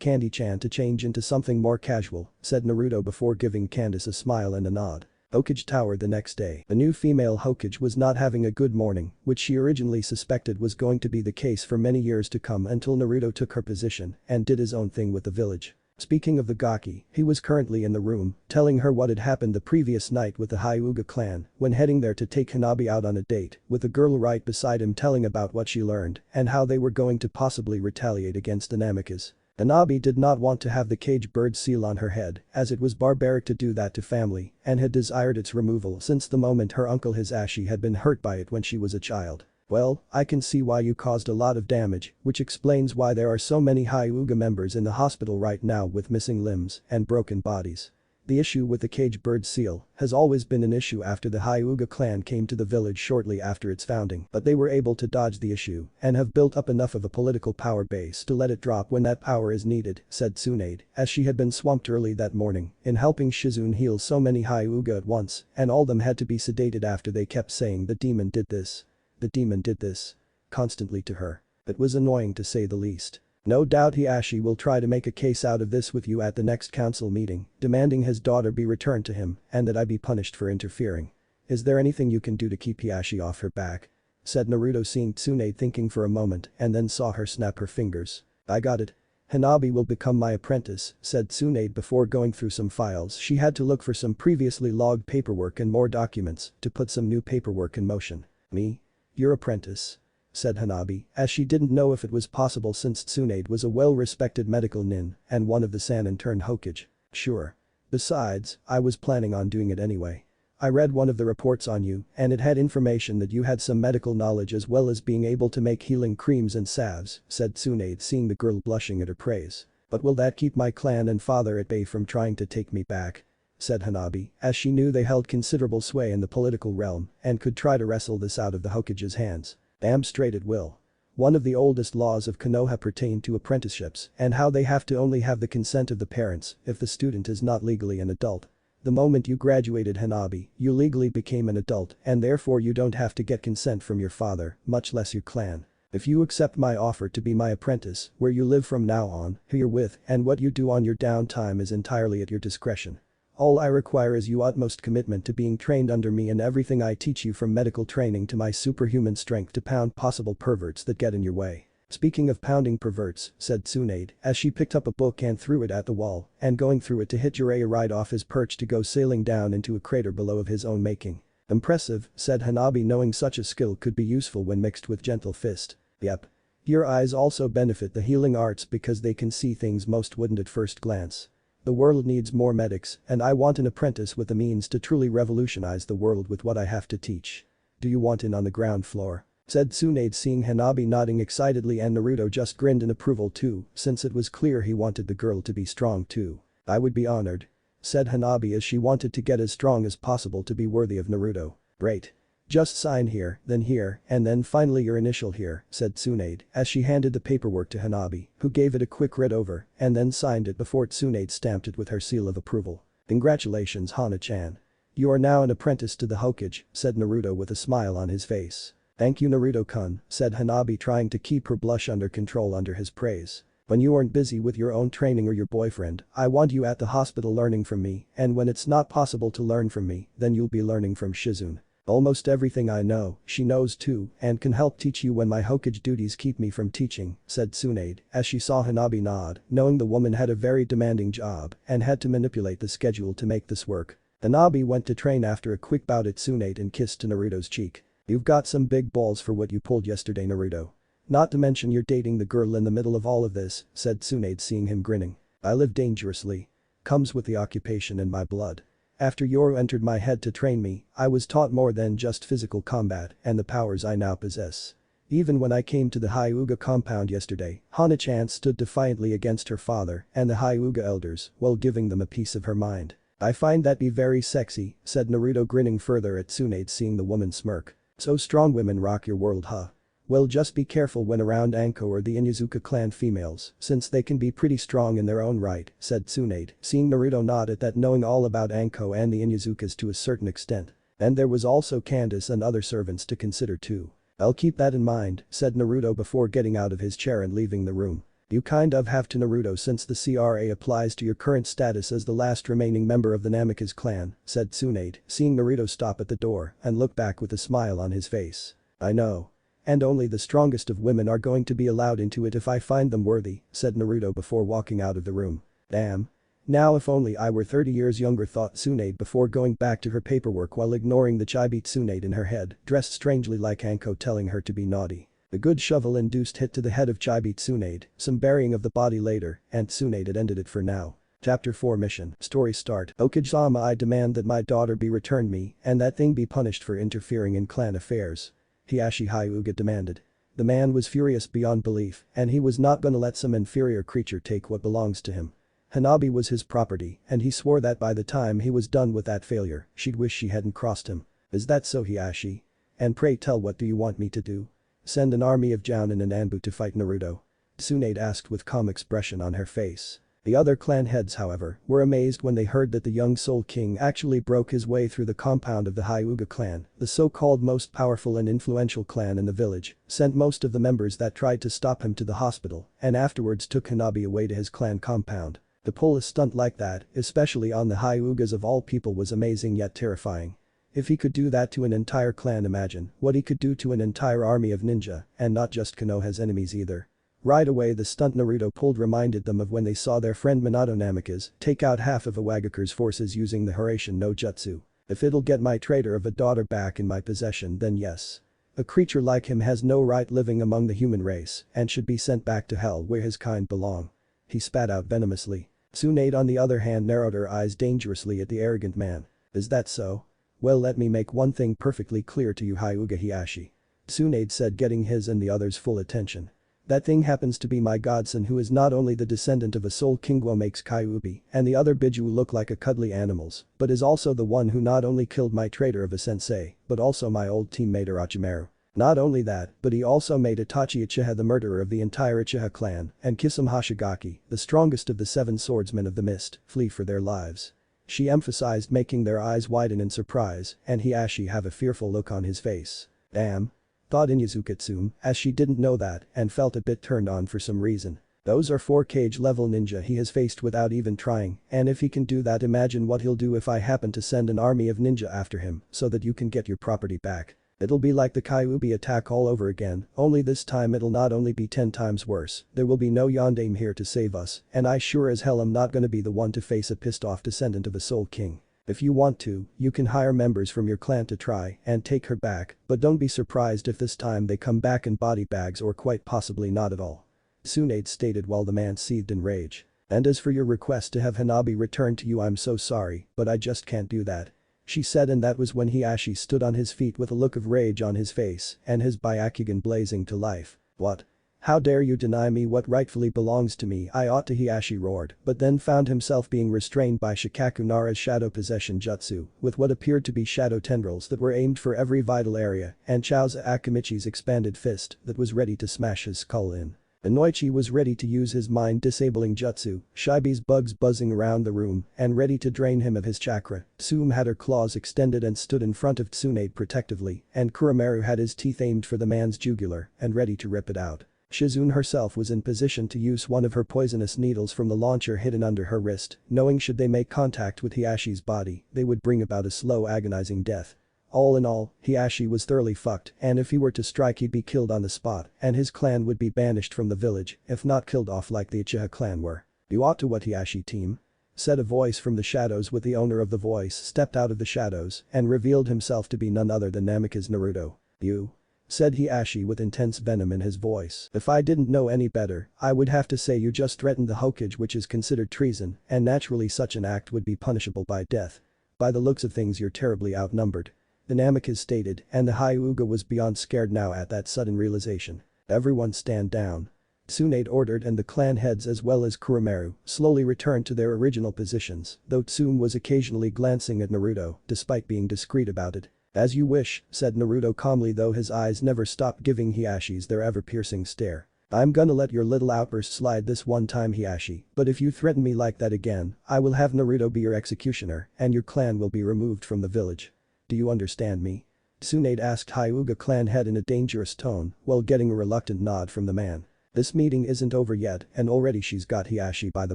Candy-chan to change into something more casual," said Naruto before giving Candace a smile and a nod. Hokage Tower the next day. The new female Hokage was not having a good morning, which she originally suspected was going to be the case for many years to come until Naruto took her position and did his own thing with the village. Speaking of the Gaki, he was currently in the room, telling her what had happened the previous night with the Hyuga clan when heading there to take Hanabi out on a date, with the girl right beside him telling about what she learned and how they were going to possibly retaliate against the Namikaze. Hanabi did not want to have the cage bird seal on her head, as it was barbaric to do that to family, and had desired its removal since the moment her uncle Hisashi had been hurt by it when she was a child. "Well, I can see why you caused a lot of damage, which explains why there are so many Hyuga members in the hospital right now with missing limbs and broken bodies. The issue with the cage bird seal has always been an issue after the Hyuga clan came to the village shortly after its founding, but they were able to dodge the issue and have built up enough of a political power base to let it drop when that power is needed," said Tsunade, as she had been swamped early that morning in helping Shizune heal so many Hyuga at once, and all of them had to be sedated after they kept saying the demon did this. The demon did this. Constantly to her. It was annoying to say the least. "No doubt Hisashi will try to make a case out of this with you at the next council meeting, demanding his daughter be returned to him and that I be punished for interfering. Is there anything you can do to keep Hisashi off her back?" said Naruto, seeing Tsunade thinking for a moment and then saw her snap her fingers. "I got it. Hanabi will become my apprentice," said Tsunade before going through some files. She had to look for some previously logged paperwork and more documents to put some new paperwork in motion. "Me? Your apprentice?" said Hanabi, as she didn't know if it was possible since Tsunade was a well-respected medical nin and one of the Sannin turned Hokage. "Sure. Besides, I was planning on doing it anyway. I read one of the reports on you and it had information that you had some medical knowledge as well as being able to make healing creams and salves," said Tsunade, seeing the girl blushing at her praise. "But will that keep my clan and father at bay from trying to take me back?" said Hanabi, as she knew they held considerable sway in the political realm and could try to wrestle this out of the Hokage's hands. "Damn straight it will. One of the oldest laws of Konoha pertain to apprenticeships and how they have to only have the consent of the parents if the student is not legally an adult. The moment you graduated Hanabi, you legally became an adult and therefore you don't have to get consent from your father, much less your clan. If you accept my offer to be my apprentice, where you live from now on, who you're with, and what you do on your downtime is entirely at your discretion. All I require is your utmost commitment to being trained under me and everything I teach you from medical training to my superhuman strength to pound possible perverts that get in your way." "Speaking of pounding perverts," said Tsunade, as she picked up a book and threw it at the wall and going through it to hit Jiraiya right off his perch to go sailing down into a crater below of his own making. "Impressive," said Hanabi, knowing such a skill could be useful when mixed with gentle fist. "Yep. Your eyes also benefit the healing arts because they can see things most wouldn't at first glance. The world needs more medics and I want an apprentice with the means to truly revolutionize the world with what I have to teach. Do you want in on the ground floor?" said Tsunade, seeing Hanabi nodding excitedly, and Naruto just grinned in approval too, since it was clear he wanted the girl to be strong too. "I would be honored," said Hanabi, as she wanted to get as strong as possible to be worthy of Naruto. "Great. Just sign here, and then finally your initial here," said Tsunade, as she handed the paperwork to Hanabi, who gave it a quick read over and then signed it before Tsunade stamped it with her seal of approval. "Congratulations, Hana-chan. You are now an apprentice to the Hokage," said Naruto with a smile on his face. "Thank you, Naruto-kun," said Hanabi, trying to keep her blush under control under his praise. "When you aren't busy with your own training or your boyfriend, I want you at the hospital learning from me, and when it's not possible to learn from me, then you'll be learning from Shizune. Almost everything I know, she knows too, and can help teach you when my Hokage duties keep me from teaching, said Tsunade, as she saw Hanabi nod, knowing the woman had a very demanding job and had to manipulate the schedule to make this work. Hanabi went to train after a quick bout at Tsunade and kissed Naruto's cheek. You've got some big balls for what you pulled yesterday, Naruto. Not to mention you're dating the girl in the middle of all of this, said Tsunade, seeing him grinning. I live dangerously. Comes with the occupation in my blood. After Yoru entered my head to train me, I was taught more than just physical combat and the powers I now possess. Even when I came to the Hyuga compound yesterday, Hana-chan stood defiantly against her father and the Hyuga elders while giving them a piece of her mind. I find that be very sexy, said Naruto, grinning further at Tsunade, seeing the woman smirk. So strong women rock your world, huh? Well, just be careful when around Anko or the Inuzuka clan females, since they can be pretty strong in their own right, said Tsunade, seeing Naruto nod at that, knowing all about Anko and the Inuzukas to a certain extent. And there was also Candace and other servants to consider too. I'll keep that in mind, said Naruto before getting out of his chair and leaving the room. You kind of have to, Naruto, since the CRA applies to your current status as the last remaining member of the Namikaze clan, said Tsunade, seeing Naruto stop at the door and look back with a smile on his face. I know. And only the strongest of women are going to be allowed into it if I find them worthy, said Naruto before walking out of the room. Damn. Now if only I were 30 years younger, thought Tsunade before going back to her paperwork while ignoring the chibi Tsunade in her head, dressed strangely like Anko telling her to be naughty. A good shovel-induced hit to the head of chibi Tsunade, some burying of the body later, and Tsunade had ended it for now. Chapter 4 Mission. Story start. Hokage-sama, I demand that my daughter be returned me and that thing be punished for interfering in clan affairs. Hiashi Hyuga demanded. The man was furious beyond belief, and he was not gonna let some inferior creature take what belongs to him. Hanabi was his property, and he swore that by the time he was done with that failure, she'd wish she hadn't crossed him. Is that so, Hiashi? And pray tell, what do you want me to do? Send an army of Jounin and Anbu to fight Naruto? Tsunade asked with calm expression on her face. The other clan heads, however, were amazed when they heard that the young Soul King actually broke his way through the compound of the Hyuga clan, the so-called most powerful and influential clan in the village, sent most of the members that tried to stop him to the hospital, and afterwards took Hanabi away to his clan compound. To pull a stunt like that, especially on the Hyugas of all people, was amazing yet terrifying. If he could do that to an entire clan, imagine what he could do to an entire army of ninja, and not just Konoha's enemies either. Right away, the stunt Naruto pulled reminded them of when they saw their friend Minato Namikaze take out half of Iwagakure's forces using the Hiraishin no Jutsu. If it'll get my traitor of a daughter back in my possession, then yes. A creature like him has no right living among the human race and should be sent back to hell where his kind belong. He spat out venomously. Tsunade, on the other hand, narrowed her eyes dangerously at the arrogant man. Is that so? Well, let me make one thing perfectly clear to you, Hyuga Hiashi. Tsunade said, getting his and the others' full attention. That thing happens to be my godson, who is not only the descendant of a Soul King who makes Kyuubi and the other Biju look like a cuddly animals, but is also the one who not only killed my traitor of a sensei, but also my old teammate Orochimaru. Not only that, but he also made Itachi Uchiha the murderer of the entire Uchiha clan, and Kisame Hoshigaki, the strongest of the 7 swordsmen of the mist, flee for their lives. She emphasized, making their eyes widen in surprise, and Hiashi have a fearful look on his face. Damn. Thought Inuzuka, as she didn't know that and felt a bit turned on for some reason. Those are 4 cage level ninja he has faced without even trying, and if he can do that, imagine what he'll do if I happen to send an army of ninja after him so that you can get your property back. It'll be like the Kyuubi attack all over again, only this time it'll not only be 10 times worse, there will be no Yondaime here to save us, and I sure as hell am not gonna be the one to face a pissed off descendant of a Soul King. If you want to, you can hire members from your clan to try and take her back, but don't be surprised if this time they come back in body bags, or quite possibly not at all. Tsunade stated while the man seethed in rage. And as for your request to have Hanabi returned to you, I'm so sorry, but I just can't do that. She said, and that was when Hiashi stood on his feet with a look of rage on his face and his Byakugan blazing to life. What? How dare you deny me what rightfully belongs to me? I ought to, Hiashi roared, but then found himself being restrained by Shikaku Nara's shadow possession jutsu, with what appeared to be shadow tendrils that were aimed for every vital area, and Chauza Akimichi's expanded fist that was ready to smash his skull in. Inoichi was ready to use his mind-disabling jutsu, Shibi's bugs buzzing around the room, and ready to drain him of his chakra. Tsume had her claws extended and stood in front of Tsunade protectively, and Kuramaru had his teeth aimed for the man's jugular and ready to rip it out. Shizune herself was in position to use one of her poisonous needles from the launcher hidden under her wrist, knowing should they make contact with Hiashi's body, they would bring about a slow, agonizing death. All in all, Hiashi was thoroughly fucked, and if he were to strike he'd be killed on the spot and his clan would be banished from the village, if not killed off like the Uchiha clan were. "You ought to what Hiashi team?" said a voice from the shadows with the owner of the voice stepped out of the shadows and revealed himself to be none other than Namikaze Naruto. "You?" said Hiashi with intense venom in his voice. "If I didn't know any better, I would have to say you just threatened the Hokage, which is considered treason, and naturally such an act would be punishable by death. By the looks of things you're terribly outnumbered." The Namikaze stated, and the Hyuga was beyond scared now at that sudden realization. "Everyone stand down." Tsunade ordered, and the clan heads as well as Kuromaru slowly returned to their original positions, though Tsun was occasionally glancing at Naruto despite being discreet about it. "As you wish," said Naruto calmly, though his eyes never stopped giving Hiashi's their ever-piercing stare. "I'm gonna let your little outburst slide this one time, Hiashi, but if you threaten me like that again, I will have Naruto be your executioner and your clan will be removed from the village. Do you understand me?" Tsunade asked Hyuga clan head in a dangerous tone while getting a reluctant nod from the man. "This meeting isn't over yet and already she's got Hiashi by the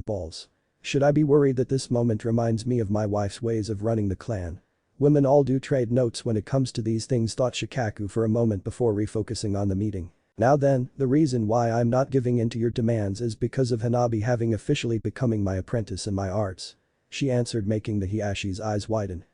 balls. Should I be worried that this moment reminds me of my wife's ways of running the clan? Women all do trade notes when it comes to these things," thought Shikaku for a moment before refocusing on the meeting. "Now then, the reason why I'm not giving in to your demands is because of Hanabi having officially becoming my apprentice in my arts," she answered, making the Hiashi's eyes widen.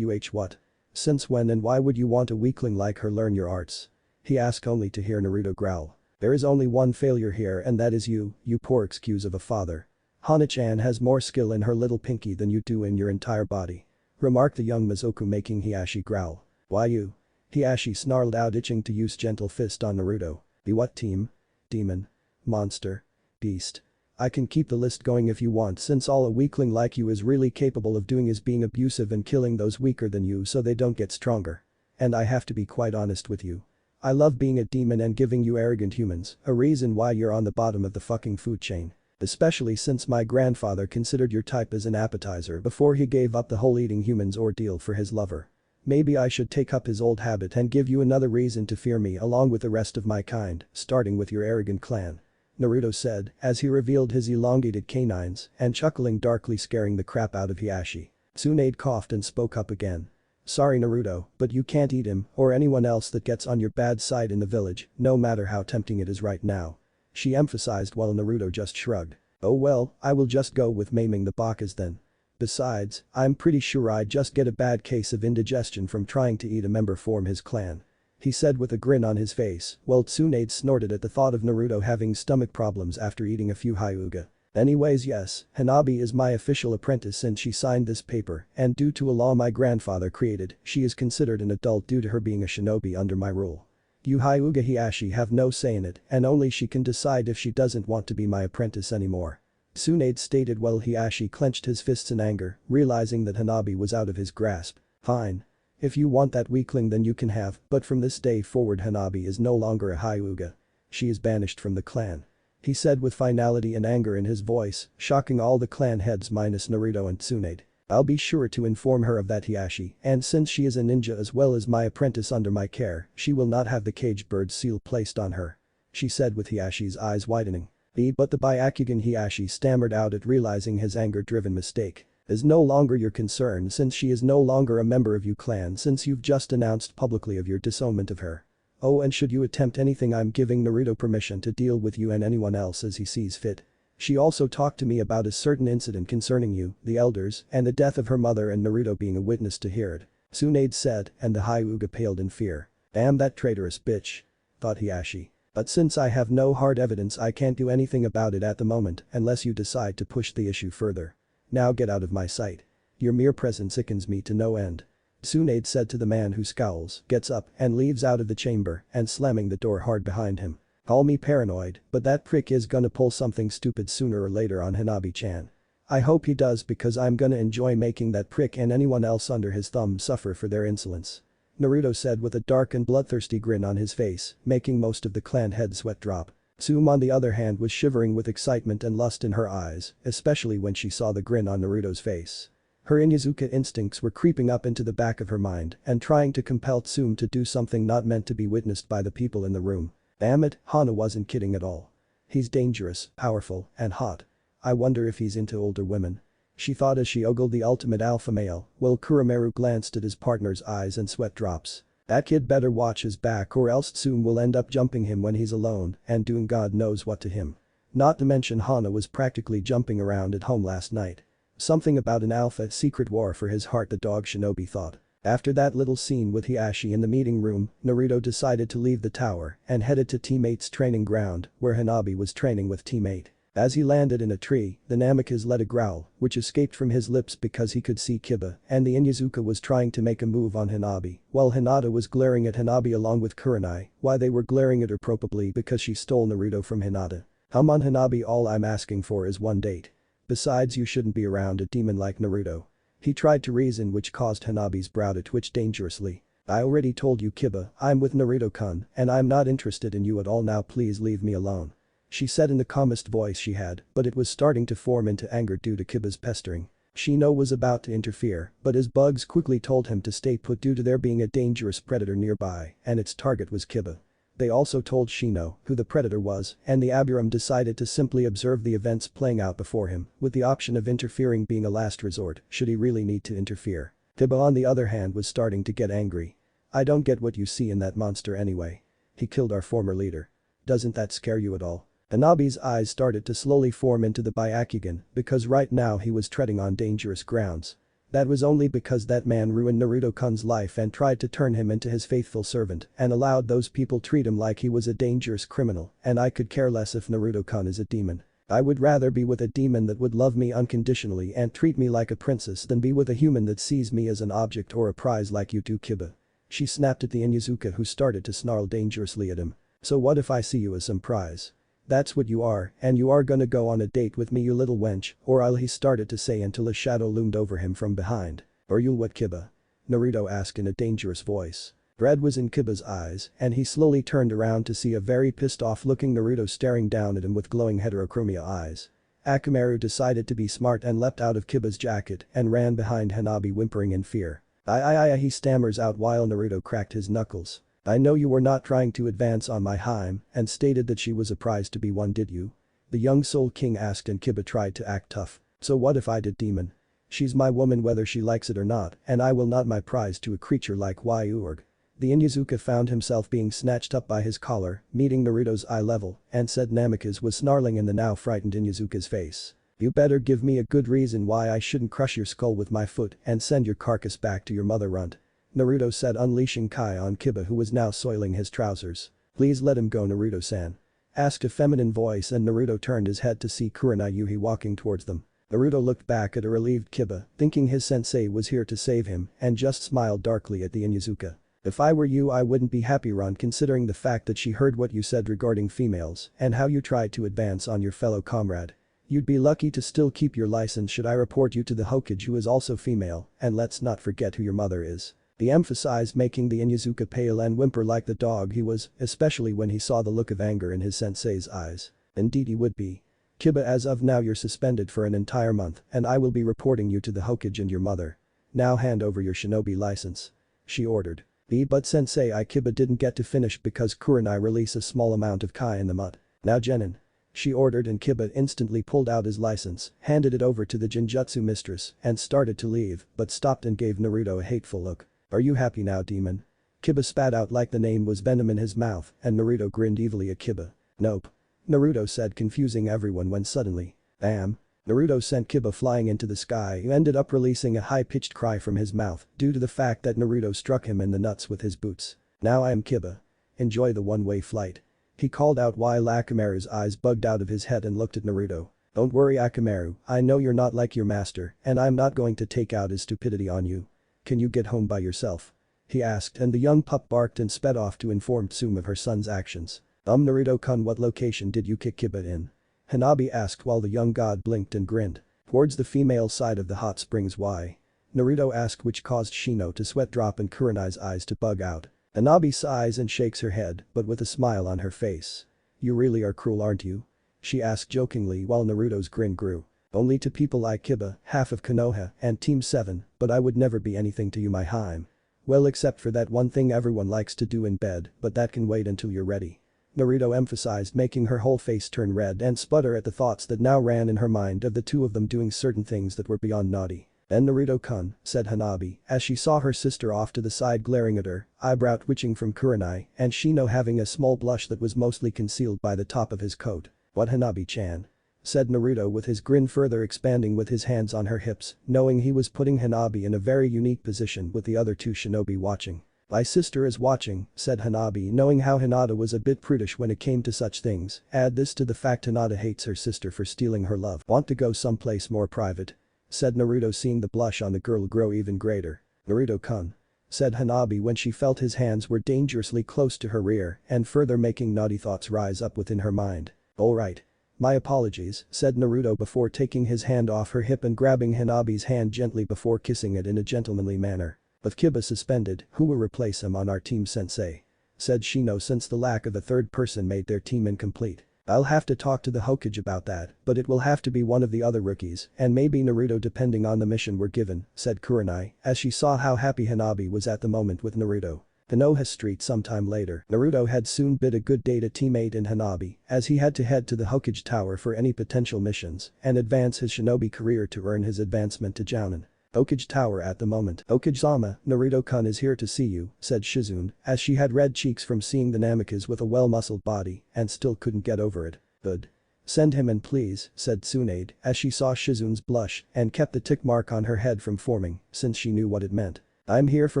What? Since when and why would you want a weakling like her learn your arts?" he asked, only to hear Naruto growl. "There is only one failure here and that is you poor excuse of a father. Hana-chan has more skill in her little pinky than you do in your entire body," remarked the young Mizoku, making Hiashi growl. "Why you?" Hiashi snarled out, itching to use gentle fist on Naruto. "Be what team? Demon? Monster? Beast? I can keep the list going if you want, since all a weakling like you is really capable of doing is being abusive and killing those weaker than you so they don't get stronger. And I have to be quite honest with you. I love being a demon and giving you arrogant humans a reason why you're on the bottom of the fucking food chain. Especially since my grandfather considered your type as an appetizer before he gave up the whole eating humans ordeal for his lover. Maybe I should take up his old habit and give you another reason to fear me along with the rest of my kind, starting with your arrogant clan," Naruto said as he revealed his elongated canines and chuckling darkly, scaring the crap out of Hiashi. Tsunade coughed and spoke up again. "Sorry Naruto, but you can't eat him or anyone else that gets on your bad side in the village, no matter how tempting it is right now," she emphasized while Naruto just shrugged. "Oh well, I will just go with maiming the Bakas then. Besides, I'm pretty sure I'd just get a bad case of indigestion from trying to eat a member from his clan," he said with a grin on his face while Tsunade snorted at the thought of Naruto having stomach problems after eating a few Hyuga. "Anyways, yes, Hanabi is my official apprentice since she signed this paper, and due to a law my grandfather created, she is considered an adult due to her being a shinobi under my rule. You Hyuga Hiashi have no say in it and only she can decide if she doesn't want to be my apprentice anymore," Tsunade stated while Hiashi clenched his fists in anger, realizing that Hanabi was out of his grasp. "Fine. If you want that weakling then you can have, but from this day forward Hanabi is no longer a Hyuga. She is banished from the clan," he said with finality and anger in his voice, shocking all the clan heads minus Naruto and Tsunade. "I'll be sure to inform her of that, Hiashi, and since she is a ninja as well as my apprentice under my care, she will not have the caged bird seal placed on her," she said with Hiashi's eyes widening. But the Byakugan," Hiashi stammered out at realizing his anger-driven mistake, "is no longer your concern since she is no longer a member of your clan since you've just announced publicly of your disownment of her. Oh, and should you attempt anything I'm giving Naruto permission to deal with you and anyone else as he sees fit. She also talked to me about a certain incident concerning you, the elders, and the death of her mother and Naruto being a witness to hear it," Tsunade said, and the Hyuga paled in fear. "Damn that traitorous bitch," thought Hiashi. "But since I have no hard evidence I can't do anything about it at the moment unless you decide to push the issue further. Now get out of my sight. Your mere presence sickens me to no end," Tsunade said to the man who scowls, gets up and leaves out of the chamber and slamming the door hard behind him. "Call me paranoid, but that prick is gonna pull something stupid sooner or later on Hanabi-chan. I hope he does because I'm gonna enjoy making that prick and anyone else under his thumb suffer for their insolence," Naruto said with a dark and bloodthirsty grin on his face, making most of the clan head sweat drop. Tsume on the other hand was shivering with excitement and lust in her eyes, especially when she saw the grin on Naruto's face. Her Inuzuka instincts were creeping up into the back of her mind and trying to compel Tsume to do something not meant to be witnessed by the people in the room. Damn it, Hana wasn't kidding at all. He's dangerous, powerful, and hot. I wonder if he's into older women. she thought as she ogled the ultimate alpha male, while Kuromeru glanced at his partner's eyes and sweat drops. That kid better watch his back or else Tsum will end up jumping him when he's alone and doing God knows what to him. Not to mention Hana was practically jumping around at home last night. Something about an alpha secret war for his heart, the dog shinobi thought. After that little scene with Hiashi in the meeting room, Naruto decided to leave the tower and headed to teammates' training ground where Hanabi was training with teammate. As he landed in a tree, the Namikaze let a growl, which escaped from his lips because he could see Kiba and the Inuzuka was trying to make a move on Hanabi, while Hinata was glaring at Hanabi along with Kurenai. Why they were glaring at her? Probably because she stole Naruto from Hinata. On Hanabi, all I'm asking for is one date. Besides, you shouldn't be around a demon like Naruto. He tried to reason, which caused Hanabi's brow to twitch dangerously. I already told you, Kiba, I'm with Naruto-kun and I'm not interested in you at all. Now please leave me alone. She said in the calmest voice she had, but it was starting to form into anger due to Kiba's pestering. Shino was about to interfere, but his bugs quickly told him to stay put due to there being a dangerous predator nearby and its target was Kiba. They also told Shino who the predator was and the Abiram decided to simply observe the events playing out before him, with the option of interfering being a last resort should he really need to interfere. Kiba on the other hand was starting to get angry. I don't get what you see in that monster anyway. He killed our former leader. Doesn't that scare you at all? Hanabi's eyes started to slowly form into the Byakugan because right now he was treading on dangerous grounds. That was only because that man ruined Naruto-kun's life and tried to turn him into his faithful servant and allowed those people treat him like he was a dangerous criminal, and I could care less if Naruto-kun is a demon. I would rather be with a demon that would love me unconditionally and treat me like a princess than be with a human that sees me as an object or a prize like you do, Kiba. She snapped at the Inuzuka, who started to snarl dangerously at him. So what if I see you as some prize? That's what you are, and you are gonna go on a date with me, you little wench, or I'll, he started to say until a shadow loomed over him from behind. Or you'll what, Kiba? Naruto asked in a dangerous voice. Dread was in Kiba's eyes and he slowly turned around to see a very pissed off looking Naruto staring down at him with glowing heterochromia eyes. Akamaru decided to be smart and leapt out of Kiba's jacket and ran behind Hanabi whimpering in fear. He stammers out while Naruto cracked his knuckles. I know you were not trying to advance on my Haim and stated that she was a prize to be won, did you? The young Soul King asked and Kiba tried to act tough. So what if I did, demon? She's my woman whether she likes it or not and I will not my prize to a creature like Yuurg. The Inuzuka found himself being snatched up by his collar, meeting Naruto's eye level, and said Namikaze was snarling in the now frightened Inuzuka's face. You better give me a good reason why I shouldn't crush your skull with my foot and send your carcass back to your mother, runt. Naruto said, unleashing Kai on Kiba, who was now soiling his trousers. Please let him go, Naruto-san. Asked a feminine voice and Naruto turned his head to see Kurenai Yuhi walking towards them. Naruto looked back at a relieved Kiba, thinking his sensei was here to save him and just smiled darkly at the Inuzuka. If I were you I wouldn't be happy, Ron, considering the fact that she heard what you said regarding females and how you tried to advance on your fellow comrade. You'd be lucky to still keep your license should I report you to the Hokage, who is also female, and let's not forget who your mother is. The emphasis making the Inuzuka pale and whimper like the dog he was, especially when he saw the look of anger in his sensei's eyes. Indeed he would be. Kiba, as of now you're suspended for an entire month and I will be reporting you to the Hokage and your mother. Now hand over your shinobi license. She ordered. But sensei, Kiba didn't get to finish because Kurenai released a small amount of Kai in the mud. Now Genin. She ordered and Kiba instantly pulled out his license, handed it over to the Genjutsu mistress and started to leave but stopped and gave Naruto a hateful look. Are you happy now, demon? Kiba spat out like the name was venom in his mouth and Naruto grinned evilly at Kiba. Nope. Naruto said, confusing everyone when suddenly. Bam. Naruto sent Kiba flying into the sky, who ended up releasing a high-pitched cry from his mouth due to the fact that Naruto struck him in the nuts with his boots. Now I am Kiba. Enjoy the one-way flight. He called out while Akamaru's eyes bugged out of his head and looked at Naruto. Don't worry, Akamaru, I know you're not like your master and I'm not going to take out his stupidity on you. Can you get home by yourself? He asked and the young pup barked and sped off to inform Tsume of her son's actions. Naruto-kun, what location did you kick Kiba in? Hanabi asked while the young god blinked and grinned. Towards the female side of the hot springs. Why? Naruto asked, which caused Shino to sweat drop and Kurenai's eyes to bug out. Hanabi sighs and shakes her head but with a smile on her face. You really are cruel, aren't you? She asked jokingly while Naruto's grin grew. Only to people like Kiba, half of Konoha and Team 7, but I would never be anything to you, my Haim. Well, except for that one thing everyone likes to do in bed, but that can wait until you're ready. Naruto emphasized, making her whole face turn red and sputter at the thoughts that now ran in her mind of the two of them doing certain things that were beyond naughty. "And Naruto-kun," said Hanabi, as she saw her sister off to the side glaring at her, eyebrow twitching from Kurenai, and Shino having a small blush that was mostly concealed by the top of his coat. "What, Hanabi-chan?" said Naruto with his grin further expanding with his hands on her hips, knowing he was putting Hanabi in a very unique position with the other two shinobi watching. "My sister is watching," said Hanabi, knowing how Hinata was a bit prudish when it came to such things. Add this to the fact Hinata hates her sister for stealing her love. "Want to go someplace more private?" said Naruto, seeing the blush on the girl grow even greater. "Naruto-kun," said Hanabi when she felt his hands were dangerously close to her rear and further making naughty thoughts rise up within her mind. "Alright. My apologies," said Naruto before taking his hand off her hip and grabbing Hanabi's hand gently before kissing it in a gentlemanly manner. "With Kiba suspended, who will replace him on our team, sensei?" said Shino, since the lack of a third person made their team incomplete. "I'll have to talk to the Hokage about that, but it will have to be one of the other rookies and maybe Naruto depending on the mission we're given," said Kurenai, as she saw how happy Hanabi was at the moment with Naruto. Konoha Street sometime later. Naruto had soon bid a good day to teammate in Hanabi, as he had to head to the Hokage Tower for any potential missions and advance his shinobi career to earn his advancement to Jounin. "Hokage Tower at the moment. Hokage-sama, Naruto-kun is here to see you," said Shizune, as she had red cheeks from seeing the Namikaze with a well-muscled body and still couldn't get over it. "Good. Send him in please," said Tsunade, as she saw Shizune's blush and kept the tick mark on her head from forming, since she knew what it meant. "I'm here for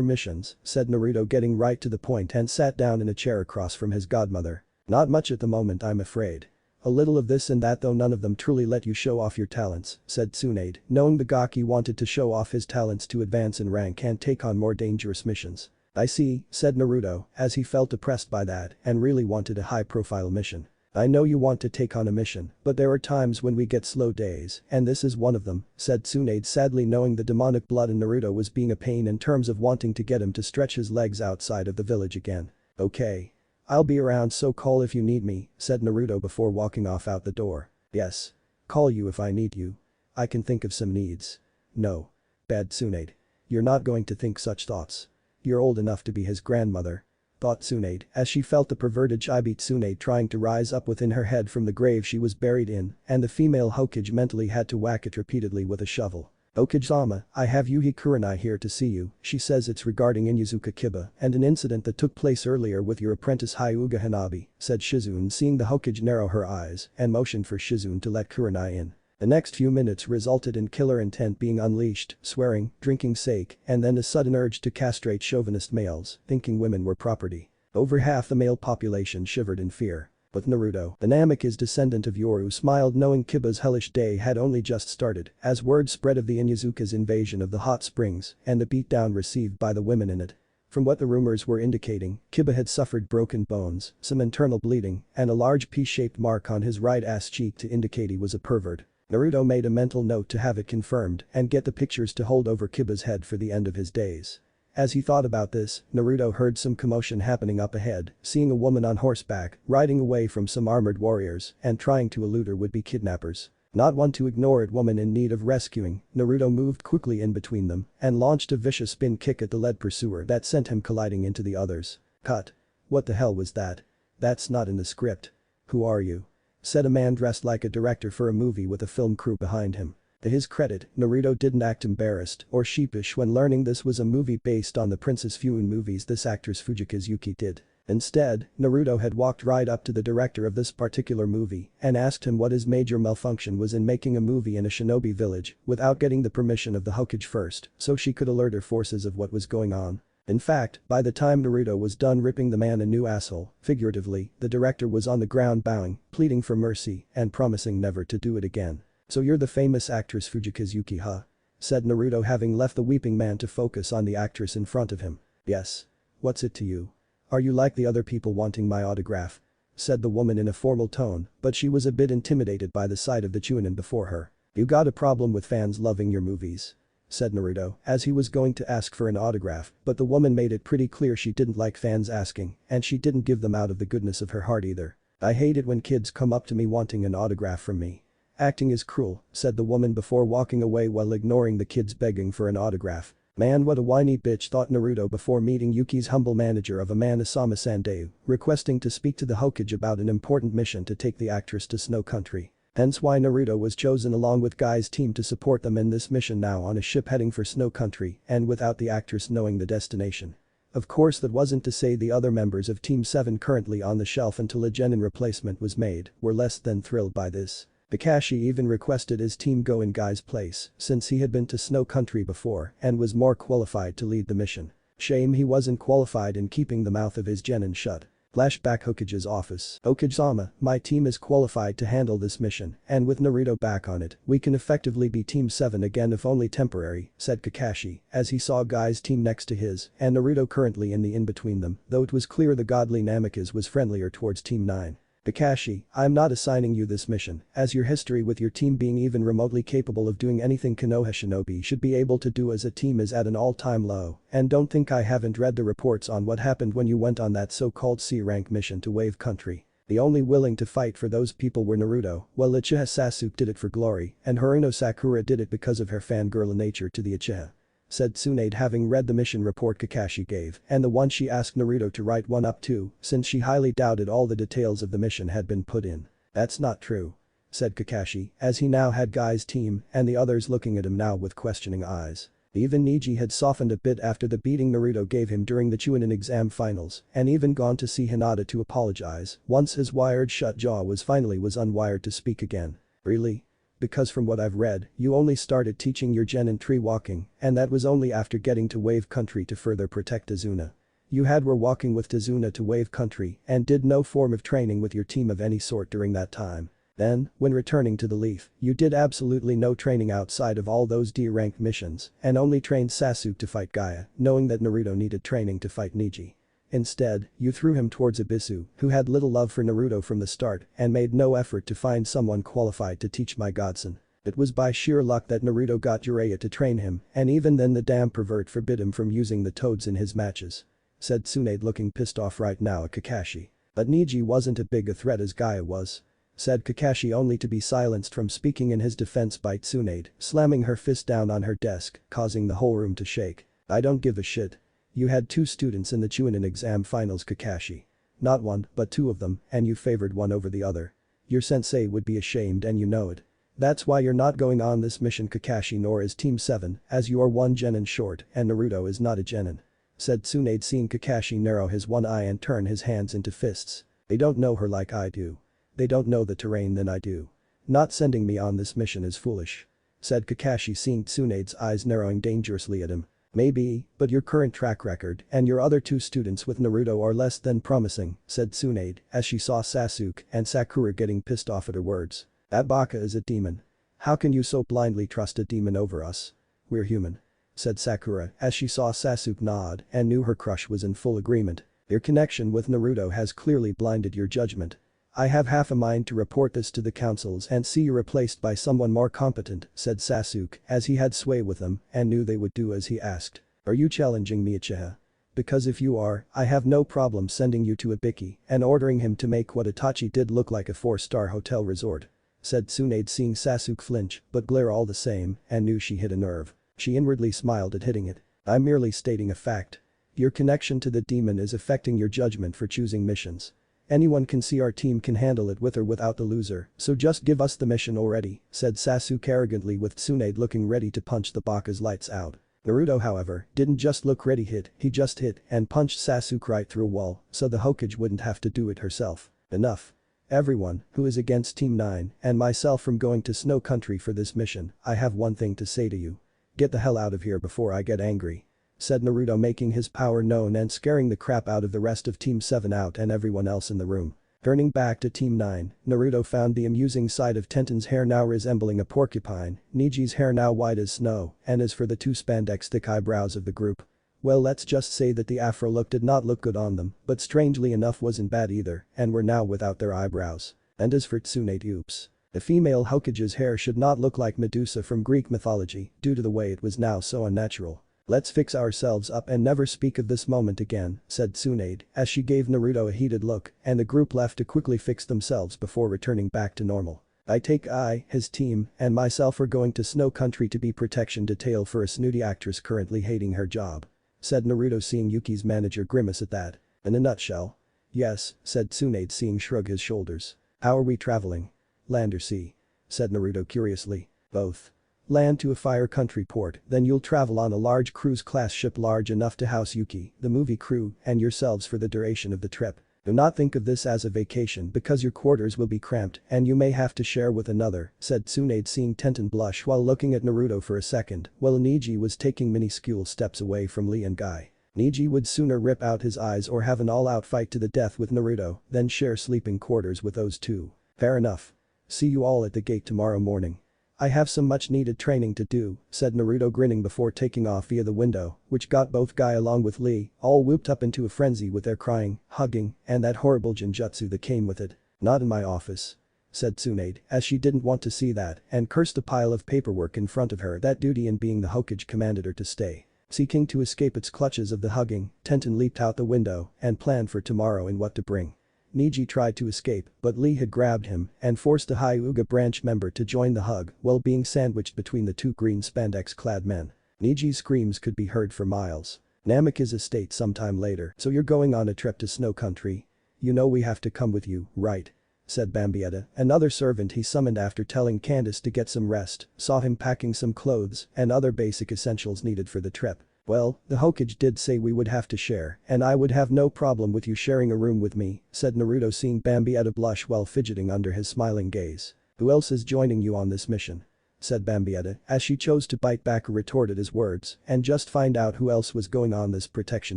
missions," said Naruto, getting right to the point and sat down in a chair across from his godmother. "Not much at the moment, I'm afraid. A little of this and that, though none of them truly let you show off your talents," said Tsunade, knowing the Gaki wanted to show off his talents to advance in rank and take on more dangerous missions. "I see," said Naruto, as he felt depressed by that and really wanted a high-profile mission. "I know you want to take on a mission, but there are times when we get slow days, and this is one of them," said Tsunade, sadly knowing the demonic blood in Naruto was being a pain in terms of wanting to get him to stretch his legs outside of the village again. "Okay. I'll be around, so call if you need me," said Naruto before walking off out the door. "Yes. Call you if I need you. I can think of some needs." "No. Bad Tsunade. You're not going to think such thoughts. You're old enough to be his grandmother," thought Tsunade, as she felt the perverted Chibi Tsunade trying to rise up within her head from the grave she was buried in, and the female Hokage mentally had to whack it repeatedly with a shovel. "Hokage-sama, I have Yuhi Kurenai here to see you. She says it's regarding Inuzuka Kiba and an incident that took place earlier with your apprentice Hyuga Hanabi," said Shizune, seeing the Hokage narrow her eyes and motioned for Shizune to let Kurenai in. The next few minutes resulted in killer intent being unleashed, swearing, drinking sake, and then a sudden urge to castrate chauvinist males, thinking women were property. Over half the male population shivered in fear. But Naruto, the Namikaze descendant of Yoru, smiled knowing Kiba's hellish day had only just started as word spread of the Inuzuka's invasion of the hot springs and the beatdown received by the women in it. From what the rumors were indicating, Kiba had suffered broken bones, some internal bleeding, and a large P-shaped mark on his right ass cheek to indicate he was a pervert. Naruto made a mental note to have it confirmed and get the pictures to hold over Kiba's head for the end of his days. As he thought about this, Naruto heard some commotion happening up ahead, seeing a woman on horseback, riding away from some armored warriors and trying to elude her would-be kidnappers. Not one to ignore it woman in need of rescuing, Naruto moved quickly in between them and launched a vicious spin kick at the lead pursuer that sent him colliding into the others. "Cut. What the hell was that? That's not in the script. Who are you?" said a man dressed like a director for a movie with a film crew behind him. To his credit, Naruto didn't act embarrassed or sheepish when learning this was a movie based on the Princess Fuin movies this actress Fujikazu Yuki did. Instead, Naruto had walked right up to the director of this particular movie and asked him what his major malfunction was in making a movie in a shinobi village without getting the permission of the Hokage first so she could alert her forces of what was going on. In fact, by the time Naruto was done ripping the man a new asshole, figuratively, the director was on the ground bowing, pleading for mercy, and promising never to do it again. "So you're the famous actress Fujikazu Yuki, huh?" said Naruto, having left the weeping man to focus on the actress in front of him. "Yes. What's it to you? Are you like the other people wanting my autograph?" said the woman in a formal tone, but she was a bit intimidated by the sight of the Chunin before her. "You got a problem with fans loving your movies?" said Naruto, as he was going to ask for an autograph, but the woman made it pretty clear she didn't like fans asking, and she didn't give them out of the goodness of her heart either. "I hate it when kids come up to me wanting an autograph from me. Acting is cruel," said the woman before walking away while ignoring the kids begging for an autograph. Man, what a whiny bitch, thought Naruto before meeting Yuki's humble manager of Amanasama Sandeu, requesting to speak to the Hokage about an important mission to take the actress to Snow Country. Hence why Naruto was chosen along with Guy's team to support them in this mission now on a ship heading for Snow Country and without the actress knowing the destination. Of course, that wasn't to say the other members of Team 7 currently on the shelf until a genin replacement was made were less than thrilled by this. Kakashi even requested his team go in Guy's place since he had been to Snow Country before and was more qualified to lead the mission. Shame he wasn't qualified in keeping the mouth of his genin shut. Flashback Hokage's office. Hokage-sama, my team is qualified to handle this mission, and with Naruto back on it, we can effectively be Team 7 again if only temporary, said Kakashi, as he saw Guy's team next to his and Naruto currently in the in-between them, though it was clear the godly Namikaze was friendlier towards Team 9. Kakashi, I'm not assigning you this mission, as your history with your team being even remotely capable of doing anything Konoha Shinobi should be able to do as a team is at an all-time low, and don't think I haven't read the reports on what happened when you went on that so-called C-rank mission to Wave Country. The only willing to fight for those people were Naruto, while Uchiha Sasuke did it for glory, and Haruno Sakura did it because of her fangirl nature to the Uchiha. Said Tsunade having read the mission report Kakashi gave and the one she asked Naruto to write one up too, since she highly doubted all the details of the mission had been put in. That's not true. Said Kakashi, as he now had Guy's team and the others looking at him now with questioning eyes. Even Neji had softened a bit after the beating Naruto gave him during the Chunin exam finals and even gone to see Hinata to apologize once his wired shut jaw was unwired to speak again. Really? Because from what I've read, you only started teaching your genin tree walking, and that was only after getting to Wave Country to further protect Tazuna. You were walking with Tazuna to Wave Country and did no form of training with your team of any sort during that time. Then, when returning to the Leaf, you did absolutely no training outside of all those D-ranked missions and only trained Sasuke to fight Gaia, knowing that Naruto needed training to fight Neji. Instead, you threw him towards Abisu, who had little love for Naruto from the start and made no effort to find someone qualified to teach my godson. It was by sheer luck that Naruto got Jiraiya to train him, and even then the damn pervert forbid him from using the toads in his matches. Said Tsunade looking pissed off right now at Kakashi. But Neji wasn't as big a threat as Gaia was. Said Kakashi only to be silenced from speaking in his defense by Tsunade, slamming her fist down on her desk, causing the whole room to shake. I don't give a shit. You had 2 students in the Chunin exam finals, Kakashi. Not one, but 2 of them, and you favored one over the other. Your sensei would be ashamed and you know it. That's why you're not going on this mission, Kakashi, nor is Team 7, as you are 1 genin short and Naruto is not a genin. Said Tsunade, seeing Kakashi narrow his one eye and turn his hands into fists. They don't know her like I do. They don't know the terrain than I do. Not sending me on this mission is foolish. Said Kakashi, seeing Tsunade's eyes narrowing dangerously at him. Maybe, but your current track record and your other 2 students with Naruto are less than promising, said Tsunade as she saw Sasuke and Sakura getting pissed off at her words. That Baka is a demon. How can you so blindly trust a demon over us? We're human. Said Sakura as she saw Sasuke nod and knew her crush was in full agreement. Your connection with Naruto has clearly blinded your judgment. I have half a mind to report this to the councils and see you replaced by someone more competent, said Sasuke as he had sway with them and knew they would do as he asked. Are you challenging me, Uchiha? Because if you are, I have no problem sending you to Ibiki and ordering him to make what Itachi did look like a 4-star hotel resort. Said Tsunade, seeing Sasuke flinch but glare all the same and knew she hit a nerve. She inwardly smiled at hitting it. I'm merely stating a fact. Your connection to the demon is affecting your judgment for choosing missions. Anyone can see our team can handle it with or without the loser, so just give us the mission already, said Sasuke arrogantly with Tsunade looking ready to punch the Baka's lights out. Naruto, however, didn't just look ready, he just hit and punched Sasuke right through a wall so the Hokage wouldn't have to do it herself. Enough. Everyone who is against Team 9 and myself from going to Snow Country for this mission, I have one thing to say to you. Get the hell out of here before I get angry. Said Naruto, making his power known and scaring the crap out of the rest of Team 7 out and everyone else in the room. Turning back to Team 9, Naruto found the amusing sight of Tenten's hair now resembling a porcupine, Neji's hair now white as snow, and as for the 2 spandex thick eyebrows of the group. Well, let's just say that the afro look did not look good on them, but strangely enough wasn't bad either, and were now without their eyebrows. And as for Tsunade, oops. The female Hokage's hair should not look like Medusa from Greek mythology due to the way it was now so unnatural. Let's fix ourselves up and never speak of this moment again, said Tsunade as she gave Naruto a heated look and the group left to quickly fix themselves before returning back to normal. His team, and myself are going to Snow Country to be protection detail for a snooty actress currently hating her job," said Naruto, seeing Yuki's manager grimace at that. "In a nutshell." "Yes," said Tsunade, seeing shrug his shoulders. "How are we traveling?" "Land or sea?" said Naruto curiously. "Both. Land to a fire country port, then you'll travel on a large cruise-class ship large enough to house Yuki, the movie crew, and yourselves for the duration of the trip. Do not think of this as a vacation because your quarters will be cramped and you may have to share with another," said Tsunade, seeing Tenten blush while looking at Naruto for a second, while Niji was taking minuscule steps away from Lee and Guy. Niji would sooner rip out his eyes or have an all-out fight to the death with Naruto than share sleeping quarters with those two. "Fair enough. See you all at the gate tomorrow morning." "I have some much-needed training to do," said Naruto, grinning before taking off via the window, which got both Guy along with Lee all whooped up into a frenzy with their crying, hugging, and that horrible genjutsu that came with it. "Not in my office," said Tsunade, as she didn't want to see that and cursed the pile of paperwork in front of her that duty in being the Hokage commanded her to stay. Seeking to escape its clutches of the hugging, Tenten leaped out the window and planned for tomorrow and what to bring. Niji tried to escape, but Lee had grabbed him and forced the Hyuga branch member to join the hug while being sandwiched between the two green spandex-clad men. Niji's screams could be heard for miles. "Namika's estate sometime later, so you're going on a trip to Snow Country? You know we have to come with you, right?" said Bambietta, another servant he summoned after telling Candace to get some rest, saw him packing some clothes and other basic essentials needed for the trip. "Well, the Hokage did say we would have to share, and I would have no problem with you sharing a room with me," said Naruto, seeing Bambietta blush while fidgeting under his smiling gaze. "Who else is joining you on this mission?" said Bambietta, as she chose to bite back a retort at his words and just find out who else was going on this protection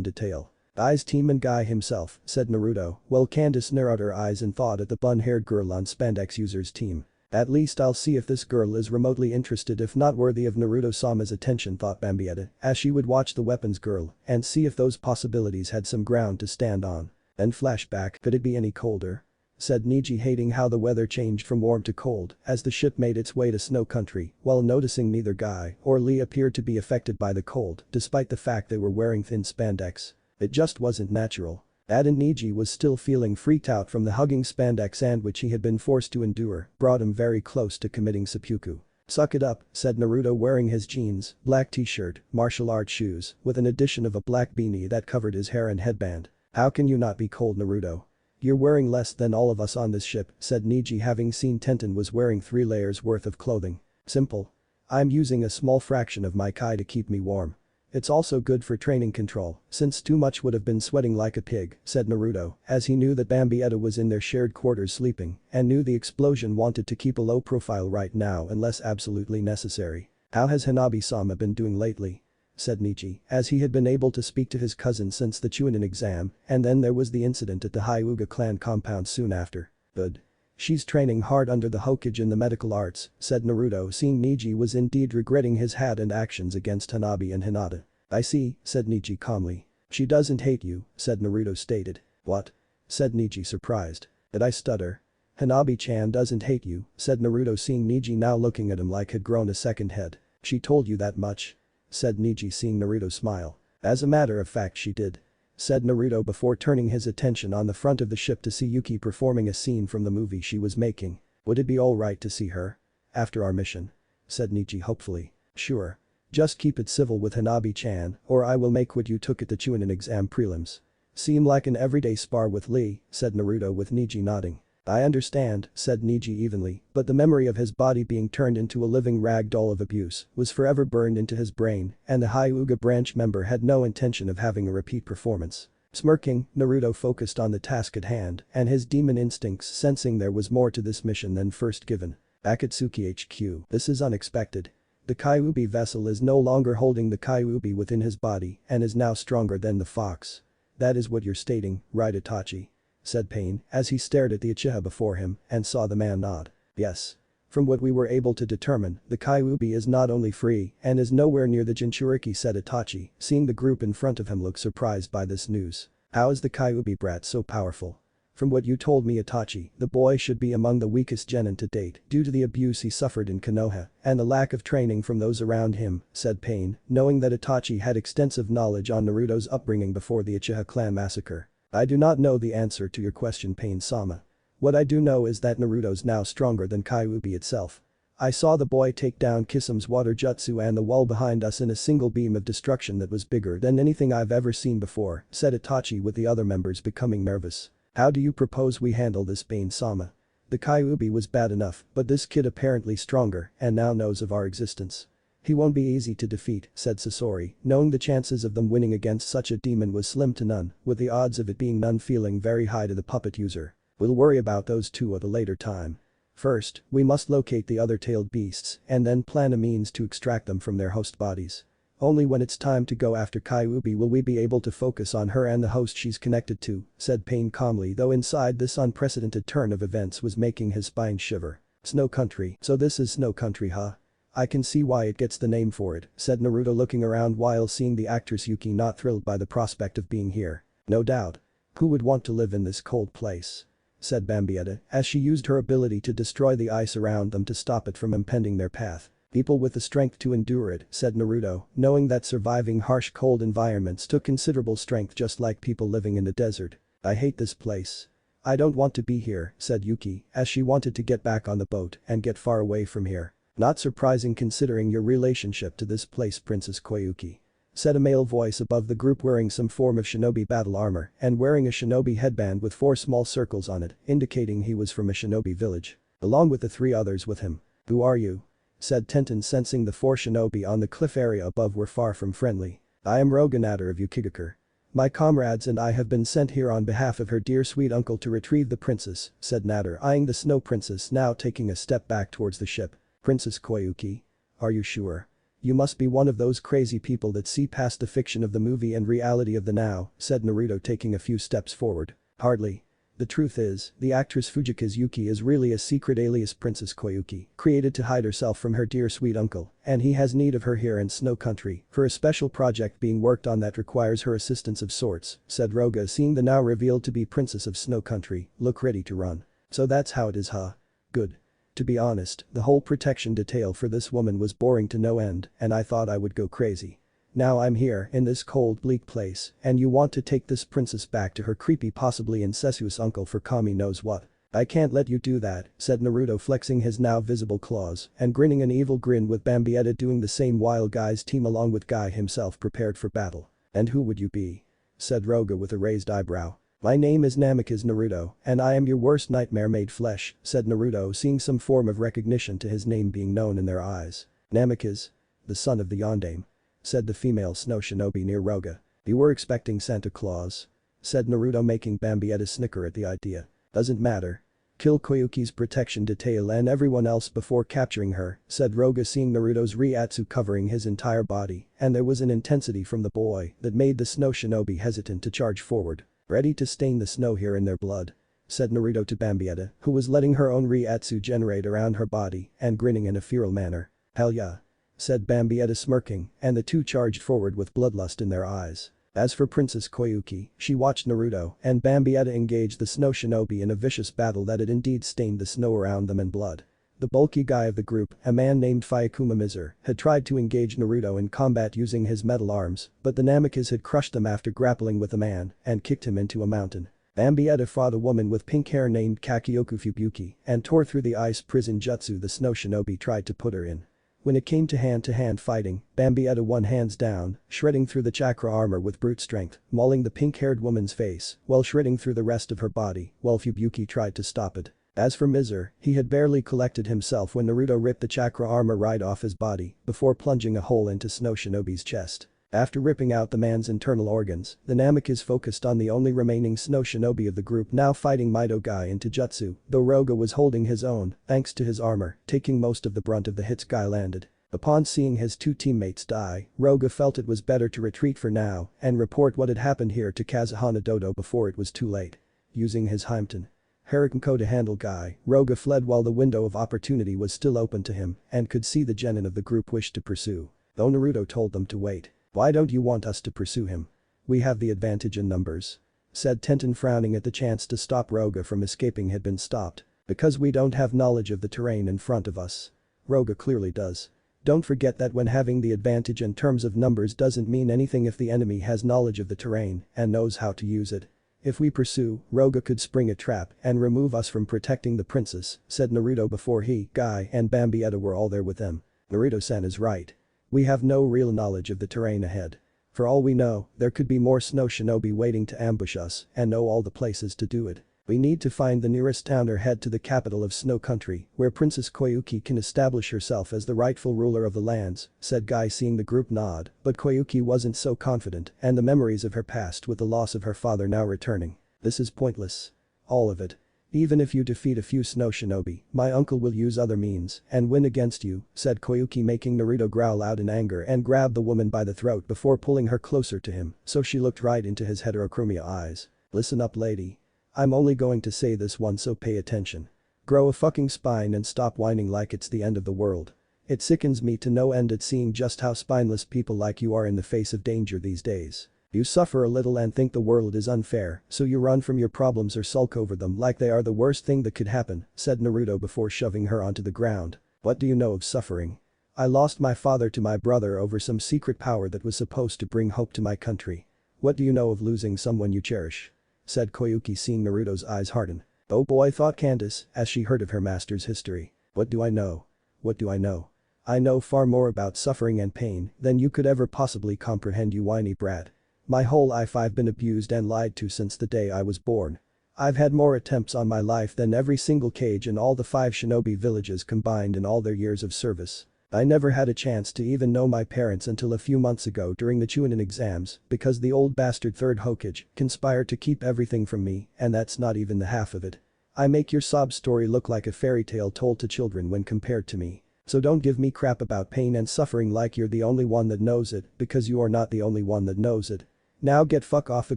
detail. "Guy's team and Guy himself," said Naruto, while Candace narrowed her eyes in thought at the bun-haired girl on Spandex User's team. "At least I'll see if this girl is remotely interested, if not worthy of Naruto-sama's attention," thought Bambietta, as she would watch the weapons girl and see if those possibilities had some ground to stand on. Then flashback, "Could it be any colder?" said Niji, hating how the weather changed from warm to cold as the ship made its way to Snow Country, while noticing neither Guy or Lee appeared to be affected by the cold despite the fact they were wearing thin spandex. It just wasn't natural. And Niji was still feeling freaked out from the hugging spandex sandwich he had been forced to endure, brought him very close to committing seppuku. "Suck it up," said Naruto, wearing his jeans, black t-shirt, martial arts shoes, with an addition of a black beanie that covered his hair and headband. "How can you not be cold, Naruto? You're wearing less than all of us on this ship," said Niji, having seen Tenten was wearing 3 layers worth of clothing. "Simple. I'm using a small fraction of my Kai to keep me warm. It's also good for training control, since too much would have been sweating like a pig," said Naruto, as he knew that Bambietta was in their shared quarters sleeping and knew the explosion wanted to keep a low profile right now unless absolutely necessary. "How has Hanabi-sama been doing lately?" said Niji, as he had been able to speak to his cousin since the Chunin exam, and then there was the incident at the Hyuga clan compound soon after. "Good. She's training hard under the Hokage in the medical arts," said Naruto, seeing Niji was indeed regretting his hat and actions against Hanabi and Hinata. "I see," said Niji calmly. "She doesn't hate you," said Naruto stated. "What?" said Niji, surprised. "Did I stutter?" "Hanabi-chan doesn't hate you," said Naruto, seeing Niji now looking at him like had grown a second head. "She told you that much?" said Niji, seeing Naruto smile. "As a matter of fact she did," said Naruto before turning his attention on the front of the ship to see Yuki performing a scene from the movie she was making. "Would it be alright to see her after our mission?" said Niji hopefully. "Sure. Just keep it civil with Hanabi-chan or I will make what you took at the Chunin exam prelims." "Seem like an everyday spar with Lee," said Naruto, with Niji nodding. "I understand," said Niji evenly, but the memory of his body being turned into a living rag doll of abuse was forever burned into his brain and the Hyuga branch member had no intention of having a repeat performance. Smirking, Naruto focused on the task at hand and his demon instincts sensing there was more to this mission than first given. "Akatsuki HQ, this is unexpected. The Kyuubi vessel is no longer holding the Kyuubi within his body and is now stronger than the fox. That is what you're stating, right, Itachi?" said Pain as he stared at the Uchiha before him and saw the man nod. "Yes. From what we were able to determine, the Kyuubi is not only free and is nowhere near the Jinchuriki," said Itachi, seeing the group in front of him look surprised by this news. "How is the Kyuubi brat so powerful?" "From what you told me, Itachi, the boy should be among the weakest genin to date due to the abuse he suffered in Konoha and the lack of training from those around him," said Pain, knowing that Itachi had extensive knowledge on Naruto's upbringing before the Uchiha clan massacre. "I do not know the answer to your question, Pain-sama. What I do know is that Naruto's now stronger than Kyuubi itself. I saw the boy take down Kisam's water jutsu and the wall behind us in a single beam of destruction that was bigger than anything I've ever seen before, said Itachi with the other members becoming nervous. How do you propose we handle this, Pain-sama? The Kyuubi was bad enough, but this kid apparently stronger and now knows of our existence. He won't be easy to defeat, said Sasori, knowing the chances of them winning against such a demon was slim to none, with the odds of it being none feeling very high to the puppet user. We'll worry about those two at a later time. First, we must locate the other tailed beasts and then plan a means to extract them from their host bodies. Only when it's time to go after Kyuubi will we be able to focus on her and the host she's connected to, said Pain calmly, though inside this unprecedented turn of events was making his spine shiver. Snow Country, so this is Snow Country, huh? I can see why it gets the name for it, said Naruto looking around while seeing the actress Yuki not thrilled by the prospect of being here. No doubt. Who would want to live in this cold place? Said Bambietta, as she used her ability to destroy the ice around them to stop it from impeding their path. People with the strength to endure it, said Naruto, knowing that surviving harsh cold environments took considerable strength just like people living in the desert. I hate this place. I don't want to be here, said Yuki, as she wanted to get back on the boat and get far away from here. Not surprising considering your relationship to this place, Princess Koyuki. Said a male voice above the group wearing some form of shinobi battle armor and wearing a shinobi headband with 4 small circles on it, indicating he was from a shinobi village. Along with the 3 others with him. Who are you? Said Tenten, sensing the 4 shinobi on the cliff area above were far from friendly. I am Roganadder of Yukigakure. My comrades and I have been sent here on behalf of her dear sweet uncle to retrieve the princess, said Nader, eyeing the snow princess now taking a step back towards the ship. Princess Koyuki? Are you sure? You must be one of those crazy people that see past the fiction of the movie and reality of the now, said Naruto taking a few steps forward. Hardly. The truth is, the actress Fujika's Yuki is really a secret alias Princess Koyuki, created to hide herself from her dear sweet uncle, and he has need of her here in Snow Country for a special project being worked on that requires her assistance of sorts, said Roga, seeing the now revealed to be Princess of Snow Country look ready to run. So that's how it is, huh? Good. To be honest, the whole protection detail for this woman was boring to no end and I thought I would go crazy. Now I'm here in this cold bleak place and you want to take this princess back to her creepy possibly incestuous uncle for Kami knows what. I can't let you do that, said Naruto flexing his now visible claws and grinning an evil grin with Bambietta doing the same while Guy's team along with Guy himself prepared for battle. And who would you be? Said Roga with a raised eyebrow. My name is Namikaze Naruto, and I am your worst nightmare made flesh, said Naruto seeing some form of recognition to his name being known in their eyes. Namikaze? The son of the Yondaime. Said the female snow shinobi near Roga. You were expecting Santa Claus? Said Naruto making Bambietta snicker at the idea. Doesn't matter. Kill Koyuki's protection detail and everyone else before capturing her, said Roga seeing Naruto's Ryatsu covering his entire body, and there was an intensity from the boy that made the snow shinobi hesitant to charge forward. Ready to stain the snow here in their blood. Said Naruto to Bambietta, who was letting her own Ryatsu generate around her body and grinning in a feral manner. Hell yeah. Said Bambietta smirking, and the two charged forward with bloodlust in their eyes. As for Princess Koyuki, she watched Naruto and Bambietta engage the snow shinobi in a vicious battle that had indeed stained the snow around them in blood. The bulky guy of the group, a man named Fuyakuma Mizer, had tried to engage Naruto in combat using his metal arms, but the Namikaze had crushed them after grappling with the man and kicked him into a mountain. Bambietta fought a woman with pink hair named Kakyoku Fubuki and tore through the ice prison jutsu the snow shinobi tried to put her in. When it came to hand fighting, Bambietta won hands down, shredding through the chakra armor with brute strength, mauling the pink-haired woman's face while shredding through the rest of her body while Fubuki tried to stop it. As for Mizer, he had barely collected himself when Naruto ripped the chakra armor right off his body before plunging a hole into Snow Shinobi's chest. After ripping out the man's internal organs, the Namikaze focused on the only remaining Snow Shinobi of the group now fighting Mido Guy into jutsu, though Roga was holding his own thanks to his armor, taking most of the brunt of the hits Guy landed. Upon seeing his two teammates die, Roga felt it was better to retreat for now and report what had happened here to Kazuhana Dodo before it was too late. Using his Hyuga Harakenko to handle Guy, Roga fled while the window of opportunity was still open to him and could see the genin of the group wished to pursue. Though Naruto told them to wait. Why don't you want us to pursue him? We have the advantage in numbers. Said Tenten frowning at the chance to stop Roga from escaping had been stopped. Because we don't have knowledge of the terrain in front of us. Roga clearly does. Don't forget that when having the advantage in terms of numbers doesn't mean anything if the enemy has knowledge of the terrain and knows how to use it. If we pursue, Roga could spring a trap and remove us from protecting the princess, said Naruto before he, Guy and Bambietta were all there with them. Naruto-san is right. We have no real knowledge of the terrain ahead. For all we know, there could be more snow shinobi waiting to ambush us and know all the places to do it. We need to find the nearest town or head to the capital of Snow Country, where Princess Koyuki can establish herself as the rightful ruler of the lands, said Guy seeing the group nod, but Koyuki wasn't so confident and the memories of her past with the loss of her father now returning. This is pointless. All of it. Even if you defeat a few snow shinobi, my uncle will use other means and win against you, said Koyuki making Naruto growl out in anger and grab the woman by the throat before pulling her closer to him so she looked right into his heterochromia eyes. Listen up lady. I'm only going to say this once so pay attention. Grow a fucking spine and stop whining like it's the end of the world. It sickens me to no end at seeing just how spineless people like you are in the face of danger these days. You suffer a little and think the world is unfair, so you run from your problems or sulk over them like they are the worst thing that could happen, said Naruto before shoving her onto the ground. What do you know of suffering? I lost my father to my brother over some secret power that was supposed to bring hope to my country. What do you know of losing someone you cherish? Said Koyuki seeing Naruto's eyes harden. Oh boy, thought Candace as she heard of her master's history. What do I know? What do I know? I know far more about suffering and pain than you could ever possibly comprehend, you whiny brat. My whole life I've been abused and lied to since the day I was born. I've had more attempts on my life than every single Kage in all the 5 shinobi villages combined in all their years of service. I never had a chance to even know my parents until a few months ago during the Chunin exams because the old bastard 3rd Hokage conspired to keep everything from me, and that's not even the half of it. I make your sob story look like a fairy tale told to children when compared to me. So don't give me crap about pain and suffering like you're the only one that knows it, because you are not the only one that knows it. Now get fuck off the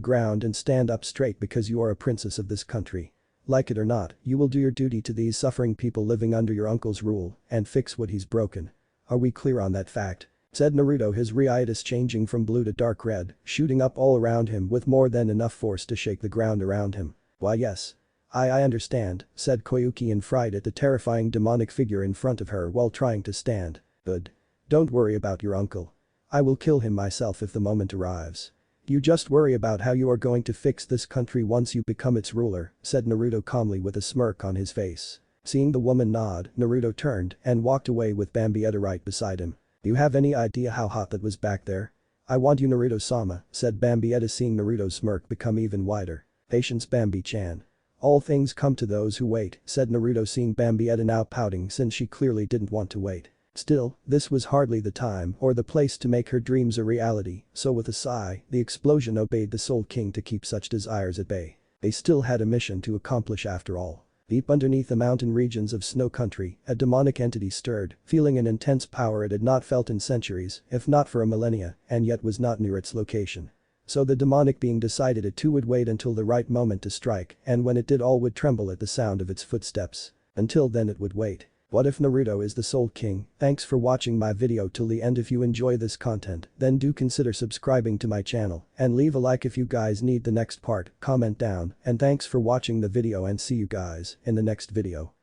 ground and stand up straight because you are a princess of this country. Like it or not, you will do your duty to these suffering people living under your uncle's rule and fix what he's broken. Are we clear on that fact? Said Naruto, his reitis changing from blue to dark red, shooting up all around him with more than enough force to shake the ground around him. Why yes. I understand, said Koyuki and fried at the terrifying demonic figure in front of her while trying to stand. Good. Don't worry about your uncle. I will kill him myself if the moment arrives. You just worry about how you are going to fix this country once you become its ruler, said Naruto calmly with a smirk on his face. Seeing the woman nod, Naruto turned and walked away with Bambietta right beside him. Do you have any idea how hot that was back there? I want you, Naruto-sama, said Bambietta seeing Naruto's smirk become even wider. Patience, Bambi-chan. All things come to those who wait, said Naruto seeing Bambietta now pouting since she clearly didn't want to wait. Still, this was hardly the time or the place to make her dreams a reality, so with a sigh, the explosion obeyed the Soul King to keep such desires at bay. They still had a mission to accomplish after all. Deep underneath the mountain regions of Snow Country, a demonic entity stirred, feeling an intense power it had not felt in centuries, if not for a millennia, and yet was not near its location. So the demonic being decided it too would wait until the right moment to strike, and when it did all would tremble at the sound of its footsteps. Until then it would wait. What if Naruto is the Soul King? Thanks for watching my video till the end. If you enjoy this content, then do consider subscribing to my channel and leave a like if you guys need the next part, comment down, and thanks for watching the video and see you guys in the next video.